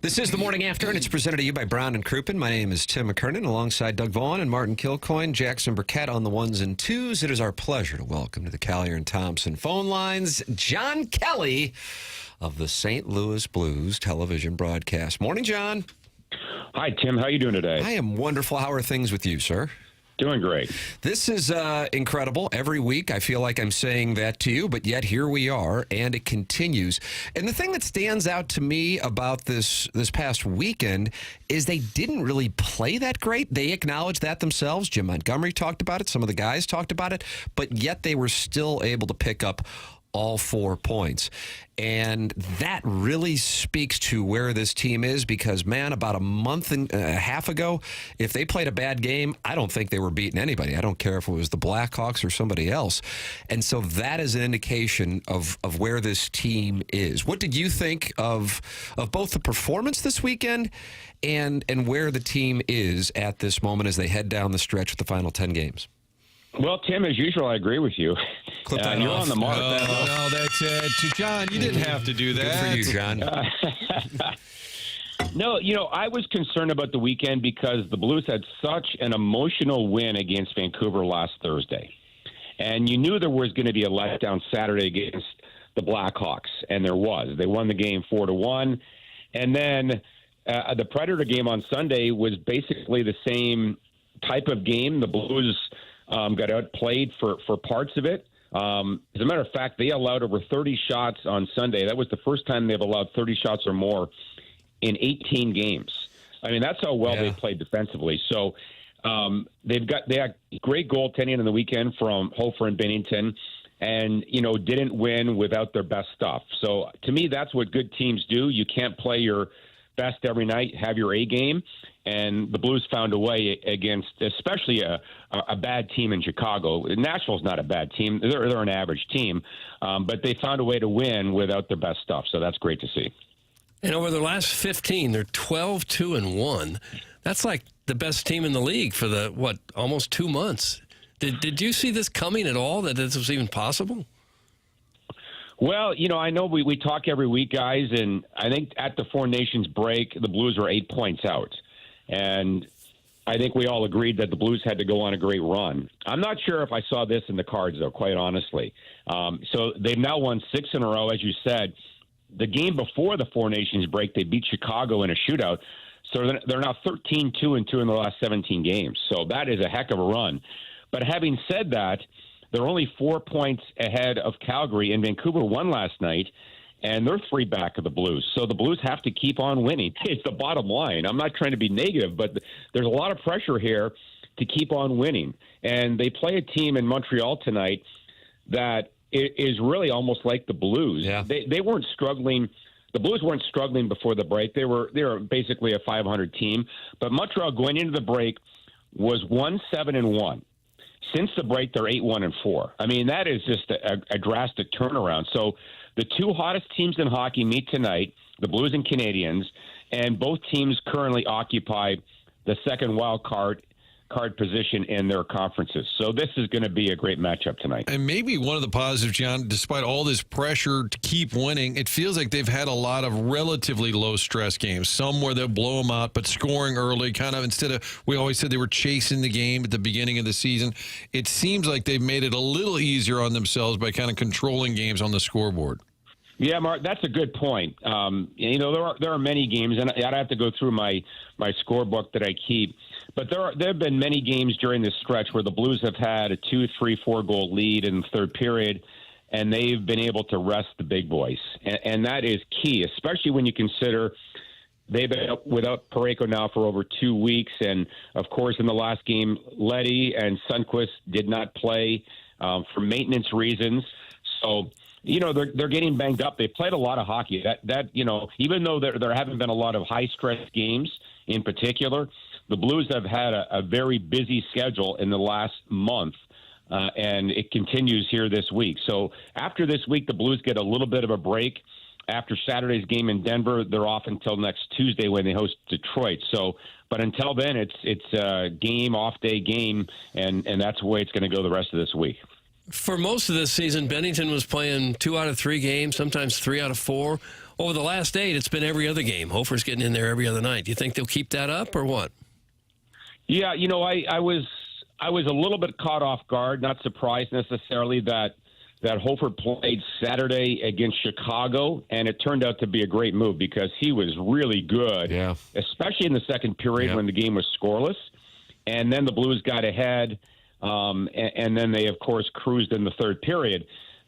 This is the Morning After, and it's presented to you by Brown and Crouppen. My name is Tim McKernan, alongside Doug Vaughn and Martin Kilcoyne, Jackson Burkett on the ones and twos. It is our pleasure to welcome to the Collier and Thompson phone lines, John Kelly of the St. Louis Blues television broadcast. Morning, John. Hi, Tim. How are you doing today? I am wonderful. How are things with you, sir? Doing great. This is incredible. Every week I feel like I'm saying that to you, but yet here we are, and it continues. And the thing that stands out to me about this past weekend is they didn't really play that great. They acknowledged that themselves. Jim Montgomery talked about it. Some of the guys talked about it, but yet they were still able to pick up all 4 points. And that really speaks to where this team is because, man, about a month and a half ago, if they played a bad game, I don't think they were beating anybody. I don't care if it was the Blackhawks or somebody else. And so that is an indication of where this team is. What did you think of both the performance this weekend and where the team is at this moment as they head down the stretch with the final 10 games? Well, Tim, as usual, I agree with you. Clip that you're off. on the mark. No, that's it. John, you didn't have to do that. Good for you, John. No, I was concerned about the weekend because the Blues had such an emotional win against Vancouver last Thursday. And you knew there was going to be a letdown Saturday against the Blackhawks, and there was. They won the game 4-1. And then the Predator game on Sunday was basically the same type of game. The Blues got outplayed for parts of it. As a matter of fact, they allowed over 30 shots on Sunday. That was the first time they've allowed 30 shots or more in 18 games. I mean, that's how well they played defensively. So they had great goaltending on the weekend from Hofer and Bennington, and didn't win without their best stuff. So to me, that's what good teams do. You can't play your best every night, have your A game. And the Blues found a way against, especially a bad team in Chicago. Nashville's not a bad team; they're an average team, but they found a way to win without their best stuff. So that's great to see. And over the last 15, they're 12-2-1. That's like the best team in the league for almost 2 months. Did you see this coming at all? That this was even possible? Well, I know we talk every week, guys, and I think at the Four Nations break, the Blues were 8 points out. And I think we all agreed that the Blues had to go on a great run. I'm not sure if I saw this in the cards, though, quite honestly. So they've now won 6 in a row, as you said. The game before the Four Nations break, they beat Chicago in a shootout. So they're now 13-2-2 in the last 17 games. So that is a heck of a run. But having said that, they're only 4 points ahead of Calgary, and Vancouver won last night. And they're 3 back of the Blues. So the Blues have to keep on winning. It's the bottom line. I'm not trying to be negative, but there's a lot of pressure here to keep on winning. And they play a team in Montreal tonight that is really almost like the Blues. Yeah. They weren't struggling. The Blues weren't struggling before the break. They were basically a 500 team. But Montreal going into the break was 1-7-1. Since the break, they're 8-1-4. I mean, that is just a drastic turnaround. So the 2 hottest teams in hockey meet tonight, the Blues and Canadiens, and both teams currently occupy the second wild card position in their conferences. So this is going to be a great matchup tonight. And maybe one of the positives, John, despite all this pressure to keep winning, it feels like they've had a lot of relatively low-stress games. Some where they'll blow them out, but scoring early, kind of instead of, we always said they were chasing the game at the beginning of the season. It seems like they've made it a little easier on themselves by kind of controlling games on the scoreboard. Yeah, Mark, that's a good point. There are many games, and I'd have to go through my scorebook that I keep. But there have been many games during this stretch where the Blues have had a 2, 3, 4 goal lead in the third period, and they've been able to rest the big boys. And that is key, especially when you consider they've been without Parayko now for over 2 weeks. And, of course, in the last game, Leddy and Sundqvist did not play for maintenance reasons. So, they're getting banged up. They played a lot of hockey. Even though there haven't been a lot of high-stress games in particular, the Blues have had a very busy schedule in the last month. And it continues here this week. So after this week, the Blues get a little bit of a break. After Saturday's game in Denver, they're off until next Tuesday when they host Detroit. So, but until then, it's a game, off-day game, and that's the way it's going to go the rest of this week. For most of this season, Bennington was playing 2 out of 3 games, sometimes 3 out of 4. Over the last 8, it's been every other game. Hofer's getting in there every other night. Do you think they'll keep that up or what? Yeah, I was a little bit caught off guard, not surprised necessarily that Hofer played Saturday against Chicago, and it turned out to be a great move because he was really good, especially in the second period when the game was scoreless. And then the Blues got ahead, and then they, of course, cruised in the third period.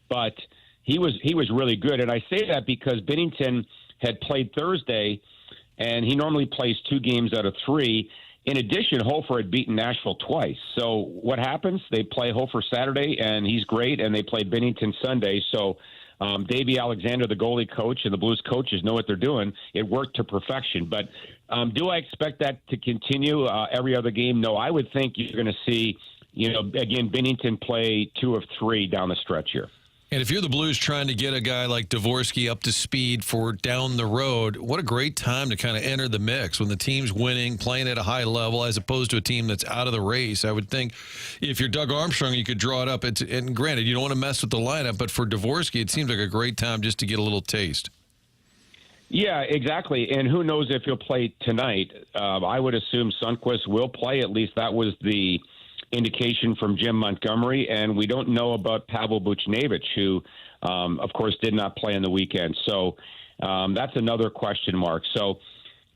But he was really good, and I say that because Binnington had played Thursday, and he normally plays 2 games out of 3. In addition, Hofer had beaten Nashville twice. So what happens? They play Hofer Saturday, and he's great, and they play Binnington Sunday. So Davey Alexander, the goalie coach, and the Blues coaches know what they're doing. It worked to perfection. But do I expect that to continue every other game? No, I would think you're going to see, again, Binnington play 2 of 3 down the stretch here. And if you're the Blues trying to get a guy like Dvorsky up to speed for down the road, what a great time to kind of enter the mix when the team's winning, playing at a high level, as opposed to a team that's out of the race. I would think if you're Doug Armstrong, you could draw it up. And granted, you don't want to mess with the lineup, but for Dvorsky, it seems like a great time just to get a little taste. Yeah, exactly. And who knows if he'll play tonight. I would assume Sundqvist will play. At least that was the indication from Jim Montgomery, and we don't know about Pavel Buchnevich, who, of course, did not play on the weekend. So that's another question mark. So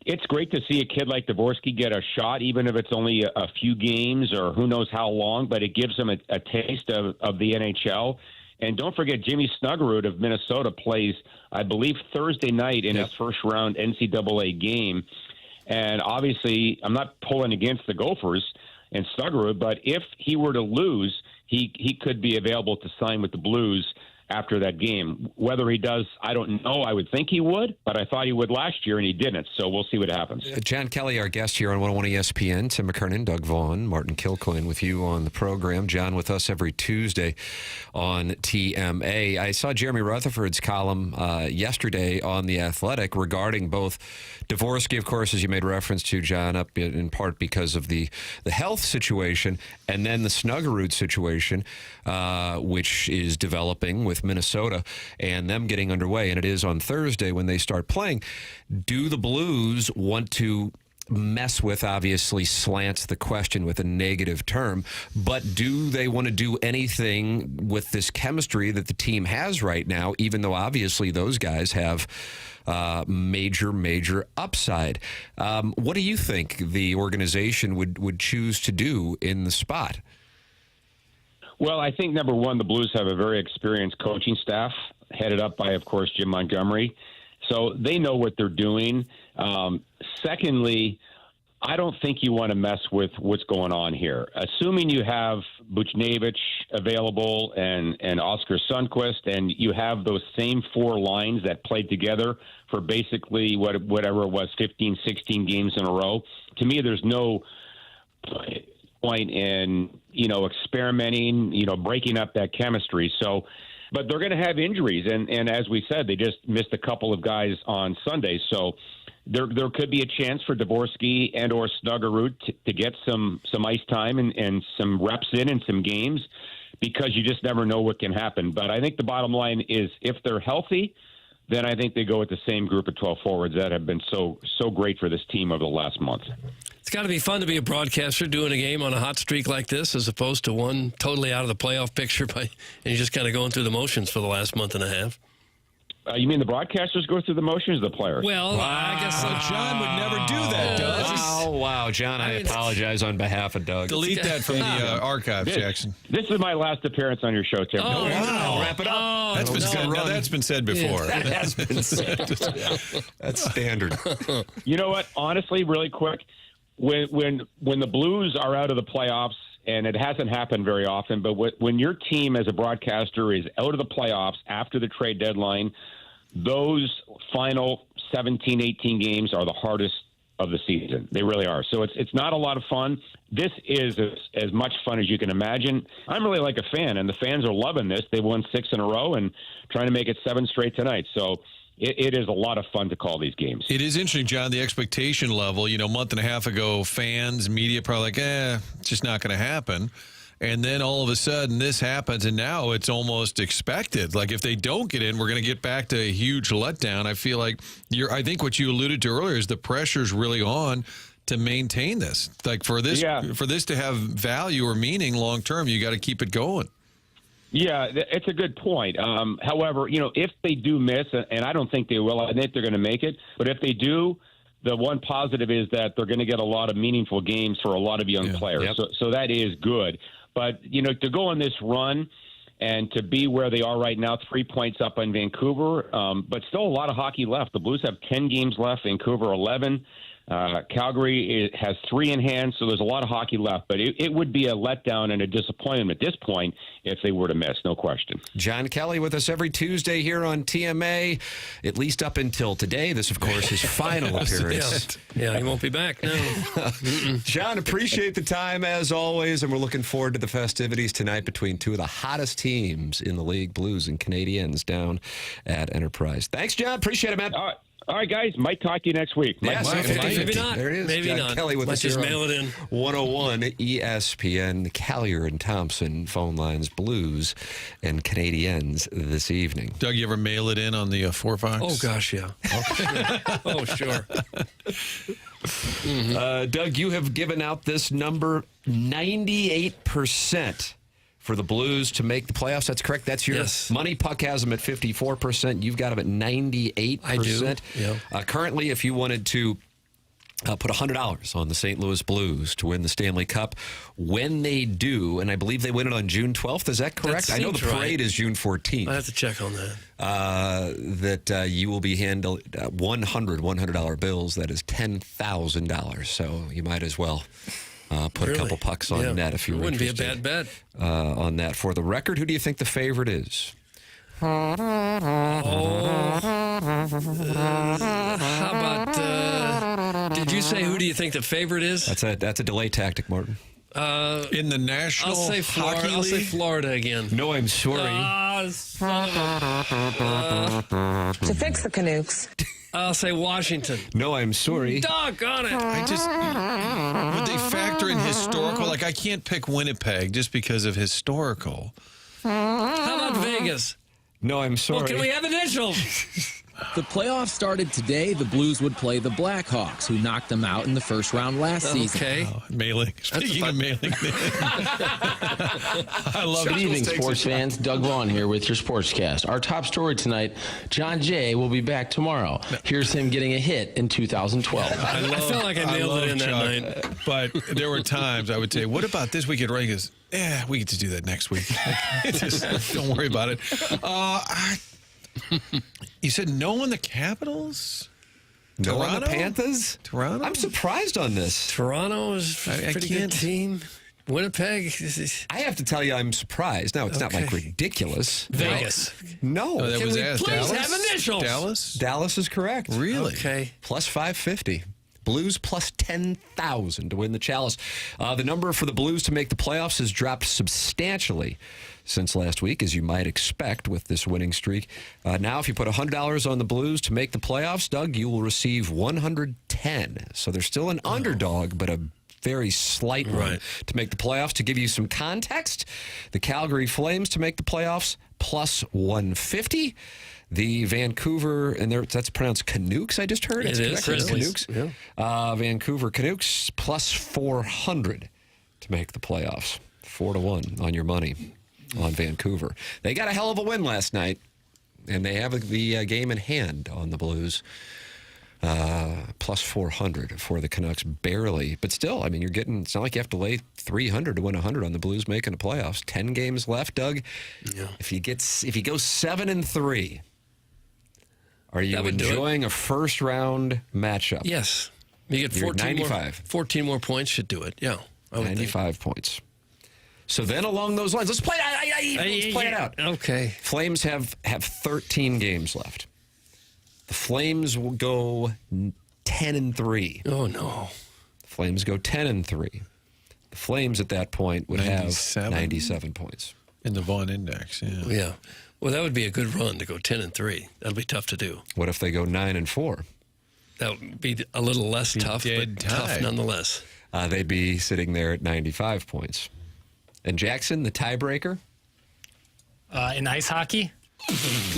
it's great to see a kid like Dvorsky get a shot, even if it's only a few games or who knows how long, but it gives him a taste of the NHL. And don't forget, Jimmy Snuggerud of Minnesota plays, I believe, Thursday night in his first-round NCAA game. And obviously, I'm not pulling against the Gophers and Snuggerud, but if he were to lose, he could be available to sign with the Blues after that game. Whether he does, I don't know. I would think he would, but I thought he would last year, and he didn't. So we'll see what happens. John Kelly, our guest here on 101 ESPN. Tim McKernan, Doug Vaughn, Martin Kilcoyne with you on the program. John with us every Tuesday on TMA. I saw Jeremy Rutherford's column yesterday on The Athletic regarding both Dvorsky, of course, as you made reference to, John, up in part because of the health situation, and then the Snuggerud situation, which is developing with Minnesota and them getting underway, and it is on Thursday when they start playing. Do the Blues want to mess with, obviously slants the question with a negative term, but do they want to do anything with this chemistry that the team has right now, even though obviously those guys have major upside? What do you think the organization would choose to do in the spot? Well, I think, number one, the Blues have a very experienced coaching staff, headed up by, of course, Jim Montgomery. So they know what they're doing. Secondly, I don't think you want to mess with what's going on here. Assuming you have Buchnevich available and Oscar Sundqvist, and you have those same 4 lines that played together for basically whatever it was, 15, 16 games in a row, to me there's no point in, experimenting, breaking up that chemistry. So, but they're going to have injuries. And as we said, they just missed a couple of guys on Sunday. So there could be a chance for Dvorsky and or Snuggerud to get some ice time and some reps in some games, because you just never know what can happen. But I think the bottom line is if they're healthy, then I think they go with the same group of 12 forwards that have been so great for this team over the last month. It's got to be fun to be a broadcaster doing a game on a hot streak like this, as opposed to one totally out of the playoff picture, and you're just kind of going through the motions for the last month and a half. You mean the broadcasters go through the motions, or the players? Well, I guess so. John would never do that, Doug. Wow, John, I apologize on behalf of Doug. Delete that from the archives, Jackson. This is my last appearance on your show, Tim. Oh, Wow. Wrap it up. Oh, That's been said. Now, that's been said before. That has been said. That's standard. You know what? Honestly, really quick, when the Blues are out of the playoffs, and it hasn't happened very often, but when your team as a broadcaster is out of the playoffs after the trade deadline, those final 17, 18 games are the hardest of the season. They really are. So it's not a lot of fun. This is as much fun as you can imagine. I'm really like a fan, and the fans are loving this. They won 6 in a row and trying to make it 7 straight tonight. So it is a lot of fun to call these games. It is interesting, John, the expectation level. You know, a month and a half ago, fans, media probably like, it's just not going to happen. And then all of a sudden this happens, and now it's almost expected. Like if they don't get in, we're going to get back to a huge letdown. I feel like I think what you alluded to earlier is the pressure's really on to maintain this. Like for this to have value or meaning long term, you got to keep it going. Yeah, it's a good point. However, you know, if they do miss, and I don't think they will, I think they're going to make it. But if they do, the one positive is that they're going to get a lot of meaningful games for a lot of young players. Yep. So that is good. But, you know, to go on this run and to be where they are right now, 3 points up on Vancouver, but still a lot of hockey left. The Blues have 10 games left, Vancouver 11. Calgary has 3 in hand, so there's a lot of hockey left. But it would be a letdown and a disappointment at this point if they were to miss, no question. John Kelly with us every Tuesday here on TMA, at least up until today. This, of course, his final appearance. Yeah, he won't be back now. John, appreciate the time as always, and we're looking forward to the festivities tonight between two of the hottest teams in the league, Blues and Canadiens, down at Enterprise. Thanks, John. Appreciate it, man. All right, guys. Might talk to you next week. Yes, maybe not. There it is. Maybe John not. Kelly with Let's us just here mail on it in. 101 ESPN, Callier and Thompson phone lines, Blues and Canadiens this evening. Doug, you ever mail it in on the 4-Fox? Oh, gosh, yeah. Oh, sure. Doug, you have given out this number, 98%. For the Blues to make the playoffs. That's correct. That's your money. Puck has them at 54%. You've got them at 98%. I do. Yeah. Currently, if you wanted to put $100 on the St. Louis Blues to win the Stanley Cup, when they do, and I believe they win it on June 12th, is that correct? I know the parade is June 14th. I have to check on that. That you will be handled $100 bills. That is $10,000. So you might as well put a couple pucks on net if you're wouldn't interested. Wouldn't be a bad bet. On that. For the record, who do you think the favorite is? How about, did you say who do you think the favorite is? That's a delay tactic, Martin. In the National Hockey League? I'll say Florida again. No, I'm sorry. To fix the Canucks. I'll say Washington. No, I'm sorry. Doggone it. Would they factor in historical? Like, I can't pick Winnipeg just because of historical. How about Vegas? No, I'm sorry. Well, can we have initials? The playoffs started today. The Blues would play the Blackhawks, who knocked them out in the first round last season. Okay. Mailing. Speaking of mailing. I love it. Good evening, sports fans. Doug Vaughn here with your Sportscast. Our top story tonight, John Jay will be back tomorrow. Here's him getting a hit in 2012. I felt like I nailed it in that night. But there were times I would say, what about this weekend? Ray goes, we get to do that next week. Just don't worry about it. You said no on the Capitals? No on the Toronto? Panthers? Toronto? I'm surprised on this. Toronto is a pretty good team. Winnipeg. I have to tell you, I'm surprised. Now, it's not like ridiculous. Vegas. No. that Can was we asked. please Dallas? have initials? Dallas? Dallas is correct. Really? Okay. Plus 550. Blues plus 10,000 to win the Chalice. The number for the Blues to make the playoffs has dropped substantially since last week, as you might expect with this winning streak. Now, if you put $100 on the Blues to make the playoffs, Doug, you will receive $110. So they're still an underdog, but a very slight run to make the playoffs. To give you some context, the Calgary Flames to make the playoffs plus 150. The Vancouver, and that's pronounced Canucks, I just heard. It is. Canucks. Yeah. Vancouver Canucks plus 400 to make the playoffs. 4-1 on your money on Vancouver. They got a hell of a win last night. And they have the game in hand on the Blues. Plus 400 for the Canucks, barely. But still, I mean, it's not like you have to lay 300 to win 100 on the Blues making the playoffs. 10 games left, Doug. Yeah. If he goes 7-3, are you enjoying a first-round matchup? Yes. You get 14 more points should do it. Yeah. 95 points. So then along those lines, let's play it out. Okay. Flames have 13 games left. The Flames will go 10-3. Oh, no. The Flames go 10-3. The Flames at that point would have 97 points. In the Vaughn Index, Yeah. Well, that would be a good run to go 10-3. That'll be tough to do. What if they go 9-4? That would be a little less tough, but tough nonetheless. They'd be sitting there at 95 points. And Jackson, the tiebreaker? In ice hockey?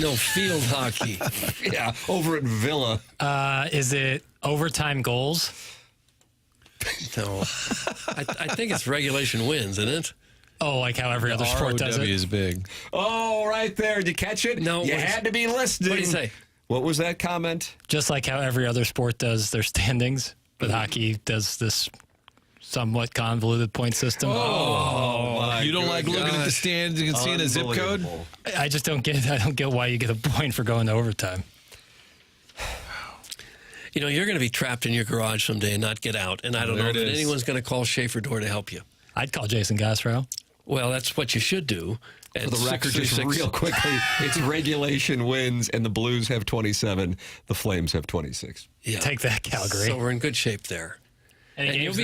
No, field hockey. Yeah, over at Villa. Is it overtime goals? No. I think it's regulation wins, isn't it? Oh, like how every other sport does it? ROW is big. Oh, right there. Did you catch it? No. You had to be listening. What did you say? What was that comment? Just like how every other sport does their standings, but hockey does this somewhat convoluted point system. You don't like looking at the stands and seeing a zip code? I just don't get it. I don't get why you get a point for going to overtime. You know, you're going to be trapped in your garage someday and not get out, and I don't know that anyone's going to call Schaefer Door to help you. I'd call Jason Gassrow. Well, that's what you should do. For the record, just real quickly, it's regulation wins, and the Blues have 27. The Flames have 26. Yeah. Take that, Calgary. So we're in good shape there. And you'll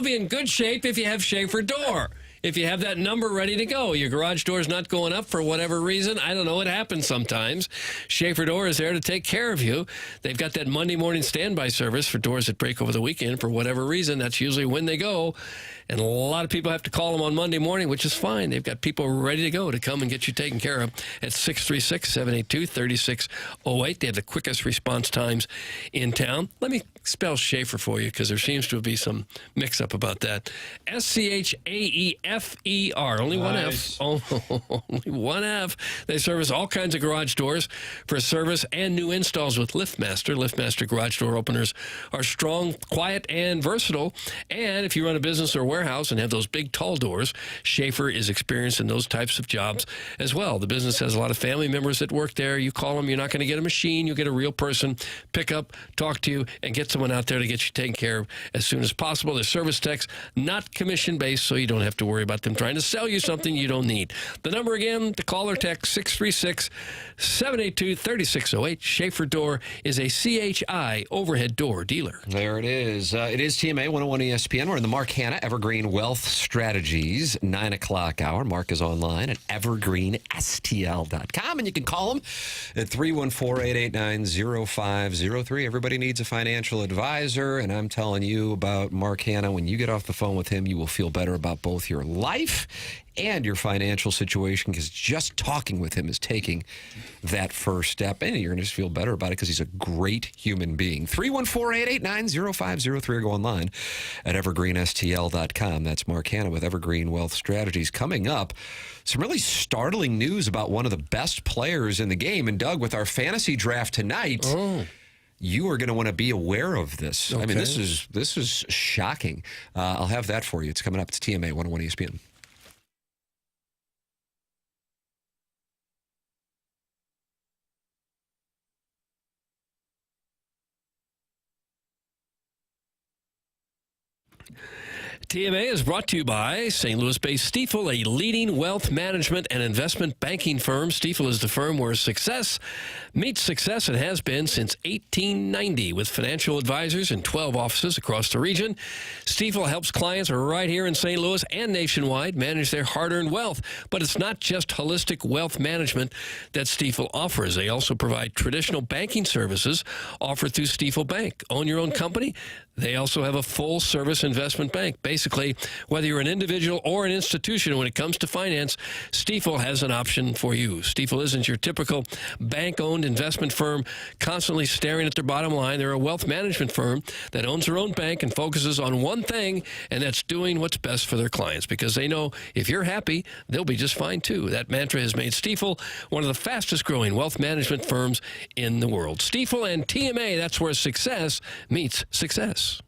be in good shape if you have Schaefer Door. If you have that number ready to go, your garage door's not going up for whatever reason. I don't know. It happens sometimes. Schaefer Door is there to take care of you. They've got that Monday morning standby service for doors that break over the weekend for whatever reason. That's usually when they go. And a lot of people have to call them on Monday morning, which is fine. They've got people ready to go to come and get you taken care of at 636-782-3608. They have the quickest response times in town. Let me spell Schaefer for you because there seems to be some mix-up about that. SCHAEFER. Only one F. Oh, only one F. They service all kinds of garage doors for service and new installs with LiftMaster. LiftMaster garage door openers are strong, quiet, and versatile. And if you run a business or warehouse and have those big, tall doors, Schaefer is experienced in those types of jobs as well. The business has a lot of family members that work there. You call them, you're not going to get a machine. You get a real person, pick up, talk to you, and get someone out there to get you taken care of as soon as possible. They're service techs, not commission-based, so you don't have to worry about them trying to sell you something you don't need. The number again, to call or text 636-782-3608. Schaefer Door is a CHI overhead door dealer. There it is. It is TMA 101 ESPN. We're in the Mark Hanna Evergreen Wealth Strategies 9 o'clock hour. Mark is online at evergreenstl.com, and you can call him at 314-889-0503. Everybody needs a financial advisor, and I'm telling you about Mark Hanna. When you get off the phone with him, you will feel better about both your life and your financial situation, because just talking with him is taking that first step, and you're going to just feel better about it because he's a great human being. 314-889-0503, or go online at evergreenstl.com. That's Mark Hanna with Evergreen Wealth Strategies. Coming up, some really startling news about one of the best players in the game. And Doug, with our fantasy draft tonight, you are going to want to be aware of this. Okay. I mean, this is shocking. I'll have that for you. It's coming up. It's TMA 101 ESPN. TMA is brought to you by St. Louis-based Stifel, a leading wealth management and investment banking firm. Stifel is the firm where success meets success and has been since 1890. With financial advisors in 12 offices across the region, Stifel helps clients right here in St. Louis and nationwide manage their hard-earned wealth. But it's not just holistic wealth management that Stifel offers. They also provide traditional banking services offered through Stifel Bank. Own your own company? They also have a full-service investment bank based basically, whether you're an individual or an institution, when it comes to finance, Stifel has an option for you. Stifel isn't your typical bank-owned investment firm constantly staring at their bottom line. They're a wealth management firm that owns their own bank and focuses on one thing, and that's doing what's best for their clients, because they know if you're happy, they'll be just fine too. That mantra has made Stifel one of the fastest-growing wealth management firms in the world. Stifel and TMA, that's where success meets success.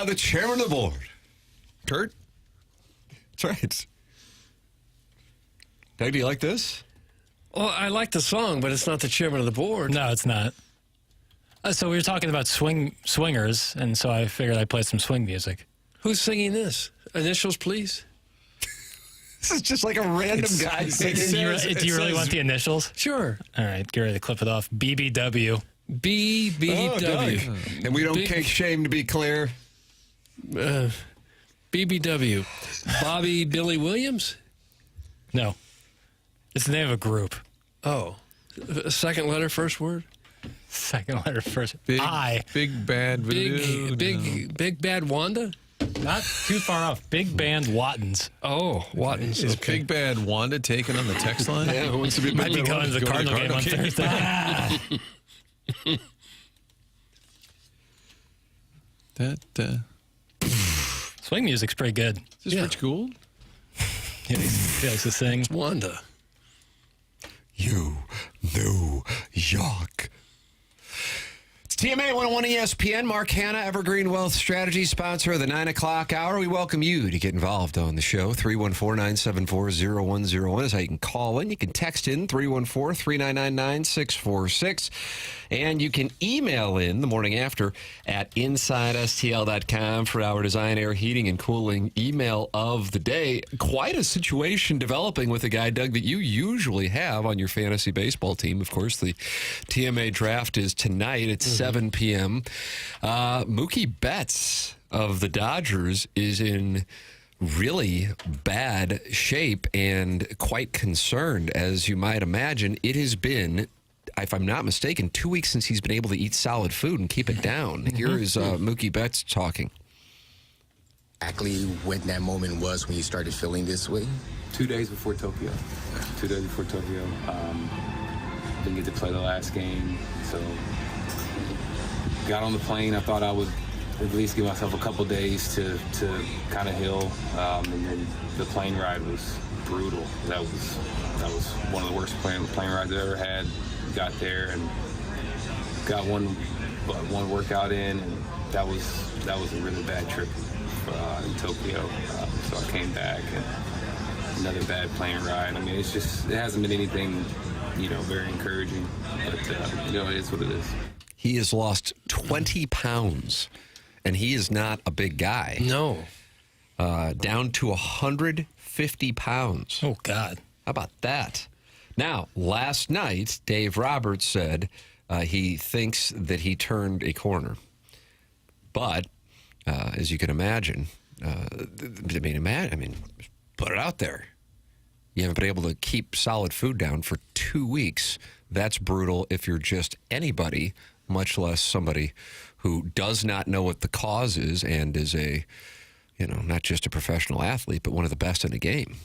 The chairman of the board. Kurt? That's right. Doug, do you like this? Well, I like the song, but it's not the chairman of the board. No, it's not. So we were talking about swingers, and so I figured I'd play some swing music. Who's singing this? Initials, please. This is just like a random guy singing. Do you really want the initials? Sure. All right, get ready to clip it off. BBW. BBW. And we don't kink shame, to be clear. BBW. Bobby Billy Williams? No. It's the name of a group. Oh. Second letter, first word? Second letter, first. Big, I. Big Bad Voodoo. Big Bad Wanda? Not too far off. Big Band Wattens. Oh, Wattens. Is Big Bad Wanda taken on the text line? Yeah, who wants to be Might be going to the Cardinal game on Thursday. Swing music's pretty good. Is this Rich Gould? He likes to sing. It's Wanda. You, New York. It's TMA 101 ESPN, Mark Hanna, Evergreen Wealth Strategy, sponsor of the 9 o'clock hour. We welcome you to get involved on the show. 314-974-0101 is how you can call in. You can text in 314-399-9646. And you can email in the morning after at InsideSTL.com for our Design, Air, Heating, and Cooling email of the day. Quite a situation developing with a guy, Doug, that you usually have on your fantasy baseball team. Of course, the TMA draft is tonight at 7 p.m. Mookie Betts of the Dodgers is in really bad shape and quite concerned, as you might imagine. It has been, if I'm not mistaken, 2 weeks since he's been able to eat solid food and keep it down. Here is Mookie Betts talking. Exactly when that moment was when you started feeling this way? 2 days before Tokyo. 2 days before Tokyo. Didn't get to play the last game, so got on the plane. I thought I would at least give myself a couple days to kind of heal, and then the plane ride was brutal. That was one of the worst plane rides I ever had. Got there and got one workout in, and that was a really bad trip in Tokyo. So I came back and another bad plane ride. I mean, it hasn't been anything, very encouraging, but it is what it is. He has lost 20 pounds, and he is not a big guy. No. Down to 150 pounds. Oh, God. How about that? Now, last night, Dave Roberts said he thinks that he turned a corner. But, as you can imagine, put it out there. You haven't been able to keep solid food down for 2 weeks. That's brutal if you're just anybody, much less somebody who does not know what the cause is and is not just a professional athlete, but one of the best in the game.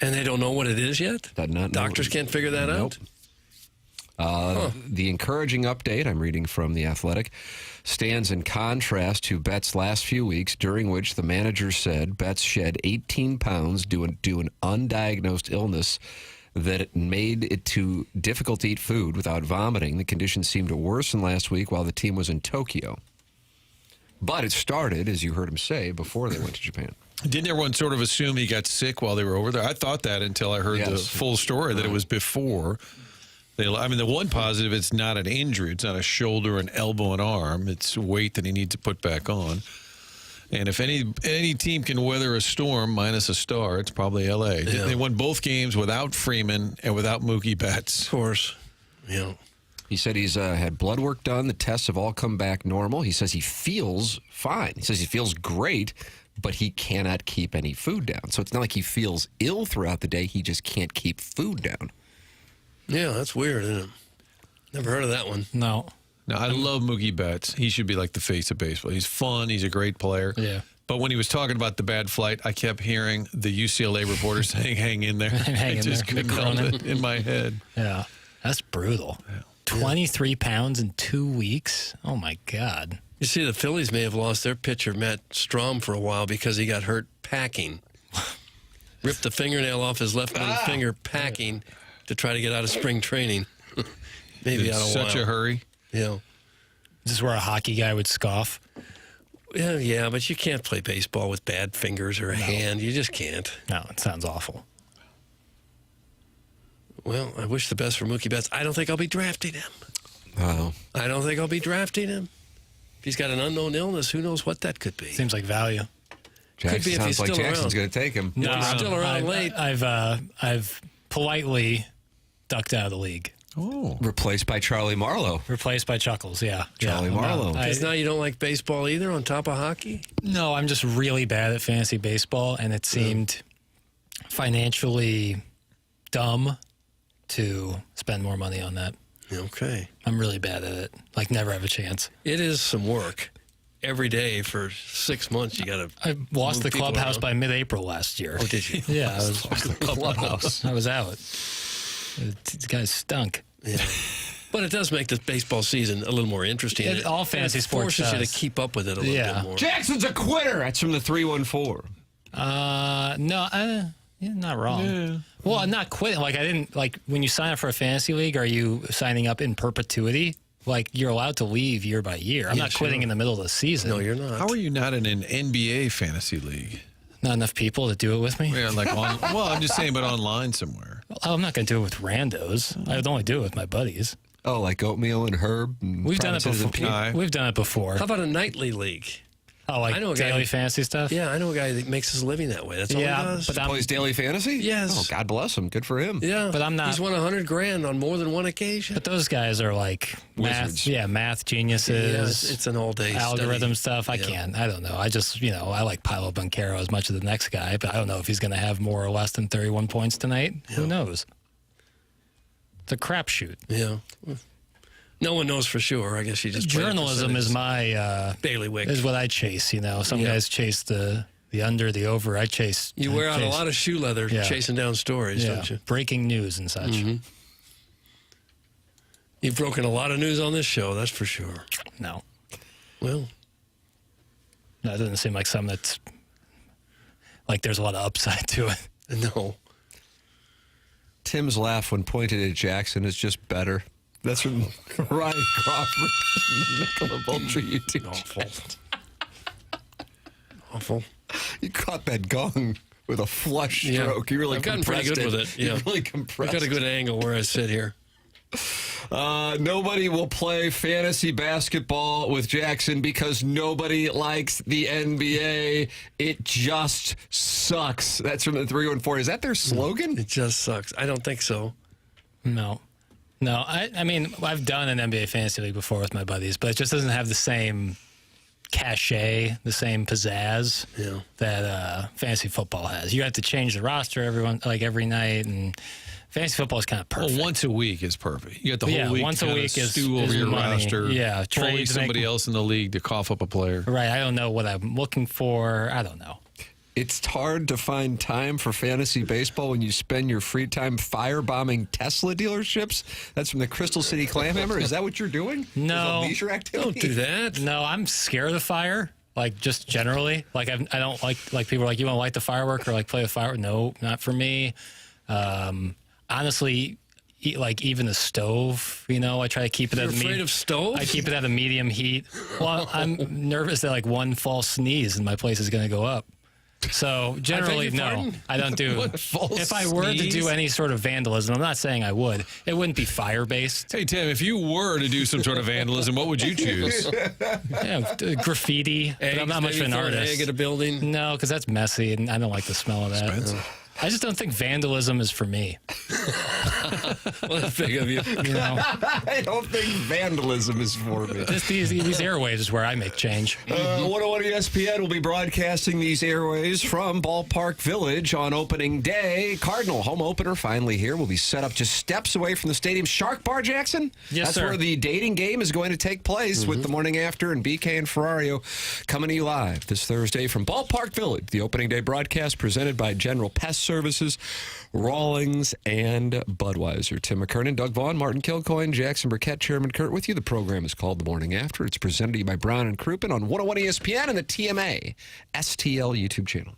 And they don't know what it is yet? Doctors can't figure that out? The encouraging update I'm reading from The Athletic stands in contrast to Betts' last few weeks, during which the manager said Betts shed 18 pounds due to an undiagnosed illness that it made it too difficult to eat food without vomiting. The condition seemed to worsen last week while the team was in Tokyo. But it started, as you heard him say, before they went to Japan. Didn't everyone sort of assume he got sick while they were over there? I thought that until I heard the full story, that it was before. The one positive, it's not an injury. It's not a shoulder, an elbow, an arm. It's weight that he needs to put back on. And if any team can weather a storm minus a star, it's probably L.A. Yeah. They won both games without Freeman and without Mookie Betts. Of course. Yeah. He said he's had blood work done. The tests have all come back normal. He says he feels fine. He says he feels great, but he cannot keep any food down. So it's not like he feels ill throughout the day. He just can't keep food down. Yeah, that's weird, isn't it? Never heard of that one. No. I love Mookie Betts. He should be like the face of baseball. He's fun. He's a great player. Yeah. But when he was talking about the bad flight, I kept hearing the UCLA reporter saying, hang in there. Hang in just there. couldn't help it in my head. Yeah. That's brutal. Yeah. 23 pounds in 2 weeks? Oh, my God. You see, the Phillies may have lost their pitcher, Matt Strom, for a while because he got hurt packing. Ripped the fingernail off his left middle finger packing to try to get out of spring training. Maybe out of such a hurry. Yeah. This is where a hockey guy would scoff. Yeah, but you can't play baseball with bad fingers or a hand. You just can't. No, it sounds awful. Well, I wish the best for Mookie Betts. I don't think I'll be drafting him. Oh. I don't think I'll be drafting him. If he's got an unknown illness, who knows what that could be. Seems like value. Could be if he's still Jackson's going to take him. No, he's still around late. I've politely ducked out of the league. Oh. Replaced by Charlie Marlowe. Replaced by Chuckles, yeah. Charlie Marlowe. Because now you don't like baseball either on top of hockey? No, I'm just really bad at fantasy baseball, and it seemed financially dumb to spend more money on that. Okay. I'm really bad at it. Like, never have a chance. It is some work. Every day for 6 months, you got to. I lost the clubhouse by mid-April last year. Oh, did you? Yeah, I was lost the clubhouse. I was out. These guys stunk. Yeah. But it does make the baseball season a little more interesting. All fantasy sports forces you to keep up with it a little bit more. Jackson's a quitter. That's from the 314. No, not wrong. Yeah. Well, I'm not quitting. Like, I didn't, like, when you sign up for a fantasy league, are you signing up in perpetuity? like you're allowed to leave year by year. I'm not quitting in the middle of the season. No, you're not. How are you not in an NBA fantasy league? Not enough people to do it with me. Yeah, like well, I'm just saying, but online somewhere. Oh, I'm not going to do it with randos. I would only do it with my buddies. Oh, like oatmeal and herb. And We've done it Citizen before. Pete? We've done it before. How about a nightly league? Oh, like I know a guy daily who- fantasy stuff? Yeah, I know a guy that makes his living that way. That's all he does. but Plays daily fantasy? Yes. Oh, God bless him. Good for him. Yeah, But I'm not- He's won $100,000 on more than one occasion. But those guys are like Wizards. math geniuses. Yeah, it's an all-day algorithm study. stuff. I Yeah. can't. I don't know. I just, I like Paolo Banchero as much as the next guy, but I don't know if he's going to have more or less than 31 points tonight. Who knows? The crapshoot. Yeah. No one knows for sure. I guess you just play a Journalism is percentage. my bailiwick. is what I chase. Some guys chase the under, the over. I chase. You wear out a lot of shoe leather Yeah. chasing down stories, Yeah. don't you? Breaking news and such. You've broken a lot of news on this show, that's for sure. No, Well, that doesn't seem like something that's like there's a lot of upside to it. no. Tim's laugh when pointed at Jackson is just better. That's from Ryan Crawford, Nicola Vulture YouTube. Awful. You caught that gong with a flush Yeah. stroke. You really I've gotten pretty compressed good with it. You Yeah. really I've compressed got a good angle where I sit here. Nobody will play fantasy basketball with Jackson because nobody likes the NBA. It just sucks. That's from the 314. Is that their slogan? It just sucks. I don't think so. No. I mean, I've done an NBA fantasy league before with my buddies, but it just doesn't have the same cachet, the same pizzazz that fantasy football has. You have to change the roster every night, and fantasy football is kind of perfect. Well, once a week is perfect. You got the whole week once to a kinda week is stew over your money. roster. Yeah, Bully trades somebody make- else in the league to cough up a player. Right. I don't know what I'm looking for. I don't know. It's hard to find time for fantasy baseball when you spend your free time firebombing Tesla dealerships. That's from the Crystal City Clamhammer. Is that what you're doing? No. Is it a leisure activity? Don't do that. No, I'm scared of fire. Like just generally, like I don't like people are like, you want to light the firework or like play the firework? No, not for me. Honestly, like even the stove, I try to keep it You're at afraid of stoves? I keep it at a medium heat. Well, I'm nervous that like one false sneeze and my place is going to go up. So generally, your no, pardon? I don't do. What false If I were to sneeze? do any sort of vandalism, I'm not saying I would. It wouldn't be fire based. Hey, Tim, if you were to do some sort of vandalism, what would you choose? Graffiti. But I'm not much of an Maybe throw an artist. egg at a building. No, because that's messy, and I don't like the smell of that. I just don't think vandalism is for me. Well, that's big of you. I don't think vandalism is for me. Just these airwaves is where I make change. 101 ESPN will be broadcasting these airways from Ballpark Village on opening day. Cardinal home opener finally here. Will be set up just steps away from the stadium. Shark Bar, Jackson? Yes, That's sir. where the dating game is going to take place with the morning after and BK and Ferrario coming to you live this Thursday from Ballpark Village. The opening day broadcast presented by General Pest Services, Rawlings, and Budweiser. Tim McKernan, Doug Vaughn, Martin Kilcoyne, Jackson Burkett, Chairman Kurt with you. The program is called The Morning After. It's presented to you by Brown and Crouppen on 101 ESPN and the TMA STL YouTube channel.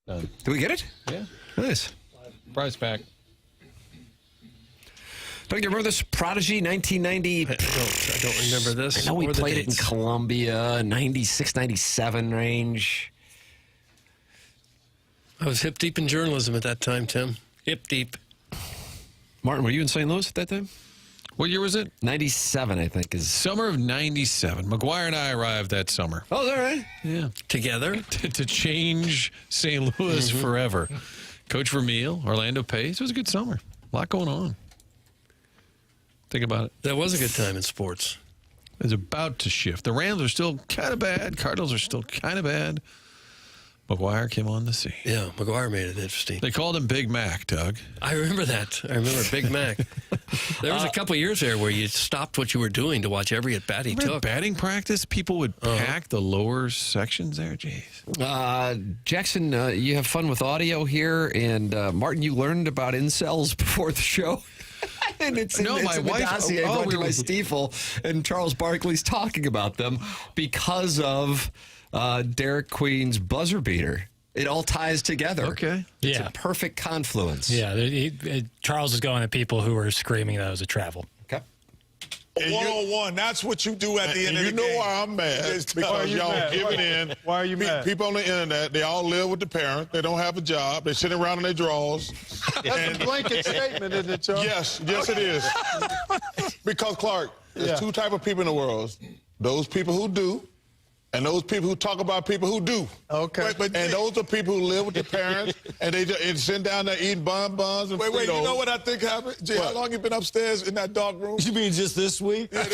Done. Did we get it? Yeah. Nice. Prize pack. Don't you remember this Prodigy 1990? I don't remember this. I know we or the played it in dates. Columbia, 96, 97 range. I was hip deep in journalism at that time, Tim. Hip deep. Martin, were you in St. Louis at that time? What year was it? 97, I think. Summer of 97. McGuire and I arrived that summer. Oh, is that right? Yeah. Together? To change St. Louis forever. Coach Vermeil, Orlando Pace. It was a good summer. A lot going on. Think about it. That was a good time in sports. It's about to shift. The Rams are still kind of bad. Cardinals are still kind of bad. McGuire came on the scene. Yeah, McGuire made it interesting. They called him Big Mac, Doug. I remember that. I remember Big Mac. There was a couple of years there where you stopped what you were doing to watch every at-bat he took. Batting practice, people would pack the lower sections there. Jeez. Jackson, you have fun with audio here. And Martin, you learned about incels before the show. And it's in, my a wife. dossier brought to by Stiefel, and Charles Barkley's talking about them because of Derek Queen's buzzer beater. It all ties together. Okay. It's a perfect confluence. Yeah, Charles is going at people who were screaming that it was a travel. Okay. One-on-one, that's what you do at the end of the game. You know why I'm mad? Because y'all giving in. Why are you mad? People on the internet, they all live with the parent. They don't have a job. They sit around in their drawers. That's a blanket statement, isn't it, Charles? Yes, it is. Because, Clark, there's two type of people in the world. Those people who do, and those people who talk about people who do. Okay. And those are people who live with their parents, and they just sit down there eating bonbons and Wait, Fritos. you know what I think happened? Jay, how long you been upstairs in that dark room? You mean just this week? I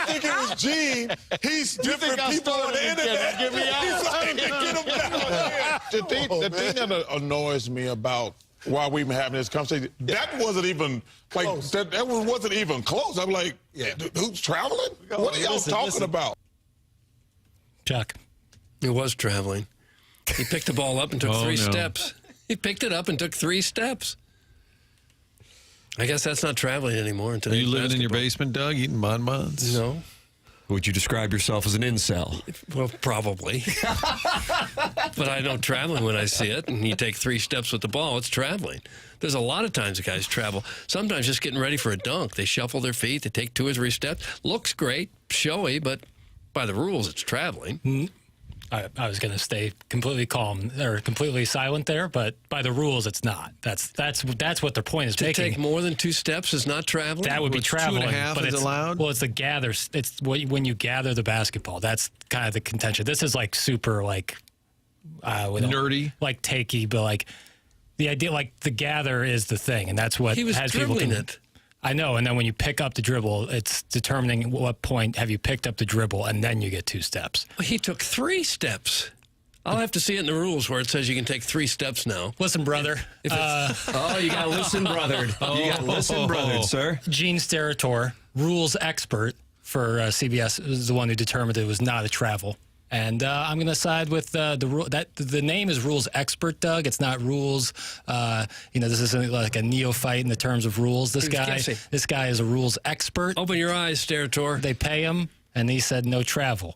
think it was Gene. He's different people on the internet. Get me out. He's like, get him down. The thing that annoys me about why we've been having this conversation, that wasn't even like that wasn't even close. I'm like, who's traveling? What are y'all talking about? Chuck. It was traveling. He picked the ball up and took three steps. He picked it up and took 3 steps. I guess that's not traveling anymore. Are you living in your basement, Doug, eating bonbons? No. Would you describe yourself as an incel? Well, probably. But I know traveling when I see it, and you take 3 steps with the ball, it's traveling. There's a lot of times the guys travel. Sometimes just getting ready for a dunk. They shuffle their feet. They take 2 or 3 steps. Looks great, showy, but by the rules, it's traveling. I was going to stay completely calm or completely silent there, but by the rules, it's not. That's what their point is to making. Take more than 2 steps is not traveling? That would be traveling. 2.5 but is it's allowed? Well, it's the gather. It's when you gather the basketball. That's kind of the contention. This is like super nerdy, like takey, but like the idea, like the gather is the thing, and that's what he was has people. dribbling it. I know, and then when you pick up the dribble, it's determining at what point have you picked up the dribble, and then you get 2 steps. He took 3 steps. I'll have to see it in the rules where it says you can take 3 steps now. Listen, brother. You got listen, brothered. You got listen, brothered, sir. Gene Steratore, rules expert for CBS, is the one who determined it was not a travel. And I'm going to side with the rule. That the name is rules expert, Doug. It's not rules. This isn't like a neophyte in the terms of rules. This guy is a rules expert. Open your eyes, Steratore. They pay him, and he said no travel.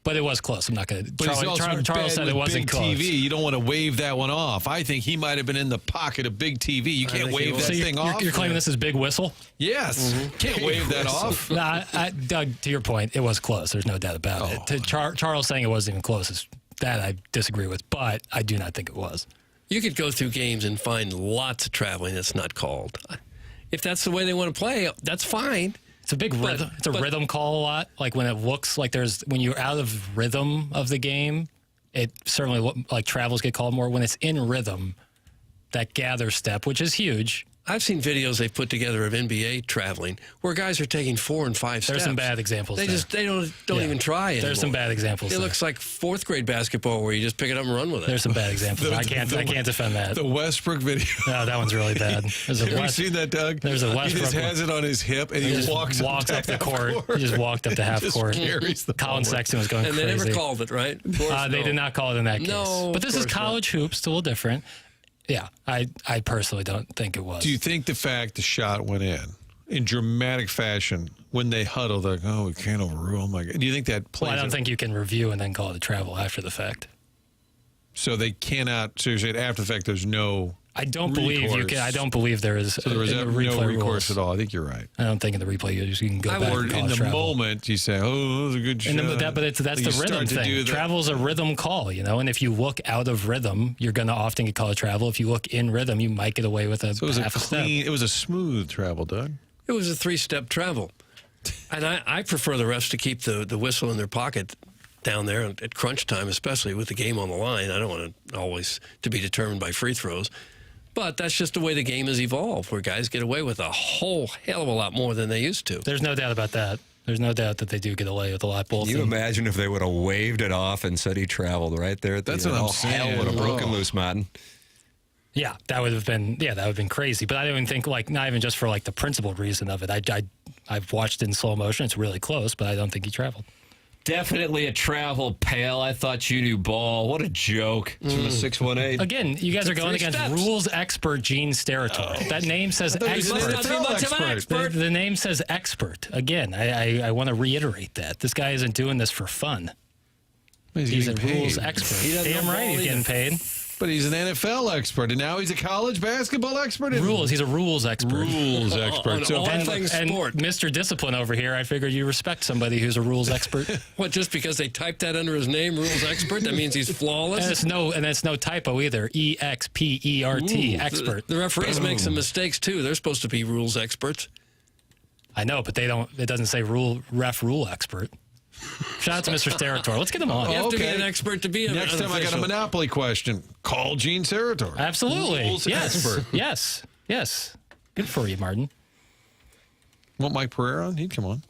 But it was close. I'm not going to. Charles said it wasn't big close. TV. You don't want to wave that one off. I think he might have been in the pocket of big TV. You can't wave that thing off. You're claiming this is big whistle? Yes. Can't wave that off. Doug, to your point, it was close. There's no doubt about it. To Charles saying it wasn't even close, that I disagree with. But I do not think it was. You could go through games and find lots of traveling that's not called. If that's the way they want to play, that's fine. It's a big rhythm. It's a rhythm call a lot. Like when it looks like when you're out of rhythm of the game, it certainly like travels get called more. When it's in rhythm, that gather step, which is huge. I've seen videos they've put together of NBA traveling where guys are taking 4 and 5 steps. There's some bad examples. They don't even try anymore. There's some bad examples. It looks like 4th grade basketball where you just pick it up and run with it. There's some bad examples. I can't defend that. The Westbrook video. No, that one's really bad. Have you seen that, Doug? There's a Westbrook. He just has it on his hip and he walks up the court. He just walked up to half court. Colin Sexton was going crazy. And they never called it, right? They did not call it in that case. No, but this is college hoops, a little different. Yeah, I personally don't think it was. Do you think the fact the shot went in dramatic fashion, when they huddle, they're like, oh, we can't overrule him? Like, do you think that plays? Well, I don't think you can review and then call it a travel after the fact. So they cannot, seriously, after the fact, there's no I don't believe you can. I don't believe there is. So there was in the no replay recourse rules. at all. I think you're right. I don't think in the replay you can go back. Or and in the travel. moment, you say, "Oh, that was a good shot." But that's the rhythm thing. Travel's a rhythm call, And if you look out of rhythm, you're going to often get called a travel. If you look in rhythm, you might get away with a So it was half a step. clean. It was a smooth travel, Doug. It was a 3-step travel. And I prefer the refs to keep the whistle in their pocket down there at crunch time, especially with the game on the line. I don't want it always to be determined by free throws. But that's just the way the game has evolved, where guys get away with a whole hell of a lot more than they used to. There's no doubt about that. There's no doubt that they do get away with a lot. Both. Can you imagine if they would have waved it off and said he traveled right there at the That's end? what I'm All saying. hell would have broken loose, Martin. Yeah, that would have been crazy. But I don't even think not even just for the principled reason of it. I've watched it in slow motion. It's really close, but I don't think he traveled. Definitely a travel, pal. I thought you knew ball. What a joke. It's from a 618. Again, you guys are going against rules expert Gene Steratore. That name says expert. The name says expert. Again, I want to reiterate that. This guy isn't doing this for fun. He's a rules expert. Damn right he's getting paid. But he's an NFL expert, and now he's a college basketball expert. Rules. He's a rules expert. Rules expert. So all things sport. Mr. Discipline over here, I figured you respect somebody who's a rules expert. What, just because they typed that under his name, rules expert, that means he's flawless? And it's no typo either. EXPERT, expert. The referees make some mistakes, too. They're supposed to be rules experts. I know, but they don't. It doesn't say rule expert. Shout out to Mr. Steratore. Let's get him on. You have to be an expert to be an Next time I got a Monopoly question, call Gene Steratore. Absolutely. Rules expert. Yes. Good for you, Martin. Want Mike Pereira on? He'd come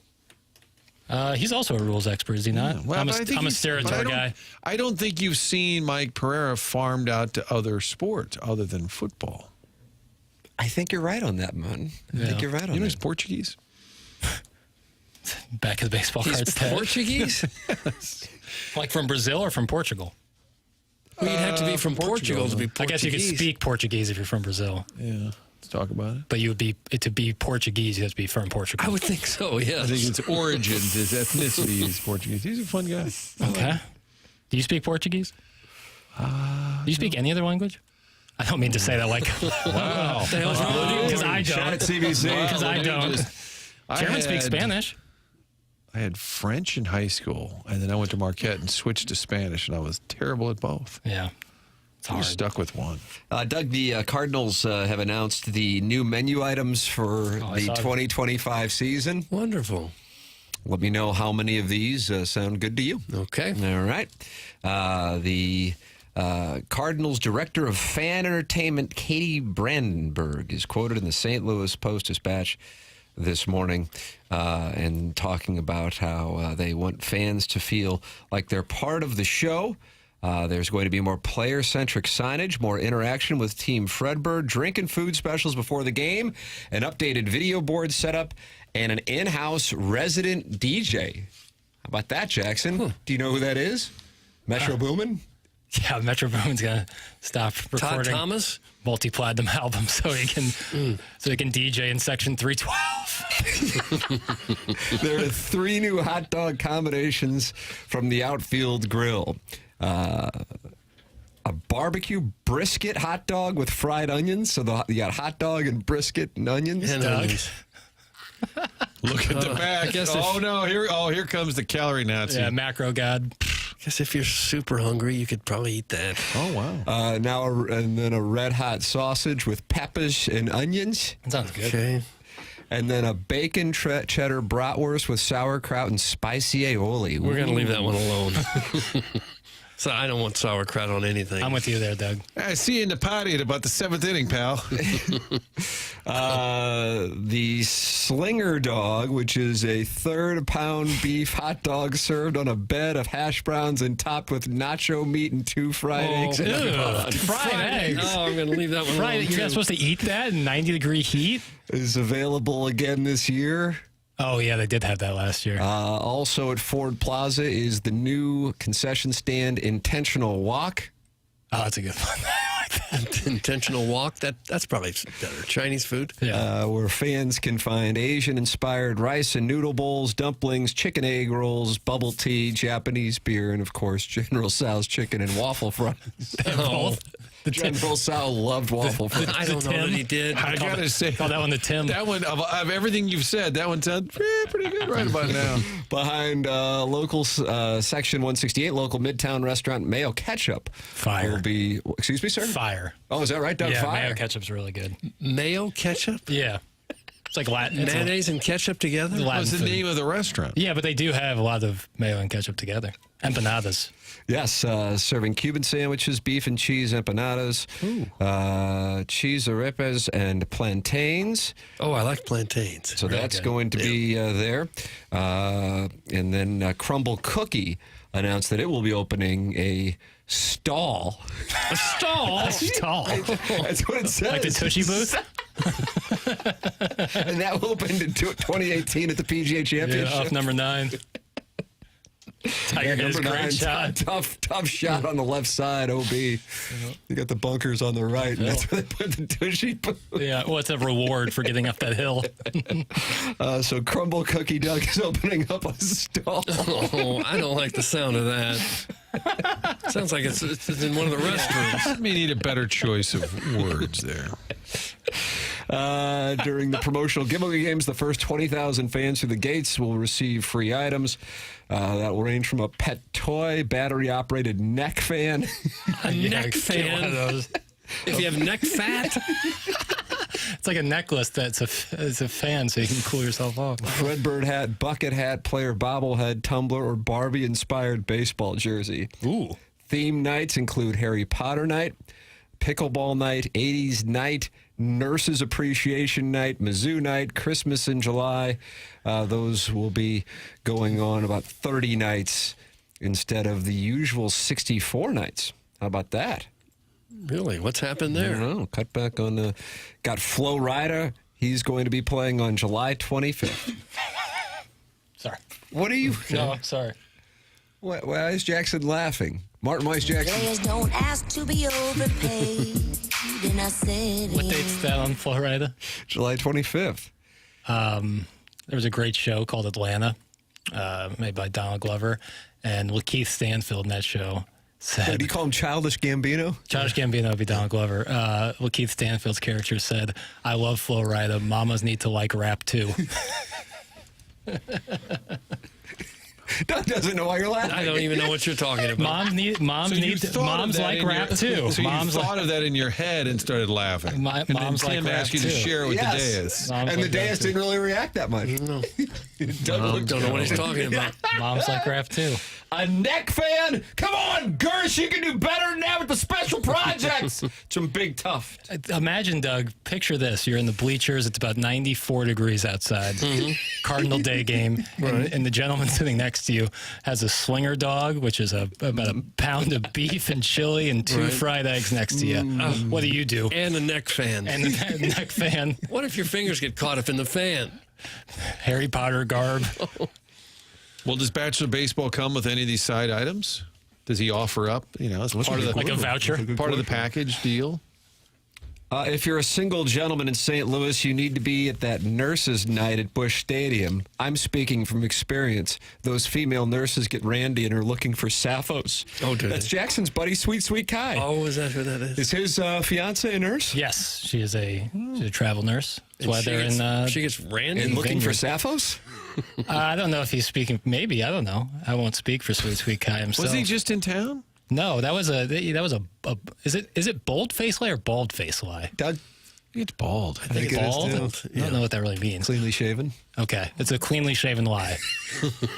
on. He's also a rules expert, is he not? Yeah, well, I'm a Steratore guy. I don't think you've seen Mike Pereira farmed out to other sports other than football. I think you're right on that, man. I think you're right on that. You know he's Portuguese? Back of the baseball cards. He's Portuguese? Like from Brazil or from Portugal? Well, you'd have to be from Portugal to be Portuguese. I guess you could speak Portuguese if you're from Brazil. Yeah. Let's talk about it. But to be Portuguese, you have to be from Portugal. I would think so, yes. I think his origins, his ethnicity is Portuguese. He's a fun guy. Okay. Do you speak Portuguese? Do you speak any other language? I don't mean to say that wow. Because I don't. Shout out CBC. Because I don't. German speaks Spanish. I had French in high school, and then I went to Marquette and switched to Spanish, and I was terrible at both. Yeah. You're stuck with one. Doug, the Cardinals have announced the new menu items for the 2025 season. Wonderful. Let me know how many of these sound good to you. Okay. All right. The Cardinals Director of Fan Entertainment, Katie Brandenburg, is quoted in the St. Louis Post-Dispatch this morning and talking about how they want fans to feel like they're part of the show. There's going to be more player-centric signage, more interaction with Team Fredbird, drink and food specials before the game, an updated video board setup, and an in-house resident DJ. How about that, Jackson? Do you know who that is? Metro Boomin? Yeah, Metro Boomin's going to stop recording. Todd Thomas? Multi-platinum album so he can DJ in Section 312. There are 3 new hot dog combinations from the Outfield Grill. A barbecue brisket hot dog with fried onions. So you got hot dog and brisket and onions. And onions. Look at the back. Here comes the calorie Nazi. Yeah, macro god. I guess if you're super hungry, you could probably eat that. Oh, wow. And then a red hot sausage with peppers and onions. That sounds good. Okay. And then a bacon cheddar bratwurst with sauerkraut and spicy aioli. We're going to leave that one alone. So I don't want sauerkraut on anything. I'm with you there, Doug. I see you in the potty at about the 7th inning, pal. The Slinger Dog, which is a 1/3 pound beef hot dog served on a bed of hash browns and topped with nacho meat and 2 fried eggs. Fried eggs? Oh, I'm going to leave that one alone. You're not supposed to eat that in 90-degree heat? Is available again this year. Oh, yeah, they did have that last year. Also at Ford Plaza is the new concession stand Intentional Walk. Oh, that's a good one. I like that. Intentional walk. That's probably better. Chinese food. Yeah. Where fans can find Asian-inspired rice and noodle bowls, dumplings, chicken egg rolls, bubble tea, Japanese beer, and, of course, General Tso's chicken and waffle fries. General Tso loved waffle fries. I don't know that he did. I got to say. Call that one the Tim. That one, of everything you've said, that one sounds pretty good right about now. Behind local section 168, local Midtown restaurant Mayo Ketchup. Fire. Will be, excuse me, sir? Fire. Oh, is that right, Doug? Yeah, Fire. mayo ketchup's really good. Mayo ketchup? Yeah. It's like Latin. Mayonnaise and ketchup together? What's the name of the restaurant? Yeah, but they do have a lot of mayo and ketchup together. Empanadas. Yes, serving Cuban sandwiches, beef and cheese empanadas, cheese arepas, and plantains. Oh, I like plantains. So Really that's good. going to be there. And then Crumble Cookie announced that it will be opening a stall. A stall? A stall. That's what it says. Like the Tushy booth? And that will open in 2018 at the PGA Championship. Yeah, off number 9. Tiger hit his Number great 9, shot. Tough shot on the left side, OB. You got the bunkers on the right, and that's where they put the Tushy booth. Yeah, what's a reward for getting up that hill? So Crumble Cookie Doug is opening up a stall. Oh, I don't like the sound of that. Sounds like it's in one of the restrooms. We need a better choice of words there. During the promotional giveaway games, the first 20,000 fans through the gates will receive free items. That will range from a pet toy, battery-operated neck fan. A neck Get fan? one of those. If you have neck fat? It's like a necklace that's a fan, so you can cool yourself off. Redbird hat, bucket hat, player bobblehead, tumbler, or Barbie-inspired baseball jersey. Ooh. Theme nights include Harry Potter night, pickleball night, 80s night, Nurses Appreciation Night, Mizzou Night, Christmas in July. Those will be going on about 30 nights instead of the usual 64 nights. How about that? Really? What's happened there? I don't know. Cut back on the... Got Flo Rida. He's going to be playing on July 25th. Sorry. What are you... No, sorry. Why is Jackson laughing? Martin, why is Jackson... Players don't ask to be overpaid. Then I said What date's that on Florida? July 25th. There was a great show called Atlanta, made by Donald Glover, and Lakeith Stanfield in that show said... Do you call him Childish Gambino? Childish Gambino would be Donald Glover. Lakeith Stanfield's character said, "I love Flo Rida. Mamas need to like rap too." Doug doesn't know why you're laughing. I don't even know what you're talking about. Moms like rap too. So moms you thought of that in your head and started laughing. Moms and like Tim rap asked you to too. share with Yes. the dais. Moms And the like rap dais too. didn't really react that much. No. Doug Don't know what he's talking about. Moms like rap too. A neck fan? Come on, Gersh, you can do better than that with the special projects. Some big tough. Imagine, Doug, picture this. You're in the bleachers. It's about 94 degrees outside. Cardinal Day game. And the gentleman sitting next to you has a slinger dog, which is about a pound of beef and chili and 2 fried eggs next to you. What do? And a neck fan. And a neck fan. What if your fingers get caught up in the fan? Harry Potter garb. Well, does Bachelor Baseball come with any of these side items? Does he offer up, as part of the, like a voucher? Part of the package deal? If you're a single gentleman in St. Louis, you need to be at that nurses' night at Busch Stadium. I'm speaking from experience. Those female nurses get randy and are looking for sapphos. Oh, do That's Jackson's buddy, Sweet Kai. Oh, is that who that is? Is his fiance a nurse? Yes, she's a travel nurse. That's why they're in. She gets randy. And looking for sapphos? I don't know if he's speaking. Maybe, I don't know. I won't speak for Sweet Kai himself. Was he just in town? No, that was a is it bold face lie or bald face lie? Doug? It's bald. I think it's bald. I don't know what that really means. Cleanly shaven? Okay. It's a cleanly shaven lie.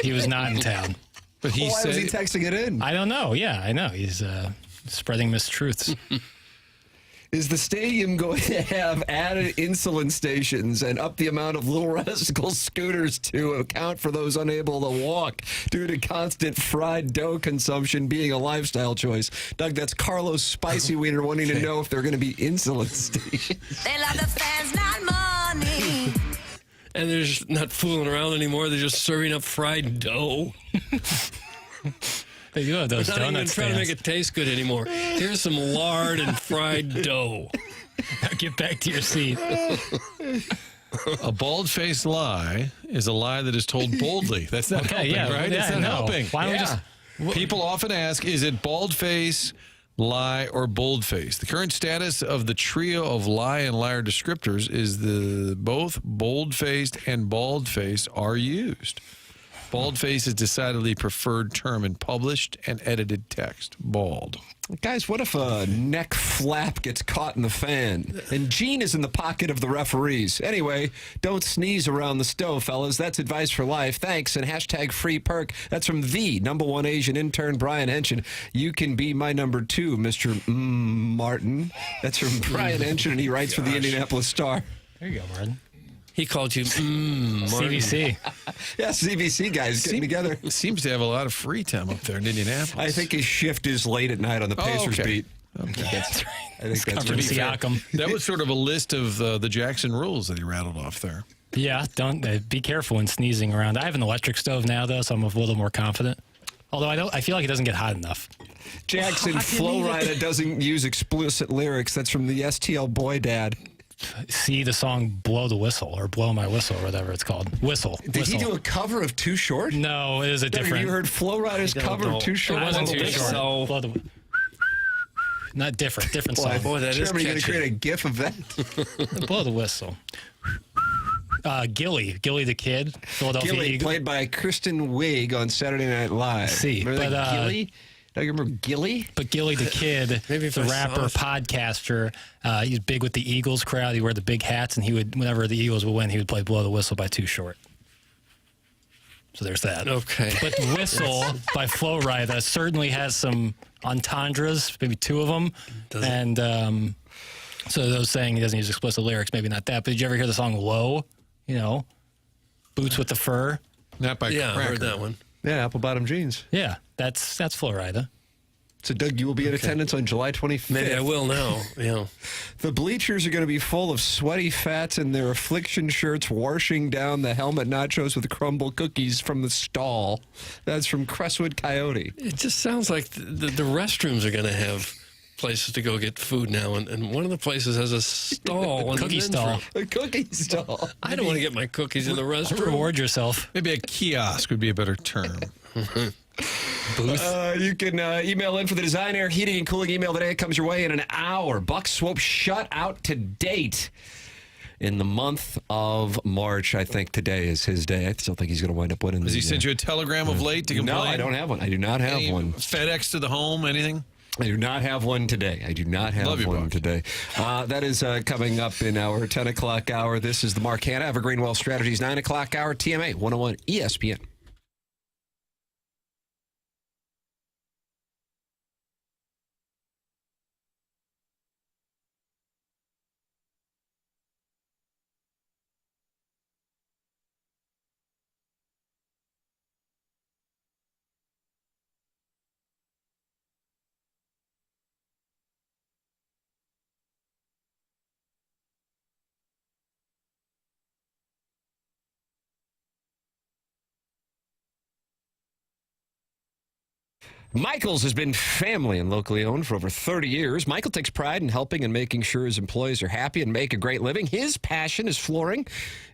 He was not in town. But he why said was he texting it in? I don't know. Yeah, I know. He's spreading mistruths. Is the stadium going to have added insulin stations and up the amount of Little Rascal scooters to account for those unable to walk due to constant fried dough consumption being a lifestyle choice? Doug, that's Carlos Spicy Wiener wanting to know if they're going to be insulin stations. They love the fans, not money. And they're just not fooling around anymore. They're just serving up fried dough. They do have those We're not even donut trying to stands. make it taste good anymore. Here's some lard and fried dough. Get back to your seat. A bald-faced lie is a lie that is told boldly. That's not helping, right? Yeah, It's not no. helping. Why don't we just... People often ask, is it bald-face, lie, or bold-face? The current status of the trio of lie and liar descriptors is both bold-faced and bald-faced are used. Bald-face is decidedly preferred term in published and edited text. Bald. Guys, what if a neck flap gets caught in the fan and Gene is in the pocket of the referees? Anyway, don't sneeze around the stove, fellas. That's advice for life. Thanks, and hashtag free perk. That's from the #1 Asian intern, Brian Henson. You can be my number 2, Mr. Martin. That's from Brian Henson, and he writes for the Indianapolis Star. There you go, Martin. He called you Martin. CBC. Yeah, CBC guys getting together. Seems to have a lot of free time up there in Indianapolis. I think his shift is late at night on the Pacers beat. Okay. That's right. I think that's Covering Siakam. That was sort of a list of the Jackson rules that he rattled off there. Yeah, don't be careful when sneezing around. I have an electric stove now, though, so I'm a little more confident. Although I feel like it doesn't get hot enough. Jackson Flowrider doesn't use explicit lyrics. That's from the STL Boy Dad. See the song Blow the Whistle or Blow My Whistle or whatever it's called. Whistle. Did he do a cover of Too Short? No, it is a different. You heard Flowrider's cover of Too Short? It wasn't Blow Too the Short. Whistle. Blow the, not different song. Boy, that is Jeremy, you going to catchy. create a GIF of that? Blow the Whistle. Gilly the Kid, Philadelphia Gilly, Eagles. played by Kristen Wiig on Saturday Night Live. See, Remember but that Gilly? Don't you remember Gilly? But Gilly the Kid, Maybe if the I rapper, saw it. podcaster, he's big with the Eagles crowd. He wore the big hats, and he would, whenever the Eagles would win, he would play Blow the Whistle by Too Short. So there's that. Okay. But Whistle by Flo Rida certainly has some entendres, maybe 2 of them. And so those saying he doesn't use explicit lyrics, maybe not that. But did you ever hear the song Low? You know, Boots with the Fur? Not by Yeah, I Cracker. heard that one. Yeah, Apple Bottom Jeans. Yeah, that's Flo Rida. So, Doug, you will be in attendance on July 25th. Maybe I will now. Yeah. The bleachers are going to be full of sweaty fats in their affliction shirts, washing down the helmet nachos with crumble cookies from the stall. That's from Crestwood Coyote. It just sounds like the restrooms are going to have places to go get food now, and one of the places has a stall. Cookie stall. A cookie stall. I don't want to get my cookies in the restroom. Reward yourself. Maybe a kiosk would be a better term. Booth. You can email in for the Design Air Heating and Cooling email today. It comes your way in an hour. Buck Swope shut out to date in the month of March. I think today is his day. I still think he's going to wind up winning. Has he sent you a telegram of late to complain? No, I don't have one. I do not have Any one. FedEx to the home, anything? I do not have one today. I do not have Love you, one Buck. today. That is coming up in our 10 o'clock hour. This is the Mark Hanna Evergreen Wealth Strategies 9 o'clock hour, TMA 101 ESPN. Michael's has been family and locally owned for over 30 years. Michael takes pride in helping and making sure his employees are happy and make a great living. His passion is flooring,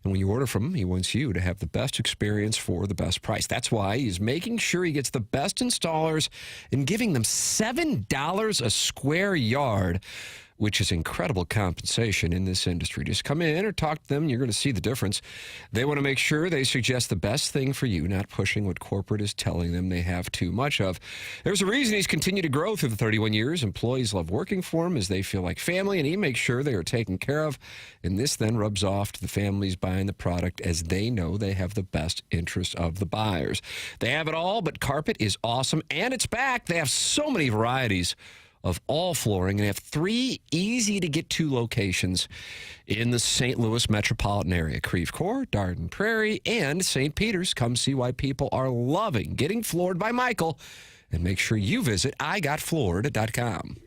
and when you order from him, he wants you to have the best experience for the best price. That's why he's making sure he gets the best installers and giving them $7 a square yard, which is incredible compensation in this industry. Just come in or talk to them, and you're going to see the difference. They want to make sure they suggest the best thing for you, not pushing what corporate is telling them they have too much of. There's a reason he's continued to grow through the 31 years. Employees love working for him as they feel like family, and he makes sure they are taken care of. And this then rubs off to the families buying the product as they know they have the best interest of the buyers. They have it all, but carpet is awesome, and it's back. They have so many varieties of all flooring, and they have 3 easy-to-get-to locations in the St. Louis metropolitan area: Creve Coeur, Darden Prairie, and St. Peter's. Come see why people are loving getting floored by Michael, and make sure you visit igotfloored.com.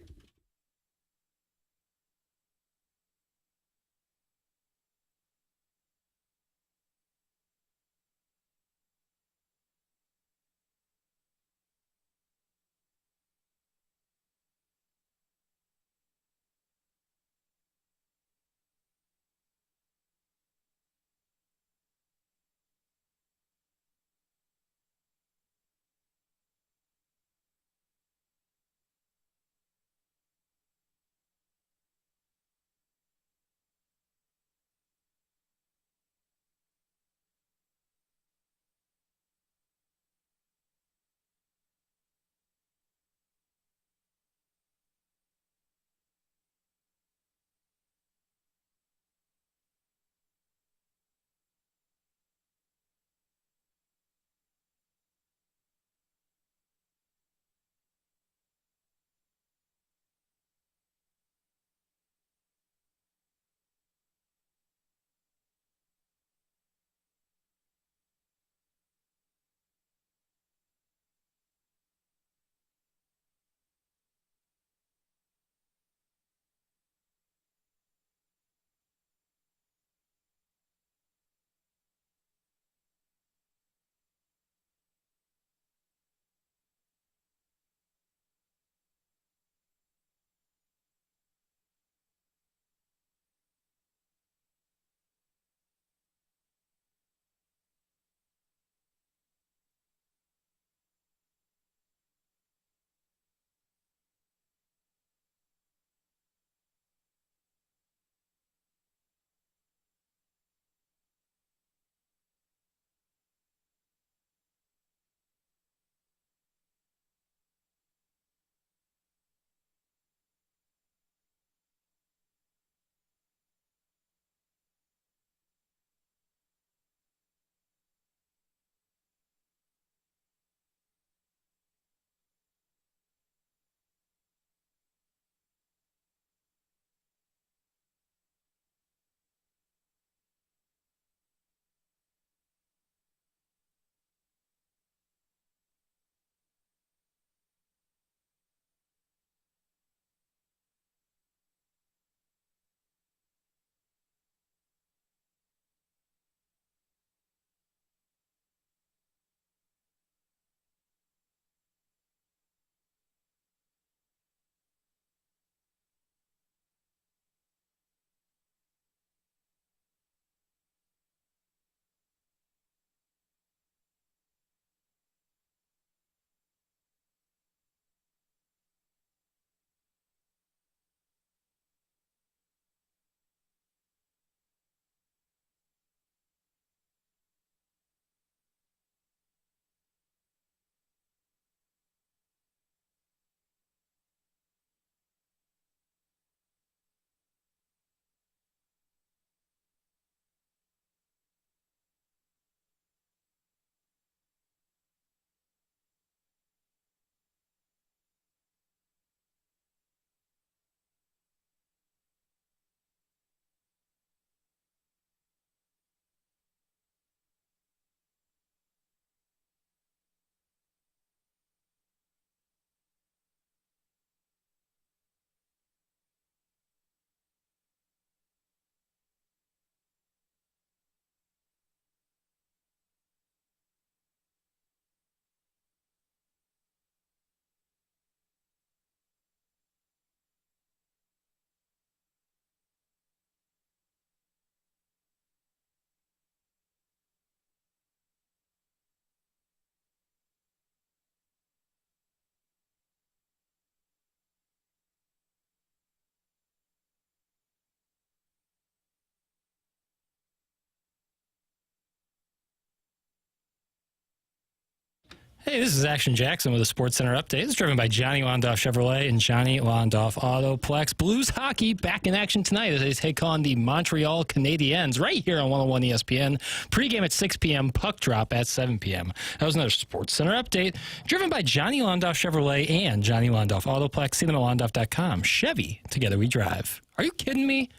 Hey, this is Action Jackson with a Sports Center update. It's driven by Johnny Londoff Chevrolet and Johnny Londoff Autoplex. Blues hockey back in action tonight as they take on the Montreal Canadiens right here on 101 ESPN. Pre-game at 6 p.m., puck drop at 7 p.m. That was another Sports Center update driven by Johnny Londoff Chevrolet and Johnny Londoff Autoplex. See them at londoff.com. Chevy, together we drive. Are you kidding me?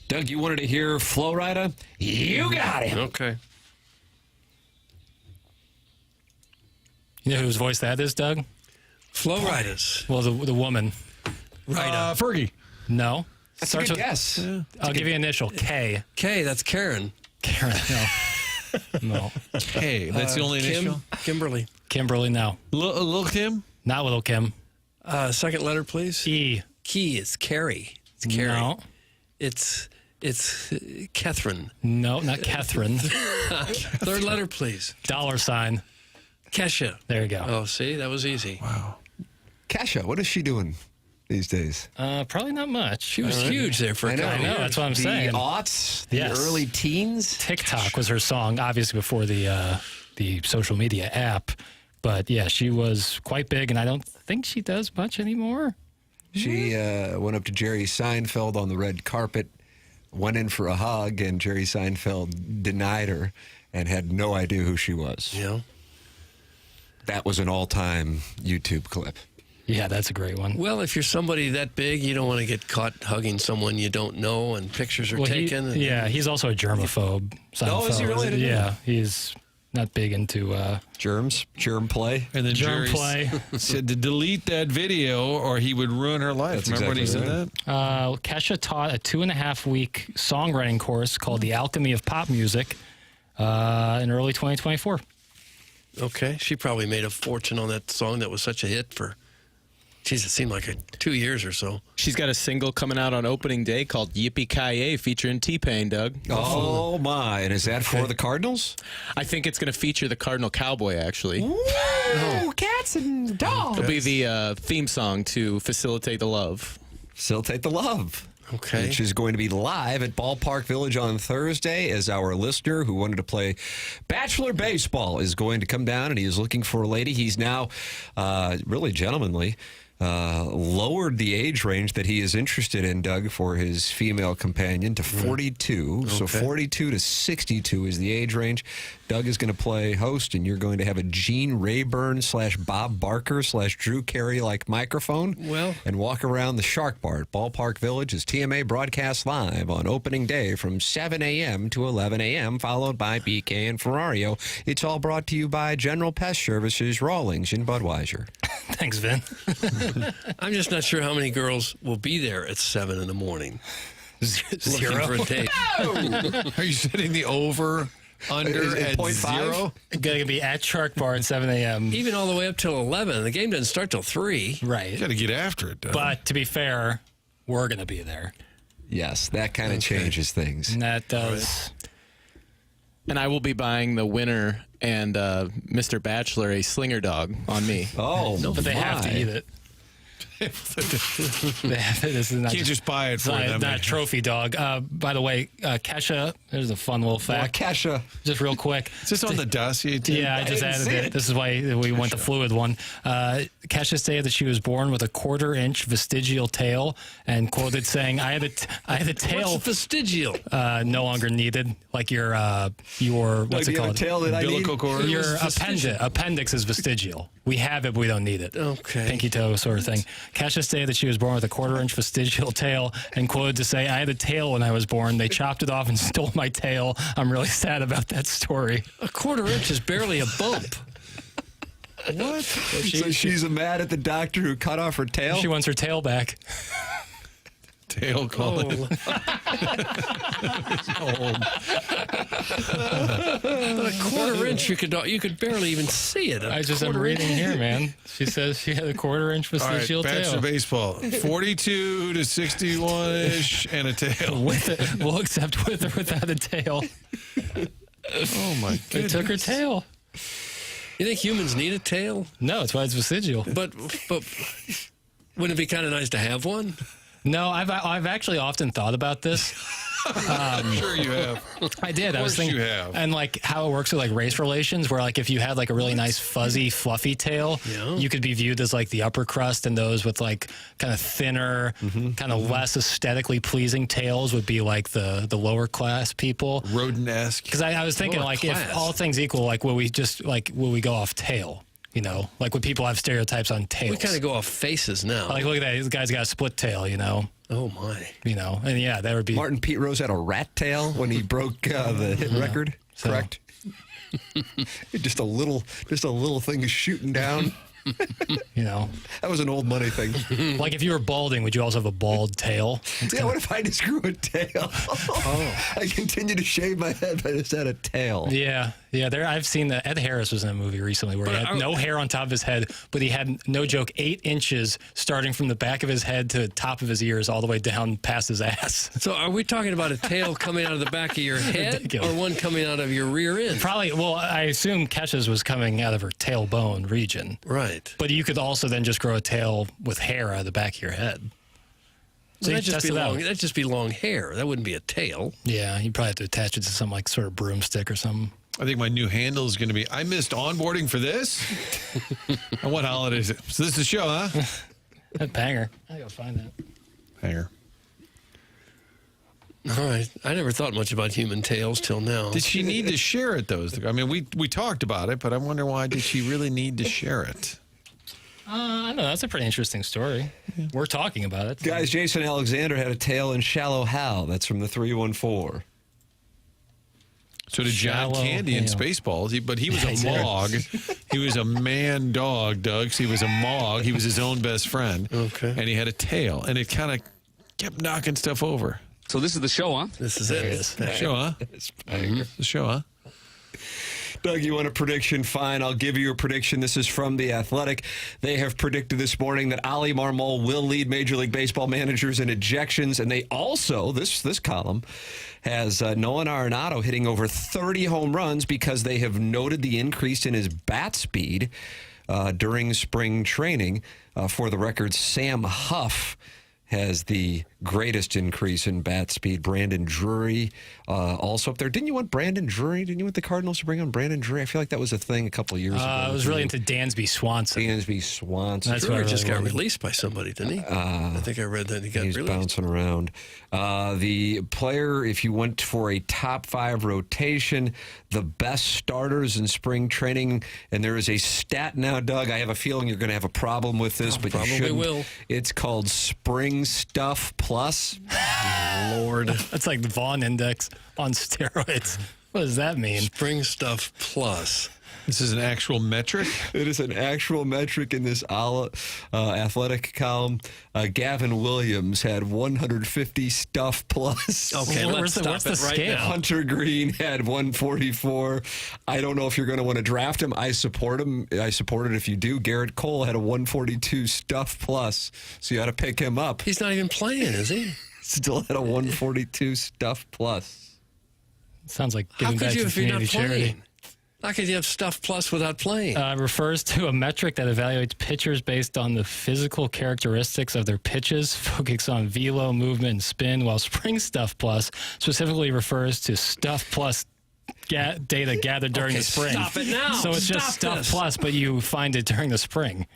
Doug, you wanted to hear Flo Rida? You got it. Okay. You know whose voice that is, Doug? Flo Rida's. Well, the woman. Rida. Fergie. No. That's a good guess. I'll give you an initial. K. K, that's Karen. Karen, no. No. K, that's the only initial? Kimberly. Kimberly, no. Lil Kim? Not Little Kim. Second letter, please. E. Key, it's Carrie. It's Carrie. No. It's Catherine. No, not Catherine. Third letter, please. $. Kesha. There you go. Oh, see, that was easy. Wow. Kesha, what is she doing these days? Probably not much. She was huge there for a couple I know, years. that's what I'm saying. The aughts, the Yes. early teens. TikTok was her song, obviously before the social media app. But yeah, she was quite big, and I don't think she does much anymore. She went up to Jerry Seinfeld on the red carpet, went in for a hug, and Jerry Seinfeld denied her and had no idea who she was. Yeah. That was an all-time YouTube clip. Yeah, that's a great one. Well, if you're somebody that big, you don't want to get caught hugging someone you don't know, and pictures are taken. He's also a germaphobe. Oh, is he really? Yeah, he's not big into germ play. And then germ Jerry play. said to delete that video or he would ruin her life. That's Remember exactly when he said that? Kesha taught a 2.5-week songwriting course called The Alchemy of Pop Music in early 2024. Okay. She probably made a fortune on that song that was such a hit for, geez, it seemed like 2 years or so. She's got a single coming out on opening day called Yippee-Ki-Yay featuring T-Pain, Doug. Oh, my. And is that for the Cardinals? I think it's going to feature the Cardinal Cowboy, actually. Ooh, cats and dogs. It'll be the theme song to Facilitate the Love. Facilitate the Love. Okay. Which is going to be live at Ballpark Village on Thursday, as our listener who wanted to play Bachelor baseball is going to come down, and he is looking for a lady. He's now really gentlemanly. Lowered the age range that he is interested in, Doug, for his female companion to 42. So 42 to 62 is the age range. Doug is going to play host, and you're going to have a Gene Rayburn / Bob Barker / Drew Carey-like microphone. Well, and walk around the Shark Bar at Ballpark Village as TMA broadcasts live on opening day from 7 a.m. to 11 a.m., followed by BK and Ferrario. It's all brought to you by General Pest Services, Rawlings, and Budweiser. Thanks, Vin. I'm just not sure how many girls will be there at 7 in the morning. Zero. Looking for a date. Are you setting the over under at 0? Going to be at Shark Bar at 7 a.m. Even all the way up till 11. The game doesn't start till 3. Right. You got to get after it, Doug. But to be fair, we're going to be there. Yes, that kind of changes things. And that does. And I will be buying the winner and Mr. Bachelor a slinger dog on me. Oh, no, but they have to eat it. This is not Can't just buy it for them. Not a trophy dog. By the way, Kesha, there's a fun little fact. Kesha. Just real quick. Is this on the dossier, too? Yeah, I just added it. This is why we went the fluid one. Kesha stated that she was born with a 1/4-inch vestigial tail and quoted saying, I had a tail. What's vestigial? No longer needed. Like your what's it called? Tail that umbilical cord? Your appendix is vestigial. We have it, but we don't need it. Okay. Pinky toe sort of thing. Kesha stated that she was born with a 1/4-inch vestigial tail and quoted to say, I had a tail when I was born. They chopped it off and stole my tail. I'm really sad about that story. A 1/4-inch is barely a bump. What? So she's mad at the doctor who cut off her tail? She wants her tail back. Tail calling. But a 1/4-inch, you could barely even see it. I'm reading here, man. She says she had a 1/4-inch vestigial tail. Bachelor baseball, 42 to 61-ish and a tail. With it, we'll accept with or without a tail. Oh my goodness! They took her tail. You think humans need a tail? No, it's why it's vestigial. But Wouldn't it be kind of nice to have one? No, I've actually often thought about this. I'm sure you have. I did. I was thinking, you have. and like how it works with like race relations, where like if you had like a really nice fuzzy, fluffy tail, you could be viewed as like the upper crust, and those with like kind of thinner, kind of less aesthetically pleasing tails would be like the lower class people, rodent-esque. Because I was thinking like if all things equal, like will we go off tail? You know, like when people have stereotypes on tails. We kind of go off faces now. Like, look at that. This guy's got a split tail, you know. Oh, my. You know, and yeah, that would be. Martin Pete Rose had a rat tail when he broke the hit record, correct? just a little thing shooting down. You know, that was an old money thing. Like if you were balding, would you also have a bald tail? Yeah, what if I just grew a tail? I continue to shave my head, but I just had a tail. Yeah. I've seen that. Ed Harris was in a movie recently where he had no hair on top of his head, but he had, no joke, 8 inches starting from the back of his head to the top of his ears, all the way down past his ass. So are we talking about a tail coming out of the back of your head Ridiculous. or one coming out of your rear end? Probably. Well, I assume Kesha's was coming out of her tailbone region. Right. But you could also then just grow a tail with hair out of the back of your head. So that'd just be long hair. That wouldn't be a tail. Yeah, you'd probably have to attach it to some like sort of broomstick or something. I think my new handle is going to be, I missed onboarding for this? And what holiday is it? So this is the show, huh? That banger. I gotta find that. Hanger. All right. I never thought much about human tails till now. Did she need to share it, though? I mean, we talked about it, but I wonder why did she really need to share it? I don't know. That's a pretty interesting story. Yeah. We're talking about it. Guys, Jason Alexander had a tail in Shallow Hal. That's from the 314. So did John Candy in Spaceballs, but he was a mog. He was a man dog, Doug. So he was a mog. He was his own best friend. Okay. And he had a tail, and it kind of kept knocking stuff over. So this is the show, huh? This is it. The show, huh? The show, huh? Doug, you want a prediction? Fine, I'll give you a prediction. This is from The Athletic. They have predicted this morning that Ali Marmol will lead Major League Baseball managers in ejections, and they also, this column, has Nolan Arenado hitting over 30 home runs because they have noted the increase in his bat speed during spring training. For the record, Sam Huff has the greatest increase in bat speed. Brandon Drury also up there. Didn't you want Brandon Drury? Didn't you want the Cardinals to bring on Brandon Drury? I feel like that was a thing a couple of years ago. I was really into Dansby Swanson. That's Drury just got released by somebody, didn't he? I think I read that he got he's released. Bouncing around. The player, if you went for a top 5 rotation, the best starters in spring training, and there is a stat now, Doug. I have a feeling you're going to have a problem with this, but probably you shouldn't. will. It's called Spring Stuff Plus. Lord. That's like the Vaughn Index on steroids. What does that mean? Spring Stuff Plus. This is an actual metric? It is an actual metric in this athletic column. Gavin Williams had 150 stuff plus. Okay, let's stop it right now. Hunter Green had 144. I don't know if you're going to want to draft him. I support him. I support it if you do. Garrett Cole had a 142 stuff plus, so you got to pick him up. He's not even playing, is he? Still had a 142 stuff plus. Sounds like giving back to community charity. How could you have stuff plus without playing? Refers to a metric that evaluates pitchers based on the physical characteristics of their pitches, focus on velo, movement, and spin, while Spring Stuff Plus specifically refers to Stuff Plus data gathered during the spring. Stop it now. So it's just Stuff Plus, but you find it during the spring.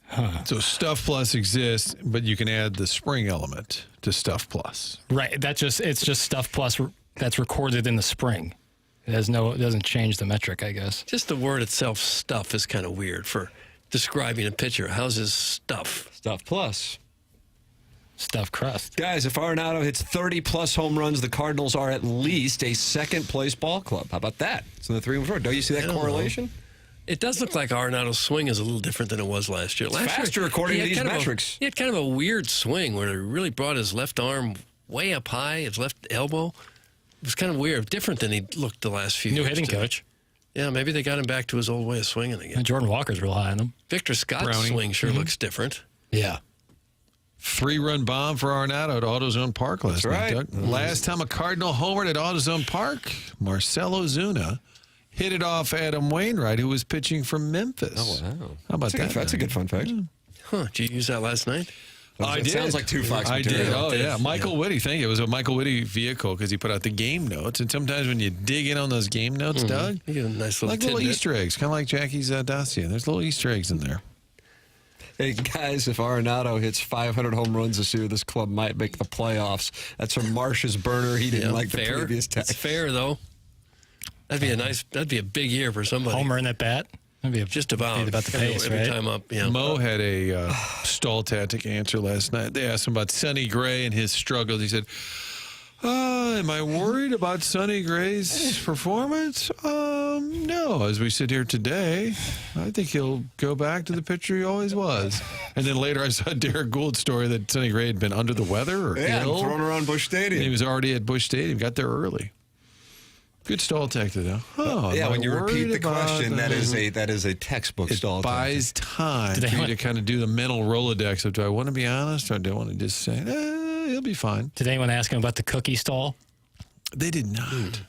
Huh. So Stuff Plus exists, but you can add the spring element to Stuff Plus. Right. It's just Stuff Plus that's recorded in the spring. It doesn't change the metric, I guess. Just the word itself, stuff, is kind of weird for describing a pitcher. How's his stuff? Stuff plus. Stuff crust. Guys, if Arenado hits 30-plus home runs, the Cardinals are at least a second-place ball club. How about that? It's in the 3 and 4. Don't you see that correlation? It does look like Arenado's swing is a little different than it was last year. It's faster according to these metrics. He had kind of a weird swing where he really brought his left arm way up high, his left elbow. It was kind of weird, different than he looked the last few years. New hitting coach. Yeah, maybe they got him back to his old way of swinging again. And Jordan Walker's real high on him. Victor Scott's swing sure looks different. Yeah. 3-run bomb for Arenado at AutoZone Park last night, Doug. Last time a Cardinal homered at AutoZone Park, Marcell Ozuna hit it off Adam Wainwright, who was pitching from Memphis. Oh, wow. How about that? That's a good fun fact. Huh? Did you use that last night? I It did. sounds like two Fox I material. did. Oh, It yeah. did. Michael Whitty, thank you. It was a Michael Whitty vehicle because he put out the game notes. And sometimes when you dig in on those game notes, Doug, You get a nice little like little tidbit. Easter eggs, kind of like Jackie's dossier. There's little Easter eggs in there. Hey, guys, if Arenado hits 500 home runs this year, this club might make the playoffs. That's from Marsh's burner. He didn't like fair. the previous It's text. fair, though. That'd be a big year for somebody. Homer in that bat. That'd be Just about. about the pace, every right? time up. Yeah. Mo had a stall tactic answer last night. They asked him about Sonny Gray and his struggles. He said, am I worried about Sonny Gray's performance? No. As we sit here today, I think he'll go back to the pitcher he always was. And then later I saw Derek Gould's story that Sonny Gray had been under the weather or ill. thrown around Busch Stadium. And he was already at Busch Stadium. Got there early. Good stall tactic, though. Oh, yeah, am when I you repeat worried the question, about that is a textbook it stall. buys time Did for you anyone- to kind of do the mental Rolodex of, do I want to be honest or do I want to just say, he'll be fine? Did anyone ask him about the cookie stall? They did not.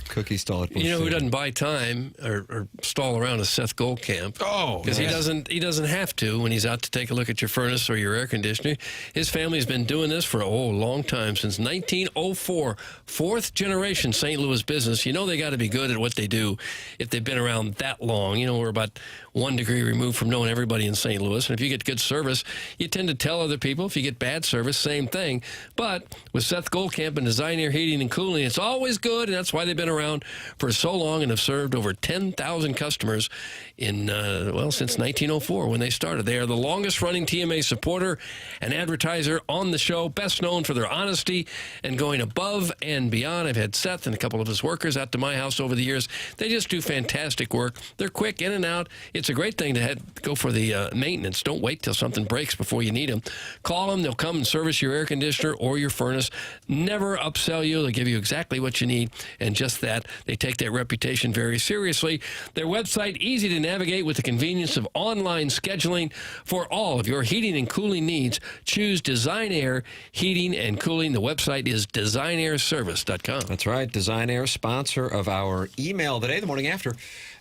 Cookie stall at Busch You know who Stadium. doesn't buy time or stall around is Seth Goldcamp. Oh, because yes. he doesn't have to when he's out to take a look at your furnace or your air conditioner. His family's been doing this for a long time, since 1904. Fourth generation St. Louis business. You know they got to be good at what they do if they've been around that long. You know, we're about 1 degree removed from knowing everybody in St. Louis. And if you get good service, you tend to tell other people. If you get bad service, same thing. But with Seth Goldcamp and Design Air Heating and Cooling, it's always good, and that's why they've been around for so long and have served over 10,000 customers in, since 1904 when they started. They are the longest-running TMA supporter and advertiser on the show, best known for their honesty and going above and beyond. I've had Seth and a couple of his workers out to my house over the years. They just do fantastic work. They're quick in and out. It's a great thing to go for the maintenance. Don't wait till something breaks before you need them. Call them. They'll come and service your air conditioner or your furnace. Never upsell you. They'll give you exactly what you need, and just that. They take that reputation very seriously. Their website, easy to navigate with the convenience of online scheduling for all of your heating and cooling needs. Choose Design Air Heating and Cooling. The website is designairservice.com. That's right. Design Air, sponsor of our email today, the morning after,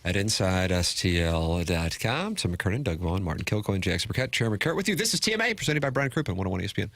at InsideSTL.com. Tim McKernan, Doug Vaughn, Martin Kilcoyne, Jackson Burkett, Chairman Kurt with you. This is TMA, presented by Brian Crouppen, 101 ESPN.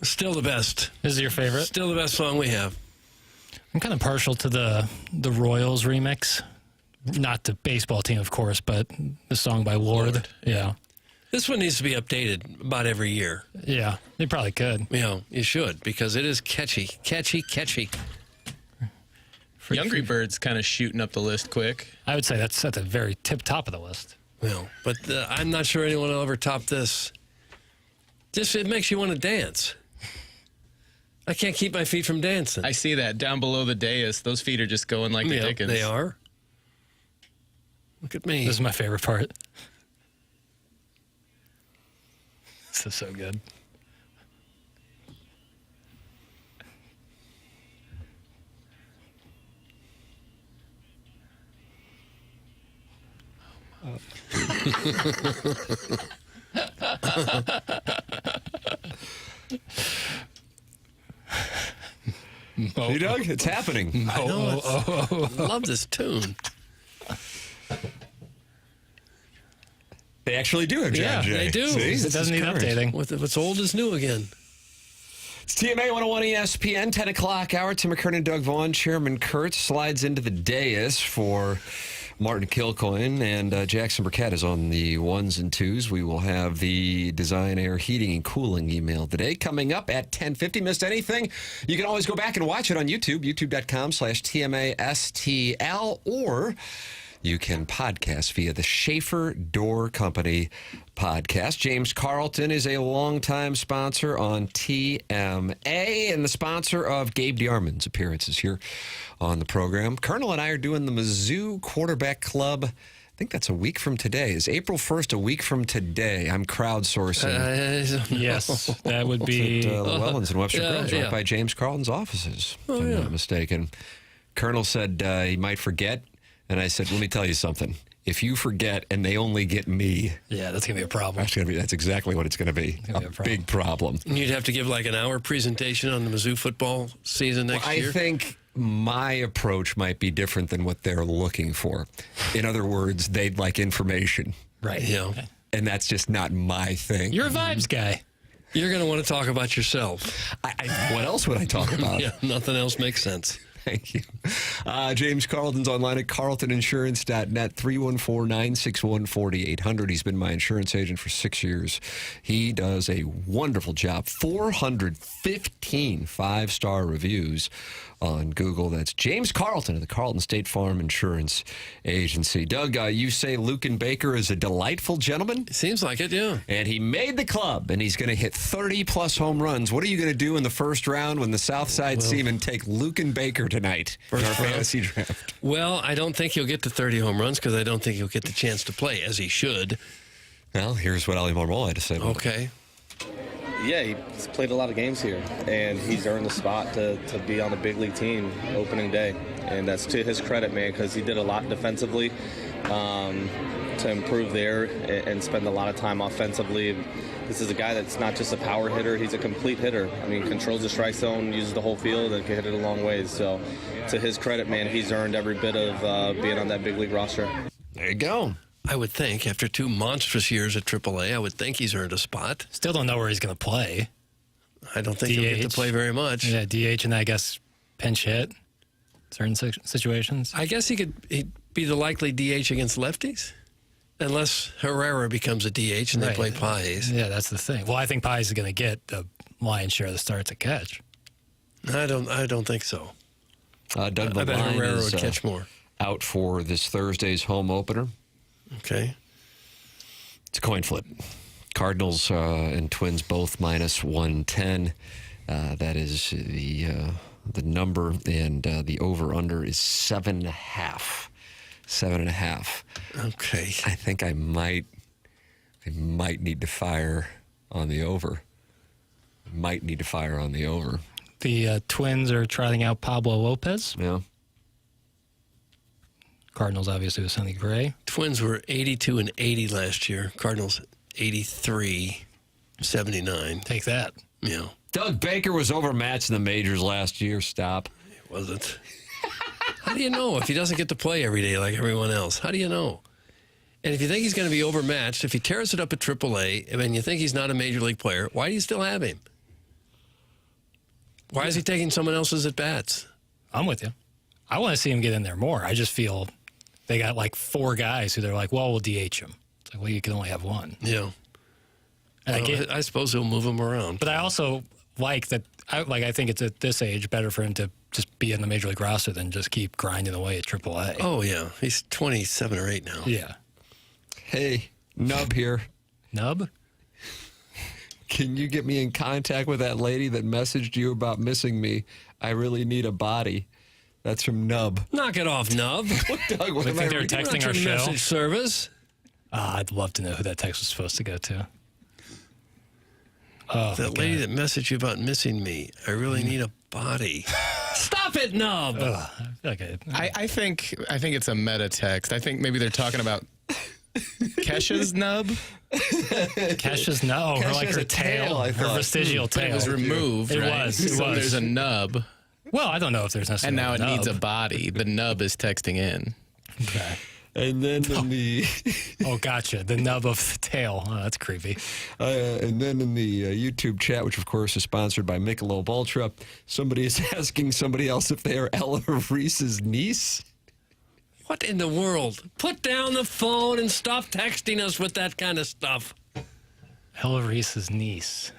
Still the best. Is it your favorite? Still the best song we have. I'm kind of partial to the Royals remix. Not the baseball team, of course, but the song by Lord. Yeah. This one needs to be updated about every year. Yeah, they probably could. Yeah, you should, because it is catchy. Catchy. Younger Bird's kind of shooting up the list quick. I would say that's at the very top of the list. Well, but I'm not sure anyone will ever top this. Just, it makes you want to dance. I can't keep my feet from dancing. I see that down below the dais. Those feet are just going like the Dickens. They are. Look at me. This is my favorite part. This is so good. Hey, Doug, it's happening. I know. Love this tune. They actually do have John Jay. They do. See, It doesn't need updating. What's old is new again. It's TMA 101 ESPN, 10 o'clock hour. Tim McKernan, Doug Vaughn, Chairman Kurtz slides into the dais for Martin Kilcoyne, and Jackson Burkett is on the ones and twos. We will have the Design Air Heating and Cooling email today coming up at 10:50. Missed anything? You can always go back and watch it on YouTube, youtube.com/TMASTL, or you can podcast via the Schaefer Door Company podcast. James Carlton is a longtime sponsor on TMA and the sponsor of Gabe DeArmond's appearances here on the program. Colonel and I are doing the Mizzou Quarterback Club. I think that's a week from today. Is April 1st a week from today? I'm crowdsourcing. Yes, that would be at Llewellyn's in Webster Groves, right yeah. by James Carlton's offices, if I'm not mistaken. Colonel said he might forget, and I said, let me tell you something. If you forget and they only get me, yeah, that's going to be a problem. That's exactly what it's going to be. A big problem. And you'd have to give like an hour presentation on the Mizzou football season next year? I think my approach might be different than what they're looking for. In other words, they'd like information. Right. Yeah. Okay. And that's just not my thing. You're a vibes guy. You're going to want to talk about yourself. What else would I talk about? Yeah, nothing else makes sense. Thank you. James Carlton's online at carltoninsurance.net, 314-961-4800. He's been my insurance agent for 6 years. He does a wonderful job. 415 five-star reviews on Google. That's James Carlton of the Carlton State Farm Insurance Agency. Doug, you say Luken Baker is a delightful gentleman? Seems like it, yeah. And he made the club, and he's going to hit 30-plus home runs. What are you going to do in the first round when the Southside Seamen take Luken Baker tonight in our fantasy draft? Well, I don't think he'll get to 30 home runs because I don't think he'll get the chance to play, as he should. Well, here's what Ali Marmol had to say about it. Okay. Yeah, he's played a lot of games here, and he's earned the spot to be on the big league team opening day. And that's to his credit, man, because he did a lot defensively to improve there and spend a lot of time offensively. This is a guy that's not just a power hitter, he's a complete hitter. I mean, controls the strike zone, uses the whole field, and can hit it a long ways. So to his credit, man, he's earned every bit of being on that big league roster. There you go. I would think, after 2 monstrous years at AAA, I would think he's earned a spot. Still don't know where he's going to play. I don't think he'll get to play very much. Yeah, DH and I guess pinch hit certain situations. I guess he'd be the likely DH against lefties, unless Herrera becomes a DH and they play Pies. Yeah, that's the thing. Well, I think Pies is going to get the lion's share of the starts at catch. I don't think so. Doug I bet Herrera would catch more. Out for this Thursday's home opener. Okay. It's a coin flip. Cardinals and Twins both minus 110. That is the number, and the over-under is 7.5. 7.5. Okay. I think I might need to fire on the over. The Twins are trotting out Pablo Lopez. Yeah. Cardinals, obviously, with Sonny Gray. Twins were 82 and 80 last year. Cardinals, 83, 79. Take that. Yeah. Doug Baker was overmatched in the majors last year. Stop. He wasn't. How do you know if he doesn't get to play every day like everyone else? How do you know? And if you think he's going to be overmatched, if he tears it up at AAA, and you think he's not a major league player, why do you still have him? Why is he taking someone else's at bats? I'm with you. I want to see him get in there more. I just feel they got like 4 guys who they're like, well, we'll DH him. It's like, well, you can only have 1. Yeah. And I suppose he'll move him around. But I also like that. I think it's at this age better for him to just be in the major league roster than just keep grinding away at AAA. Oh yeah, he's 27 or 8 now. Yeah. Hey, Nub here. Nub? Can you get me in contact with that lady that messaged you about missing me? I really need a body. That's from Nub. Knock it off, Nub. Doug, what I am think I they're reading? texting Not our your show. message service. I'd love to know who that text was supposed to go to. Oh, That lady that messaged you about missing me. I really need a body. Stop it, Nub. Okay. I think it's a meta text. I think maybe they're talking about Kesha's nub. Kesha's no, or like Kesha's her a tail, I her thought. vestigial But tail. it was removed. It right? was. It So was. there's a nub, Well, I don't know if there's necessarily. and now it a needs a nub. body. The nub is texting in. Okay. And then in the Oh, gotcha. The nub of the tail. Oh, that's creepy. and then in the YouTube chat, which of course is sponsored by Michelob Ultra, somebody is asking somebody else if they are Ella Reese's niece. What in the world? Put down the phone and stop texting us with that kind of stuff. Ella Reese's niece.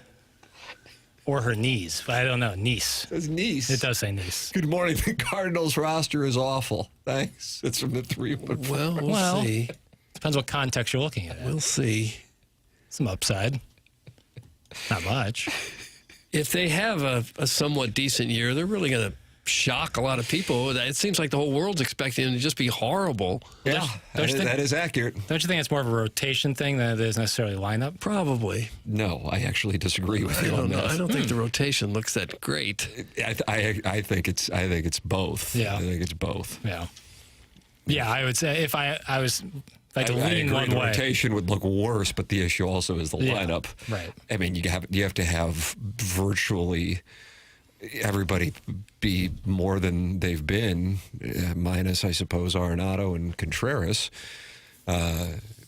Or her knees. I don't know. Niece. It says niece. It does say niece. Good morning. The Cardinals roster is awful. Thanks. It's from the 314. Well, we'll see. Depends what context you're looking at. We'll see. Some upside. Not much. If they have a somewhat decent year, they're really going to shock a lot of people. It seems like the whole world's expecting them to just be horrible. Yeah, that is accurate. Don't you think it's more of a rotation thing than it is necessarily lineup? Probably. No, I actually disagree with you I on don't know. that. I don't think the rotation looks that great. I think it's both. Yeah. I think it's both. Yeah. Yeah, I would say if I was like to I lean agree one the way. rotation would look worse, but the issue also is the Yeah, lineup. right. I mean, you have to have virtually everybody be more than they've been, minus I suppose Arenado and Contreras,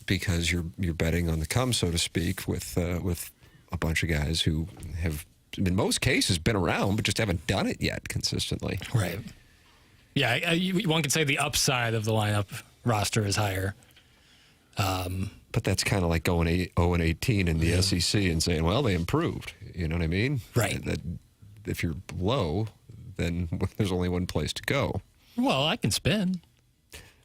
because you're betting on the come, so to speak, with a bunch of guys who have in most cases been around but just haven't done it yet consistently. Right. Yeah, one could say the upside of the lineup roster is higher. But that's kind of like going 0-18 in the SEC and saying, well, they improved. You know what I mean? Right. That if you're low, then there's only one place to go. Well, I can spin.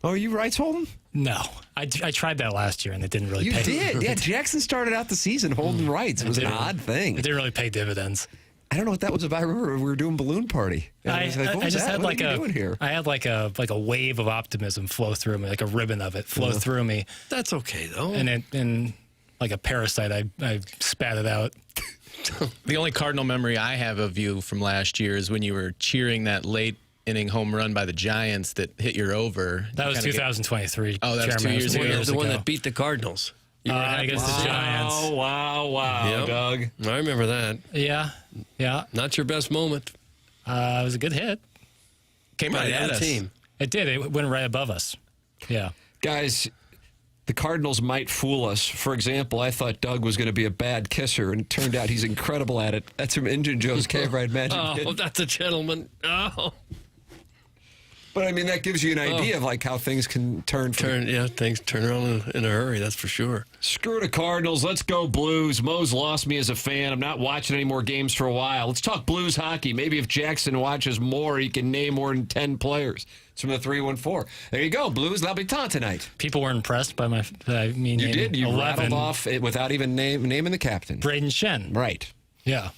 Oh, are you rights holding? No. I tried that last year, and it didn't really You pay. did. Yeah, Jackson started out the season holding rights. It was an odd thing. It didn't really pay dividends. I don't know what that was about. I remember we were doing balloon party. And I was like, what was that? What are you doing here? I had like a wave of optimism flow through me, like a ribbon of it flow through me. That's okay, though. And like a parasite, I spat it out. The only Cardinal memory I have of you from last year is when you were cheering that late inning home run by the Giants that hit your over. That was 2023. Oh, that was 2 years ago. The one that beat the Cardinals. Against the Giants. Wow, Yep. Doug. I remember that. Yeah. Not your best moment. It was a good hit. Came right at us. Team. It did. It went right above us. Yeah. Guys, the Cardinals might fool us. For example, I thought Doug was going to be a bad kisser, and it turned out he's incredible at it. That's from Injun Joe's Cave Ride Magic. Oh, that's a gentleman. Oh. But I mean, that gives you an idea of like how things can turn. Things turn around in a hurry. That's for sure. Screw the Cardinals. Let's go Blues. Mo's lost me as a fan. I'm not watching any more games for a while. Let's talk Blues hockey. Maybe if Jackson watches more, he can name more than 10 players. It's from the 314. There you go. Blues l'habitant tonight. People were impressed by my. You did. You 11. rattled off it without even naming the captain. Braden Shen. Right. Yeah.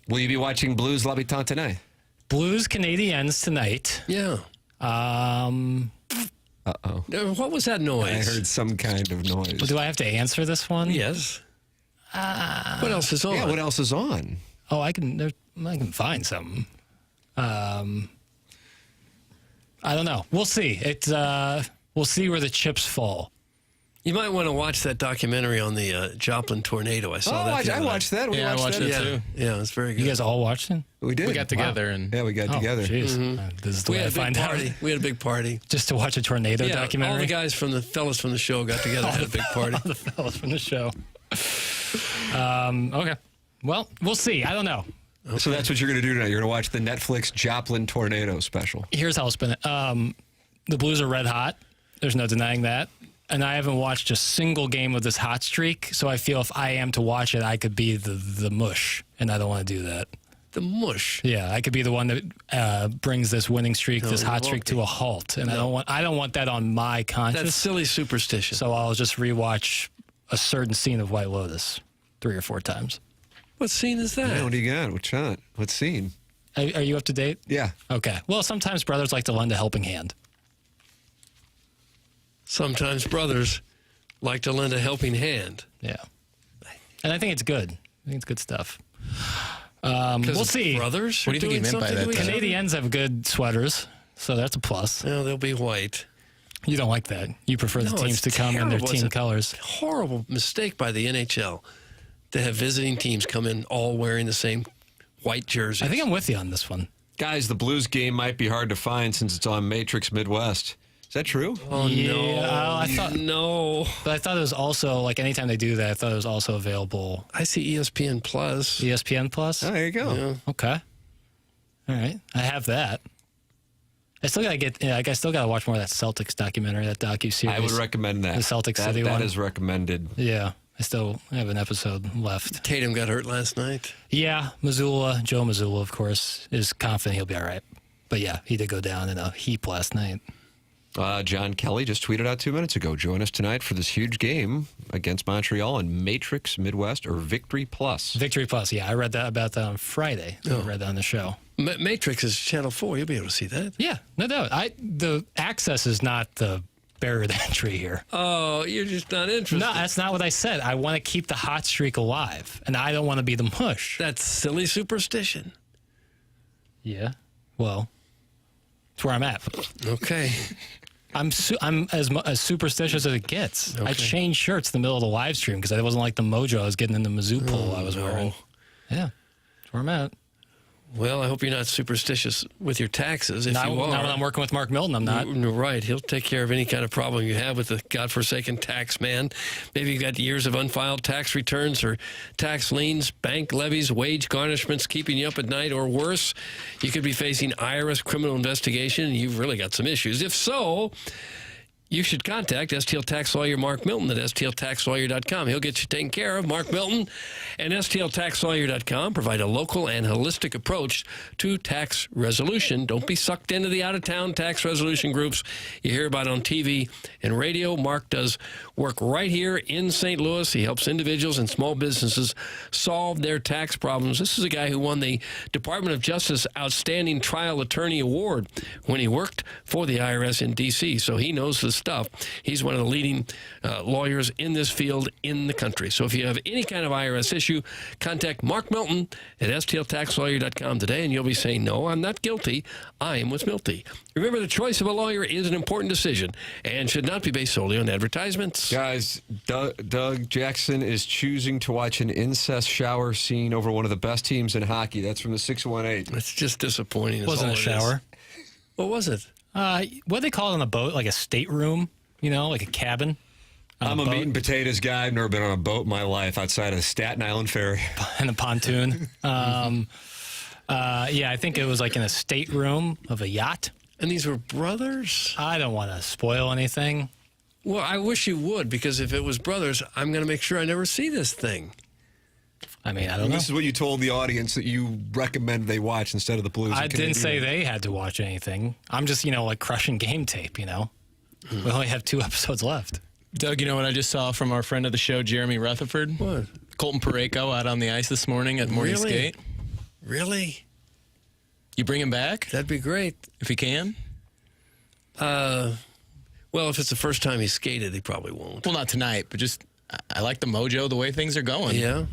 Will you be watching Blues l'habitant tonight? Blues Canadiens tonight. Yeah. Uh-oh. What was that noise? I heard some kind of noise. Well, do I have to answer this one? Yes. What else is on? Yeah, what else is on? Oh, I can find something. I don't know. We'll see. We'll see where the chips fall. You might want to watch that documentary on the Joplin tornado. I saw that. I watched that. We watched it that. too. Yeah, it was very good. You guys all watched it? We did. We got together and we got together. Jeez. This is the We way had I a big find party. out. We had a big party. Just to watch a tornado documentary? All the guys from the fellas from the show got together and had a big party. All the fellas from the show. Okay. Well, we'll see. I don't know. Okay. So that's what you're going to do tonight. You're going to watch the Netflix Joplin Tornado special. Here's how I'll spin it. The Blues are red hot. There's no denying that. And I haven't watched a single game of this hot streak, so I feel if I am to watch it, I could be the mush, and I don't want to do that. The mush? Yeah, I could be the one that brings this winning streak, this hot streak to a halt, and I don't want that on my conscience. That's silly superstition. So I'll just rewatch a certain scene of White Lotus 3 or 4 times. What scene is that? Yeah, what do you got? What shot? What scene? Are you up to date? Yeah. Okay. Well, sometimes brothers like to lend a helping hand. Sometimes brothers like to lend a helping hand. Yeah. And I think it's good. I think it's good stuff. We'll see. Brothers? What do you think he meant by that? Canadians have good sweaters, so that's a plus. No, they'll be white. You don't like that. You prefer the teams to come in their team colors. Horrible mistake by the NHL to have visiting teams come in all wearing the same white jerseys. I think I'm with you on this one. Guys, the Blues game might be hard to find since it's on Matrix Midwest. Is that true? Oh, yeah, I thought no. But I thought it was also, like, anytime they do that, I thought it was also available. I see ESPN Plus. ESPN Plus? Oh, there you go. Yeah. Okay. All right. I have that. I still gotta watch more of that Celtics documentary, that docu-series. I would recommend that. The Celtics City one. That is recommended. Yeah. I still have an episode left. Tatum got hurt last night. Yeah. Joe Mazzulla, of course, is confident he'll be all right. But yeah, he did go down in a heap last night. John Kelly just tweeted out 2 minutes ago. Join us tonight for this huge game against Montreal on Matrix Midwest or Victory Plus. Victory Plus, yeah. I read about that on Friday. I read that on the show. Matrix is Channel 4. You'll be able to see that. Yeah, no doubt. The access is not the barrier to entry here. Oh, you're just not interested. No, that's not what I said. I want to keep the hot streak alive, and I don't want to be the mush. That's silly superstition. Yeah, well, that's where I'm at. Okay. I'm as superstitious as it gets. Okay. I changed shirts in the middle of the live stream because I wasn't like the mojo I was getting in the Mizzou pool I was wearing. Yeah, that's where I'm at. Well, I hope you're not superstitious with your taxes. If you are, not when I'm working with Mark Milton, I'm not. Right. He'll take care of any kind of problem you have with the godforsaken tax man. Maybe you've got years of unfiled tax returns or tax liens, bank levies, wage garnishments keeping you up at night, or worse, you could be facing IRS criminal investigation, and you've really got some issues. If so, you should contact STL Tax Lawyer Mark Milton at stltaxlawyer.com. He'll get you taken care of. Mark Milton and stltaxlawyer.com provide a local and holistic approach to tax resolution. Don't be sucked into the out-of-town tax resolution groups you hear about on TV and radio. Mark does work right here in St. Louis. He helps individuals and small businesses solve their tax problems. This is a guy who won the Department of Justice Outstanding Trial Attorney Award when he worked for the IRS in D.C., so he knows the stuff. He's one of the leading lawyers in this field in the country. So if you have any kind of IRS issue, contact Mark Milton at stltaxlawyer.com today, and you'll be saying, no, I'm not guilty. I am with Milty. Remember, the choice of a lawyer is an important decision and should not be based solely on advertisements. Guys, Doug Jackson is choosing to watch an incest shower scene over one of the best teams in hockey. That's from the 618. It's just disappointing. It wasn't a shower. What was it? What do they call it on a boat? Like a stateroom, like a cabin? I'm a meat and potatoes guy. I've never been on a boat in my life outside of the Staten Island Ferry. And a pontoon. Yeah, I think it was like in a stateroom of a yacht. And these were brothers? I don't want to spoil anything. Well, I wish you would, because if it was brothers, I'm going to make sure I never see this thing. I mean, I don't know. This is what you told the audience that you recommend they watch instead of the Blues. I didn't say they had to watch anything. I'm just, like crushing game tape, We only have 2 episodes left. Doug, you know what I just saw from our friend of the show, Jeremy Rutherford? What? Colton Parayko out on the ice this morning at morning skate. Really? You bring him back? That'd be great. If he can? Well, if it's the first time he skated, he probably won't. Well, not tonight, but just, I like the mojo, the way things are going. Yeah.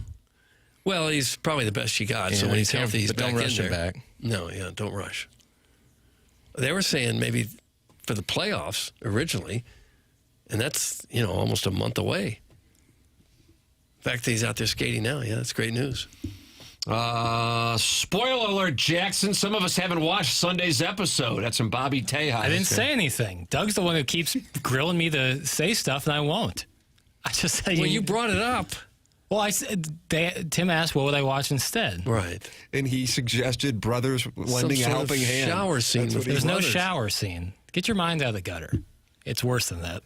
Well, he's probably the best you got, so when he's healthy, he's back in there. Don't rush him back. No, don't rush. They were saying maybe for the playoffs originally, and that's, almost a month away. The fact that he's out there skating now, that's great news. Spoiler alert, Jackson. Some of us haven't watched Sunday's episode. That's from Bobby Tejas. I didn't say anything. Doug's the one who keeps grilling me to say stuff, and I won't. I just said, well, you brought it up. Well, Tim asked, what would I watch instead? Right. And he suggested brothers lending a helping hand. Shower scene. There's no shower scene. Get your mind out of the gutter. It's worse than that.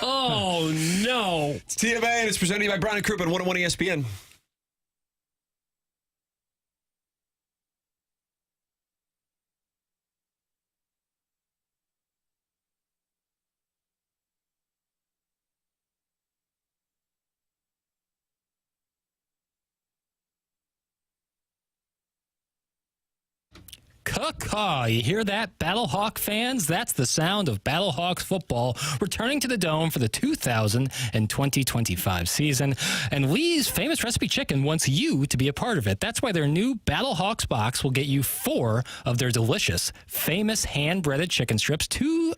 Oh, no. It's TMA, and it's presented by Brown and Crouppen, 101 ESPN. Caw-caw. You hear that, Battlehawk fans? That's the sound of Battlehawks football returning to the Dome for the 2020-2025 season. And Lee's Famous Recipe Chicken wants you to be a part of it. That's why their new Battlehawks box will get you 4 of their delicious, famous hand-breaded chicken strips, 2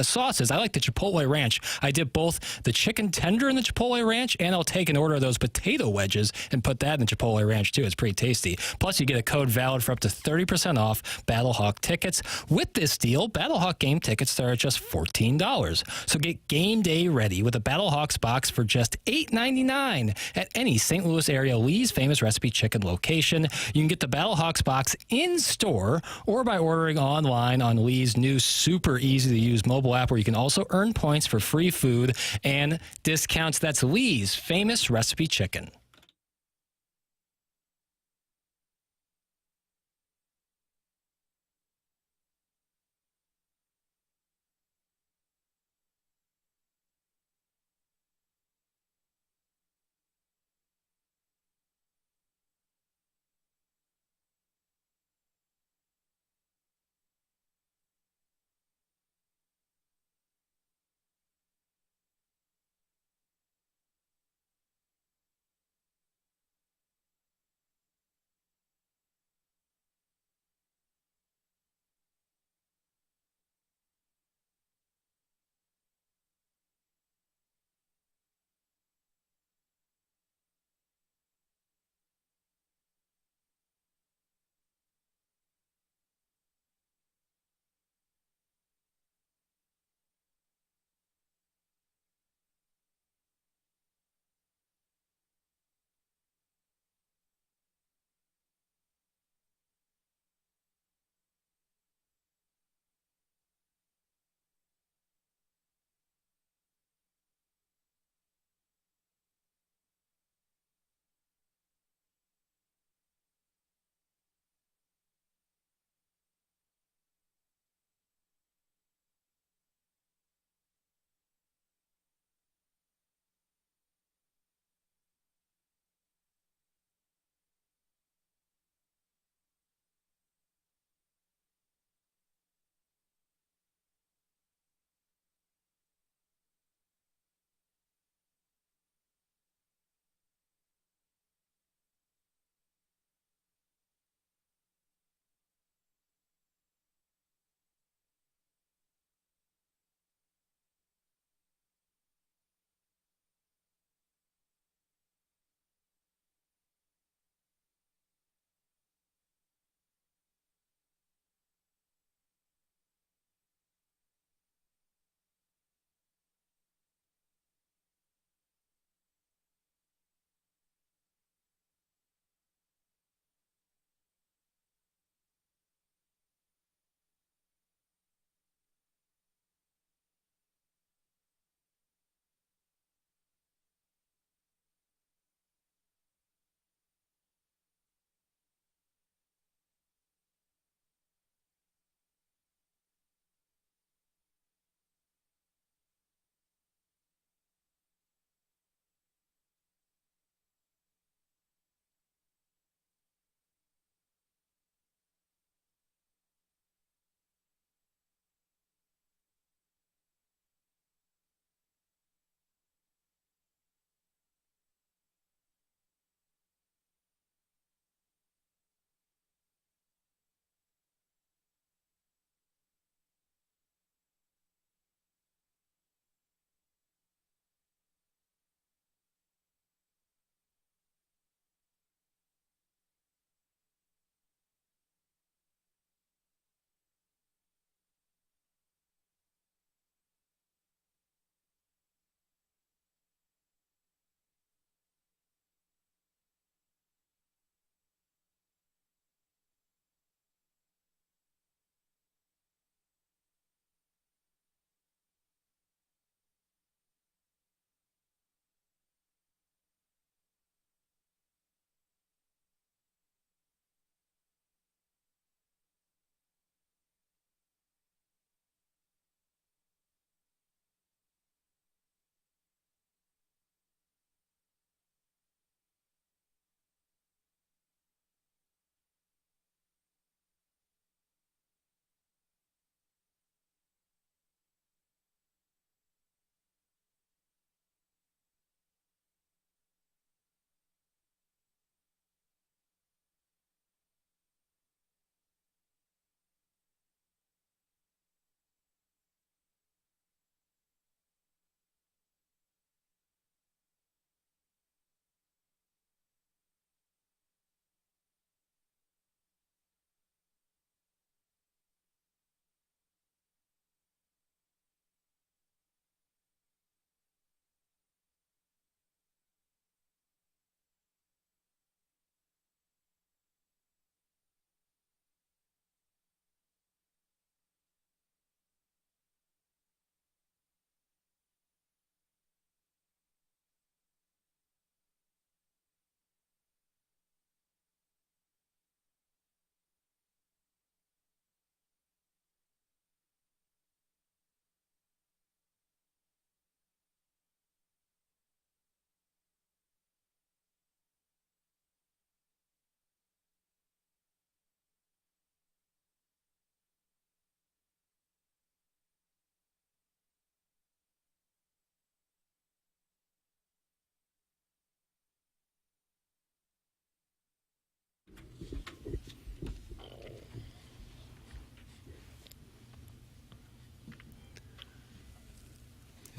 sauces. I like the Chipotle Ranch. I dip both the chicken tender in the Chipotle Ranch, and I'll take an order of those potato wedges and put that in the Chipotle Ranch, too. It's pretty tasty. Plus, you get a code valid for up to 30% off Battlehawk tickets. With this deal, Battlehawk game tickets start at just $14. So get game day ready with a Battlehawks box for just $8.99 at any St. Louis area Lee's Famous Recipe Chicken location. You can get the Battlehawks box in-store or by ordering online on Lee's new super easy-to-use mobile app, where you can also earn points for free food and discounts. That's Lee's Famous Recipe Chicken.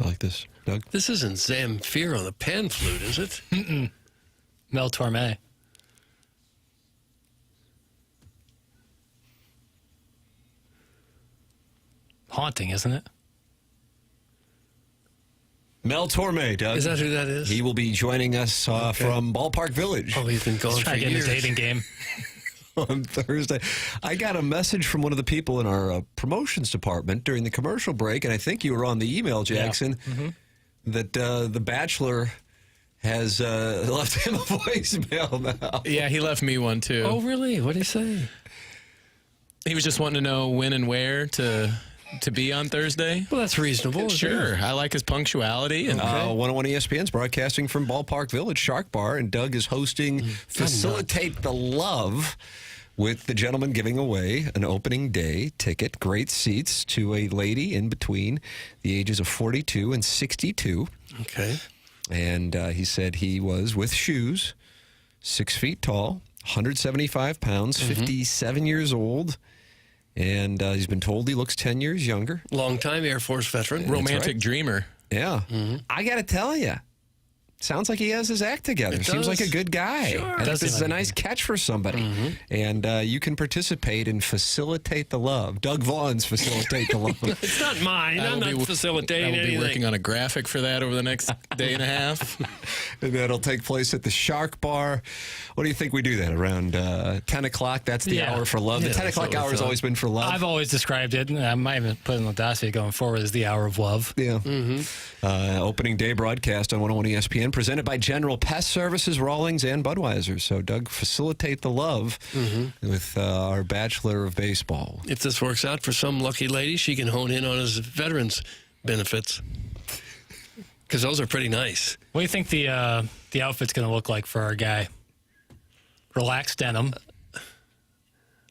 I like this, Doug. This isn't Zamfir on the pan flute, is it? Mm-mm. Mel Torme. Haunting, isn't it? Mel Torme, Doug. Is that who that is? He will be joining us from Ballpark Village. Oh, he's been gone for Trying to get in years. the dating game. On Thursday. I got a message from one of the people in our promotions department during the commercial break, and I think you were on the email, Jackson, that the Bachelor has left him a voicemail now. Yeah, he left me one too. Oh, really? What did he say? He was just wanting to know when and where to be on Thursday. Well, that's reasonable. Sure. I like his punctuality. And 101 ESPN's broadcasting from Ballpark Village Shark Bar, and Doug is hosting Facilitate the Love with the gentleman giving away an opening day ticket, great seats to a lady in between the ages of 42 and 62. Okay. And he said he was with shoes, 6 feet tall, 175 pounds, 57 years old. And he's been told he looks 10 years younger. Long-time Air Force veteran. romantic dreamer. Yeah. I got to tell you, sounds like he has his act together. It Seems does. like a good guy. Sure. I think Does this seem is a like nice catch for somebody. And you can participate in Facilitate the Love. Doug Vaughn's Facilitate the Love. It's not mine. I'm not facilitating I will be anything. working on a graphic for that over the next day and a half. And that'll take place at the Shark Bar. What do you think we do that? Around 10 o'clock? That's the hour for love. Yeah, The 10 that's o'clock what we hour has thought. always been for love. I've always described it, and I might even put it in the dossier going forward as the hour of love. Yeah. Opening day broadcast on 101 ESPN, presented by General Pest Services, Rawlings, and Budweiser. So, Doug, facilitate the love with our Bachelor of Baseball. If this works out for some lucky lady, she can hone in on his veterans benefits. Because those are pretty nice. What do you think the outfit's going to look like for our guy? Relaxed denim.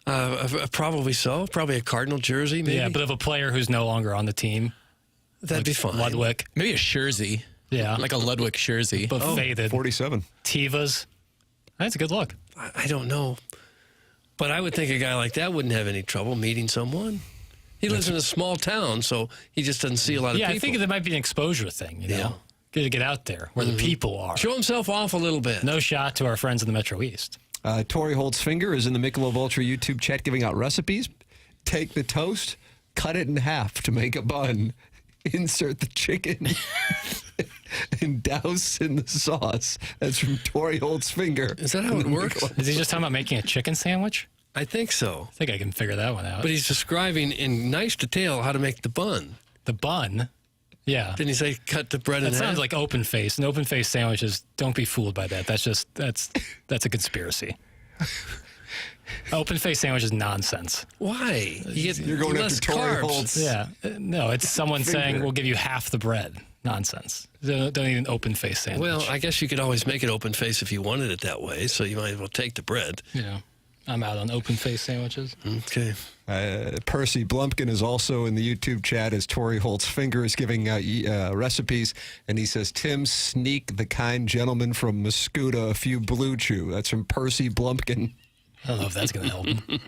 Probably so. Probably a Cardinal jersey, maybe. Yeah, but of a player who's no longer on the team. That'd be fine. Ludwig. Maybe a jersey. Yeah. Like a Ludwig jersey. But faded. 47. Tivas. That's a good look. I don't know. But I would think a guy like that wouldn't have any trouble meeting someone. He lives in a small town, so he just doesn't see a lot of people. Yeah, I think there might be an exposure thing, you know? Good to get out there where the people are. Show himself off a little bit. No shot to our friends in the Metro East. Tori Holtzfinger is in the Michelob Ultra YouTube chat giving out recipes. Take the toast, cut it in half to make a bun, insert the chicken, and douse in the sauce. That's from Tori Holtzfinger. Is that how it works? Is he just talking about making a chicken sandwich? I think so. I think I can figure that one out. But he's describing in nice detail how to make the bun. The bun? Yeah. Didn't he say cut the bread in That half? sounds like open face. And open face sandwiches, don't be fooled by that. That's a conspiracy. Open face sandwich is nonsense. Why? You're going less after Tori carbs. Holtz. Yeah. No, it's someone Finger. saying we'll give you half the bread. Nonsense. Don't even open face sandwich. Well, I guess you could always make it open face if you wanted it that way, so you might as well take the bread. Yeah. I'm out on open face sandwiches. Okay. Percy Blumpkin is also in the YouTube chat as Tori Holtzfinger is giving out recipes, and he says, Tim, sneak the kind gentleman from Muscuda a few Blue Chew. That's from Percy Blumpkin. I don't know if that's going to help him.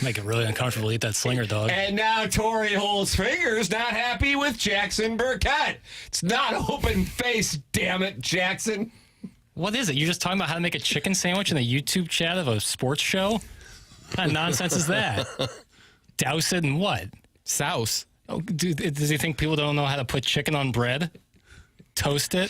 Make it really uncomfortable to eat that slinger dog. And now Tori Holtzfinger is not happy with Jackson Burkett. It's not open face, damn it, Jackson. What is it? You're just talking about how to make a chicken sandwich in the YouTube chat of a sports show? What kind of nonsense is that? Douse it in what? Souse. Oh, does he think people don't know how to put chicken on bread? Toast it?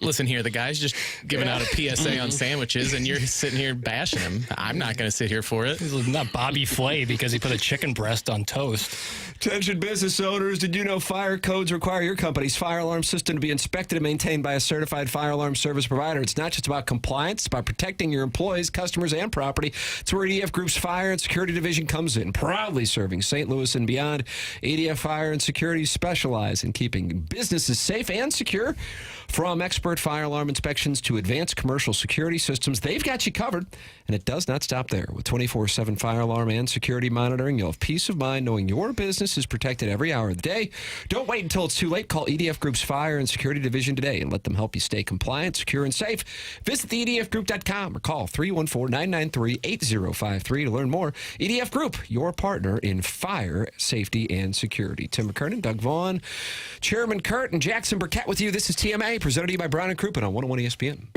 Listen here, the guy's just giving out a PSA on sandwiches, and you're sitting here bashing him. I'm not going to sit here for it. He's not Bobby Flay because he put a chicken breast on toast. Attention business owners, did you know fire codes require your company's fire alarm system to be inspected and maintained by a certified fire alarm service provider? It's not just about compliance, it's about protecting your employees, customers, and property. It's where EDF Group's Fire and Security Division comes in, proudly serving St. Louis and beyond. EDF Fire and Security specialize in keeping businesses safe and secure. From expert fire alarm inspections to advanced commercial security systems, they've got you covered. And it does not stop there. With 24/7 fire alarm and security monitoring, you'll have peace of mind knowing your business is protected every hour of the day. Don't wait until it's too late. Call EDF Group's Fire and Security Division today and let them help you stay compliant, secure, and safe. Visit theedfgroup.com or call 314-993-8053 to learn more. EDF Group, your partner in fire, safety, and security. Tim McKernan, Doug Vaughn, Chairman Kurt, and Jackson Burkett with you. This is TMA, presented to you by Brown and Crouppen on 101 ESPN.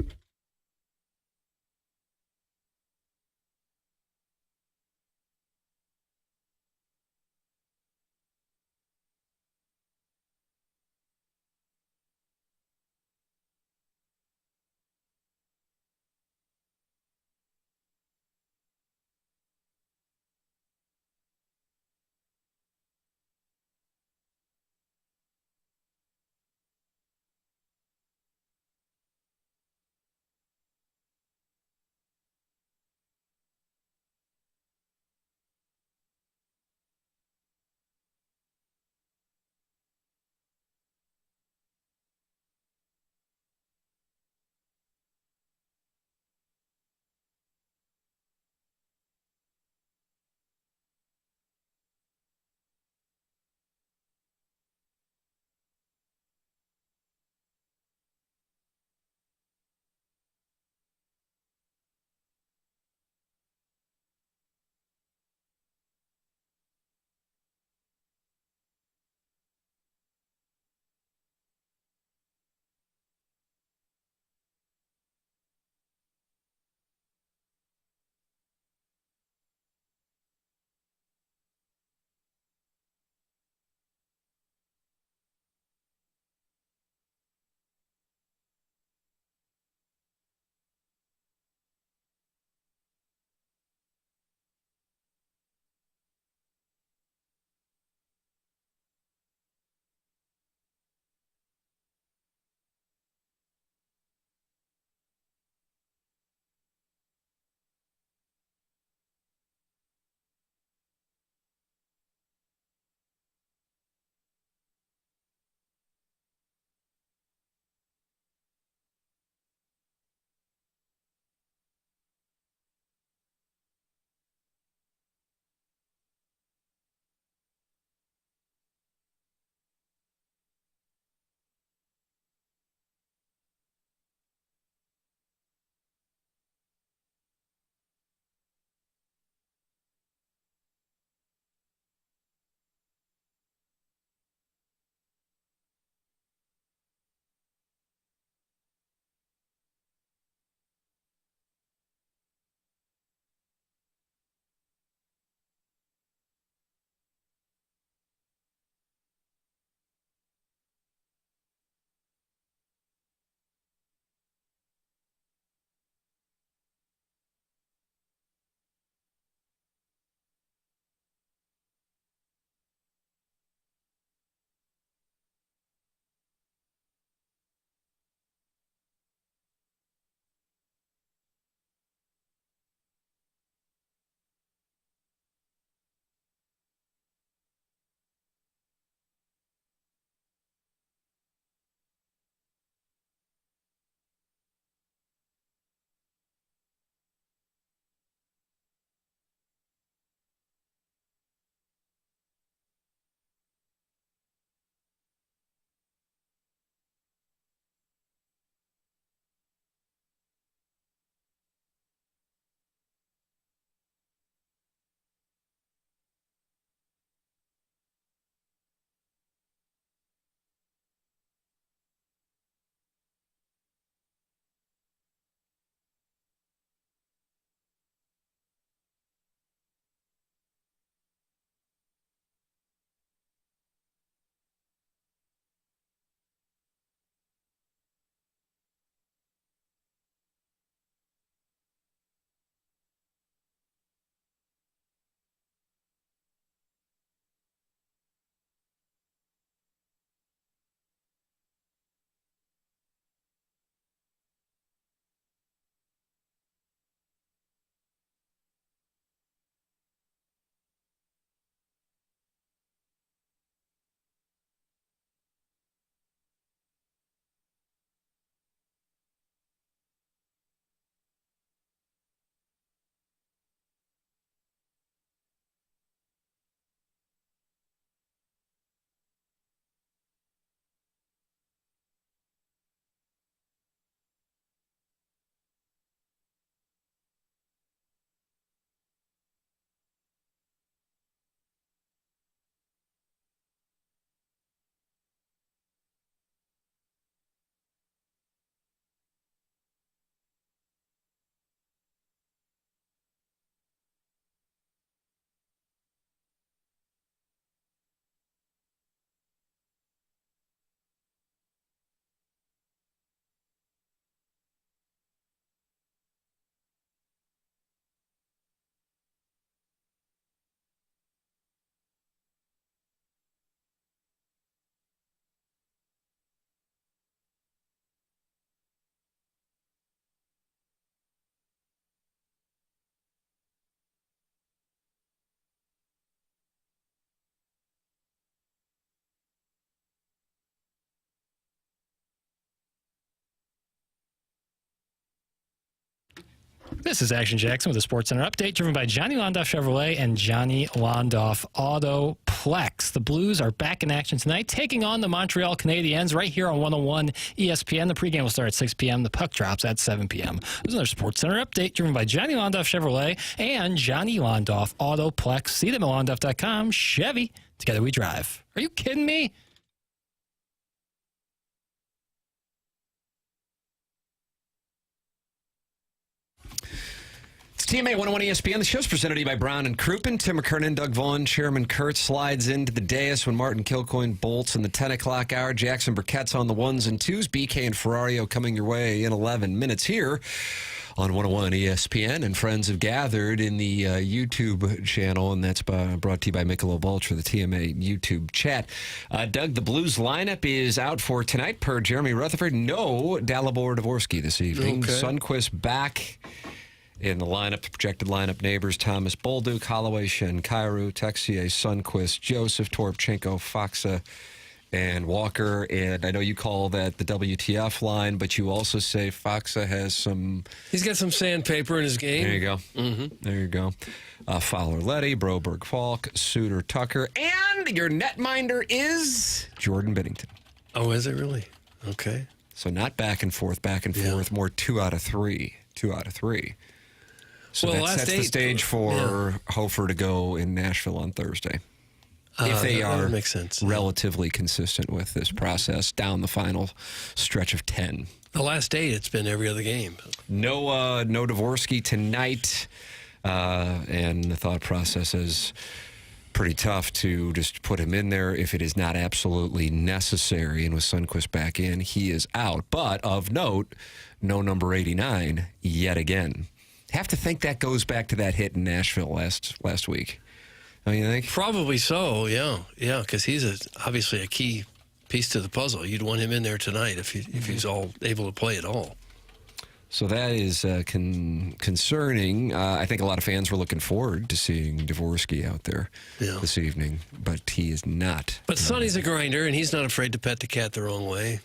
This is Action Jackson with a Sports Center update driven by Johnny Londoff Chevrolet and Johnny Londoff Autoplex. The Blues are back in action tonight, taking on the Montreal Canadiens right here on 101 ESPN. The pregame will start at 6 p.m. The puck drops at 7 p.m. This is another Sports Center update driven by Johnny Londoff Chevrolet and Johnny Londoff Autoplex. See them at londoff.com. Chevy, together we drive. Are you kidding me? TMA 101 ESPN. The show's presented to you by Brown and Crouppen. Tim McKernan, Doug Vaughn, Chairman Kurt slides into the dais when Martin Kilcoyne bolts in the 10 o'clock hour. Jackson Burkett's on the ones and twos. BK and Ferrario coming your way in 11 minutes here on 101 ESPN. And friends have gathered in the YouTube channel, and that's brought to you by Michelob Ultra, the TMA YouTube chat. Doug, the Blues lineup is out for tonight per Jeremy Rutherford. No Dalibor Dvorsky this evening. Okay. Sundquist back in the lineup, the projected lineup: Neighbors, Thomas, Bolduc, Holloway, Shen-Kairu, Texier, Sundquist, Joseph, Toropchenko, Faksa, and Walker. And I know you call that the WTF line, but you also say Faksa has some... He's got some sandpaper in his game. There you go. Mm-hmm. There you go. Fowler, Letty, Broberg, Falk, Suter, Tucker, and your netminder is Jordan Binnington. Oh, is it really? Okay. So not back and forth, more 2 out of 3. 2 out of 3. So Well, that sets the stage for Hofer to go in Nashville on Thursday. If they that are would make sense. relatively consistent with this process down the final stretch of 10. The last 8, it's been every other game. No Dvorsky tonight. And the thought process is pretty tough to just put him in there if it is not absolutely necessary. And with Sundquist back in, he is out. But of note, no number 89 yet again. Have to think that goes back to that hit in Nashville last week. Don't you think? Probably so, yeah, because he's obviously a key piece to the puzzle. You'd want him in there tonight if he's all able to play at all. So that is concerning. I think a lot of fans were looking forward to seeing Dvorsky out there this evening, but he is not. But Sonny's a grinder, and he's not afraid to pet the cat the wrong way.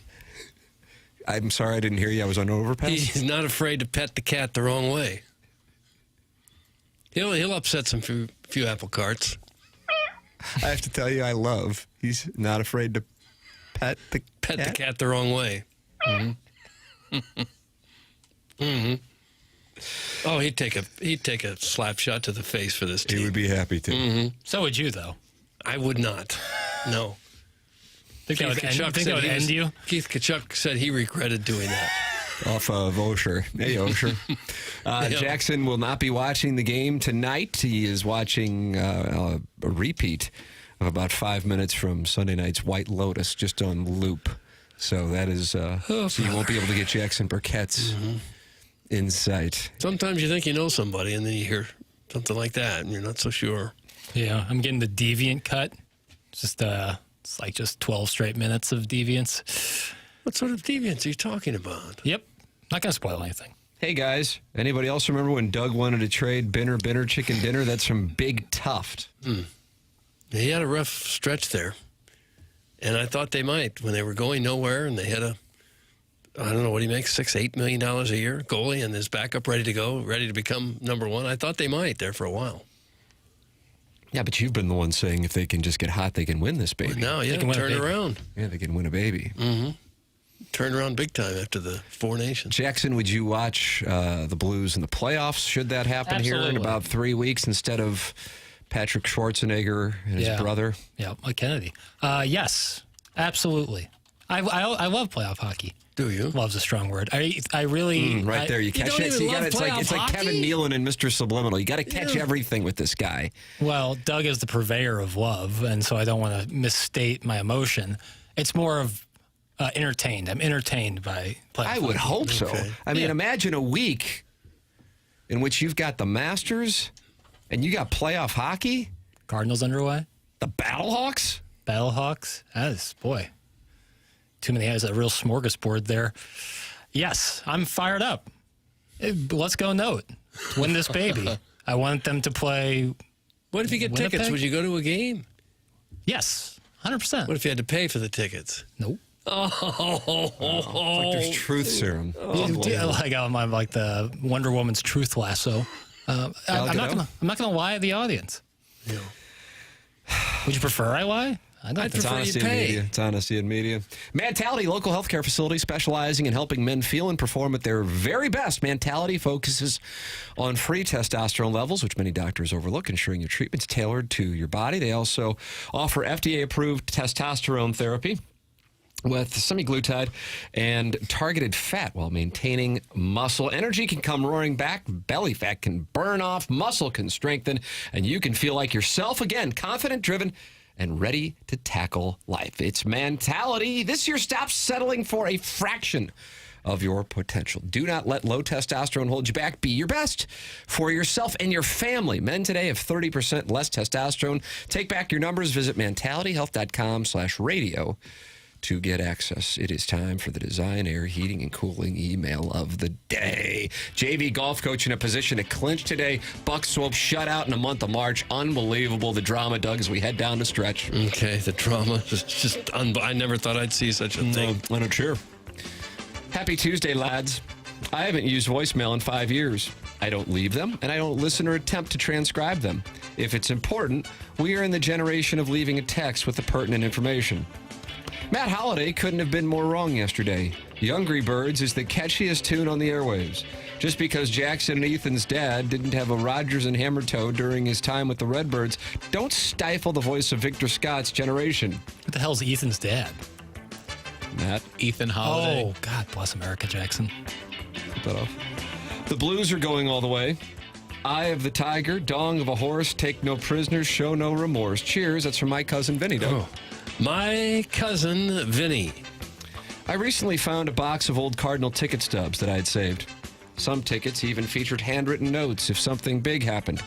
I'm sorry, I didn't hear you. I was on overpass. He's not afraid to pet the cat the wrong way. He'll upset some few apple carts. I have to tell you, he's not afraid to pet the cat the wrong way. Mm-hmm. Mm-hmm. Oh, he'd take a slap shot to the face for this team. He would be happy to. Mm-hmm. So would you, though. I would not. No. Think that would end you? Keith Kachuk said he regretted doing that. Off of Osher. Hey, Osher. Jackson will not be watching the game tonight. He is watching a repeat of about 5 minutes from Sunday night's White Lotus, just on loop. So that is, so you won't be able to get Jackson Burkett's insight. Sometimes you think you know somebody, and then you hear something like that, and you're not so sure. Yeah, I'm getting the deviant cut. Just it's like just 12 straight minutes of deviance. What sort of deviance are you talking about? Yep. Not going to spoil anything. Hey, guys. Anybody else remember when Doug wanted to trade Binner Chicken Dinner? That's from Big Tuft. He had a rough stretch there. And I thought they might when they were going nowhere, and they had I don't know what he makes, $6-8 million a year, goalie, and his backup ready to go, ready to become number one. I thought they might there for a while. Yeah, but you've been the one saying if they can just get hot, they can win this baby. Well, now, they can turn around. Yeah, they can win a baby. Mm-hmm. Turned around big time after the Four Nations. Jackson, would you watch the Blues in the playoffs? Should that happen here in about 3 weeks instead of Patrick Schwarzenegger and his brother? Yeah, Mike Kennedy. Yes, absolutely. I love playoff hockey. Do you? Love's a strong word. I really right there. You catch it. So it's like Kevin Nealon and Mr. Subliminal. You got to catch everything with this guy. Well, Doug is the purveyor of love, and so I don't want to misstate my emotion. It's more of entertained. I'm entertained by playoff hockey. I would hope so. I mean, imagine a week in which you've got the Masters and you got playoff hockey. Cardinals underway. The Battlehawks. That is, boy, too many has a real smorgasbord there. Yes, I'm fired up. Let's go Note. Win this baby. I want them to play. What if you get Winnipeg? tickets? Would you go to a game? Yes, 100%. What if you had to pay for the tickets? Nope. It's like there's truth serum. Like the Wonder Woman's truth lasso. I'm not gonna lie to the audience. Yeah. Would you prefer I lie? It's honesty in media. It's honesty in media. Mentality, local healthcare facility specializing in helping men feel and perform at their very best. Mentality focuses on free testosterone levels, which many doctors overlook, ensuring your treatment's tailored to your body. They also offer FDA-approved testosterone therapy with semaglutide and targeted fat while maintaining muscle. Energy can come roaring back, belly fat can burn off, muscle can strengthen, and you can feel like yourself again, confident, driven, and ready to tackle life. It's Mentality. This year, stop settling for a fraction of your potential. Do not let low testosterone hold you back. Be your best for yourself and your family. Men today have 30% less testosterone. Take back your numbers. Visit mentalityhealth.com/radio to get access. It is time for the Design Air Heating and Cooling email of the day. JV golf coach in a position to clinch today. Buck Swope shutout in the month of March. Unbelievable. The drama, Doug, as we head down the stretch. Okay, the drama is just I never thought I'd see such a thing. I'm not sure. Happy Tuesday, lads. I haven't used voicemail in 5 years. I don't leave them, and I don't listen or attempt to transcribe them. If it's important, we are in the generation of leaving a text with the pertinent information. Matt Holliday couldn't have been more wrong yesterday. Youngry Birds is the catchiest tune on the airwaves. Just because Jackson and Ethan's dad didn't have a Rodgers and Hammertoe during his time with the Redbirds, don't stifle the voice of Victor Scott's generation. What the hell's Ethan's dad? Matt. Ethan Holliday. Oh, God bless America, Jackson. Cut that off. The Blues are going all the way. Eye of the tiger, dong of a horse, take no prisoners, show no remorse. Cheers. That's from my cousin Vinny, Doug. Oh. My cousin Vinny. I recently found a box of old Cardinal ticket stubs that I had saved. Some tickets even featured handwritten notes if something big happened.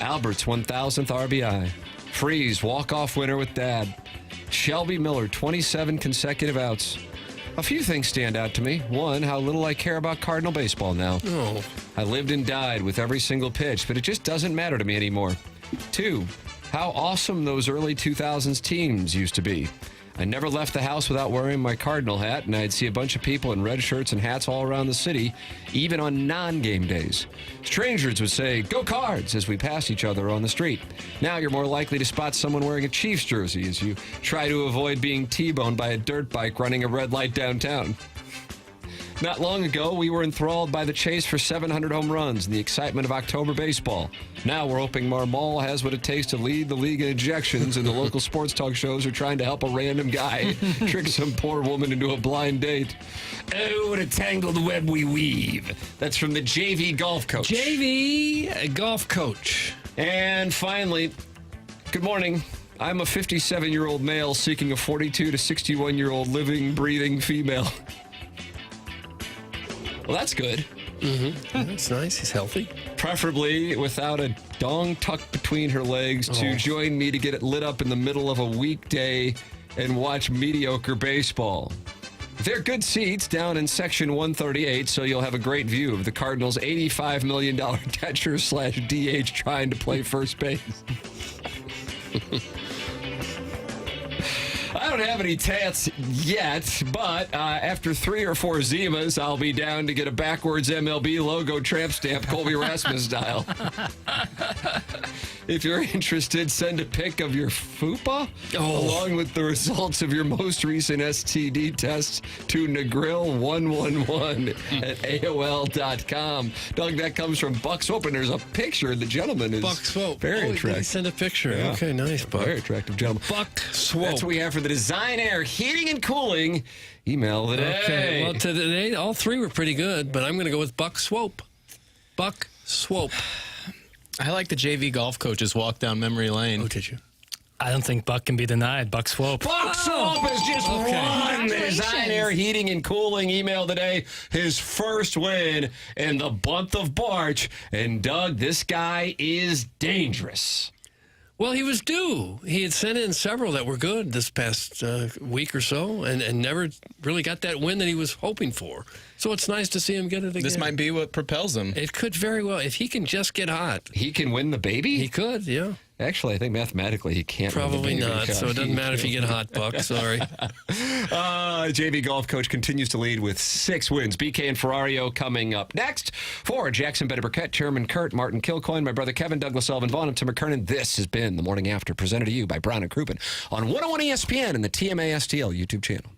Albert's 1,000th RBI. Freeze, walk-off winner with Dad. Shelby Miller, 27 consecutive outs. A few things stand out to me. One, how little I care about Cardinal baseball now. Oh. I lived and died with every single pitch, but it just doesn't matter to me anymore. Two, how awesome those early 2000s teams used to be. I never left the house without wearing my Cardinal hat, and I'd see a bunch of people in red shirts and hats all around the city, even on non-game days. Strangers would say, "Go Cards," as we pass each other on the street. Now you're more likely to spot someone wearing a Chiefs jersey as you try to avoid being T-boned by a dirt bike running a red light downtown. Not long ago, we were enthralled by the chase for 700 home runs and the excitement of October baseball. Now we're hoping Marmol has what it takes to lead the league in ejections, and the local sports talk shows are trying to help a random guy trick some poor woman into a blind date. Oh, what a tangled web we weave. That's from the JV golf coach. JV golf coach. And finally, good morning. I'm a 57-year-old male seeking a 42 to 61-year-old living, breathing female. Well, that's good. Mm-hmm. That's nice. He's healthy. Preferably without a dong tucked between her legs to join me to get it lit up in the middle of a weekday and watch mediocre baseball. They're good seats down in section 138, so you'll have a great view of the Cardinals' $85 million catcher/DH trying to play first base. I don't have any tats yet, but after 3 or 4 Zimas, I'll be down to get a backwards MLB logo tramp stamp, Colby Rasmus style. If you're interested, send a pic of your FUPA along with the results of your most recent STD tests to Negril111 at AOL.com. Doug, that comes from Buck Swope, and there's a picture. The gentleman is Buck Swope. Very attractive. Send a picture. Yeah. Okay, nice, Buck. Very attractive gentleman. Buck Swope. That's what we have for the Design Air Heating and Cooling email today. Okay, well, today all 3 were pretty good, but I'm going to go with Buck Swope. Buck Swope. I like the JV golf coach's walk down memory lane. Oh, did you? I don't think Buck can be denied. Buck Swope. Buck Swope has just won the Design Air Heating and Cooling email today. His first win in the month of March. And Doug, this guy is dangerous. Well, he was due. He had sent in several that were good this past week or so and never really got that win that he was hoping for. So it's nice to see him get it again. This might be what propels him. It could very well. If he can just get hot. He can win the baby? He could, yeah. Actually, I think mathematically he can't. Probably win the baby not. So it doesn't matter if you get hot, Buck. Sorry. JV golf coach continues to lead with 6 wins. BK and Ferrario coming up next. For Jackson Burkett, Chairman Kurt, Martin Kilcoyne, my brother Kevin, Douglas Sullivan, Vaughn, and Tim McKernan. This has been The Morning After, presented to you by Brown and Crouppen on 101 ESPN and the TMA STL YouTube channel.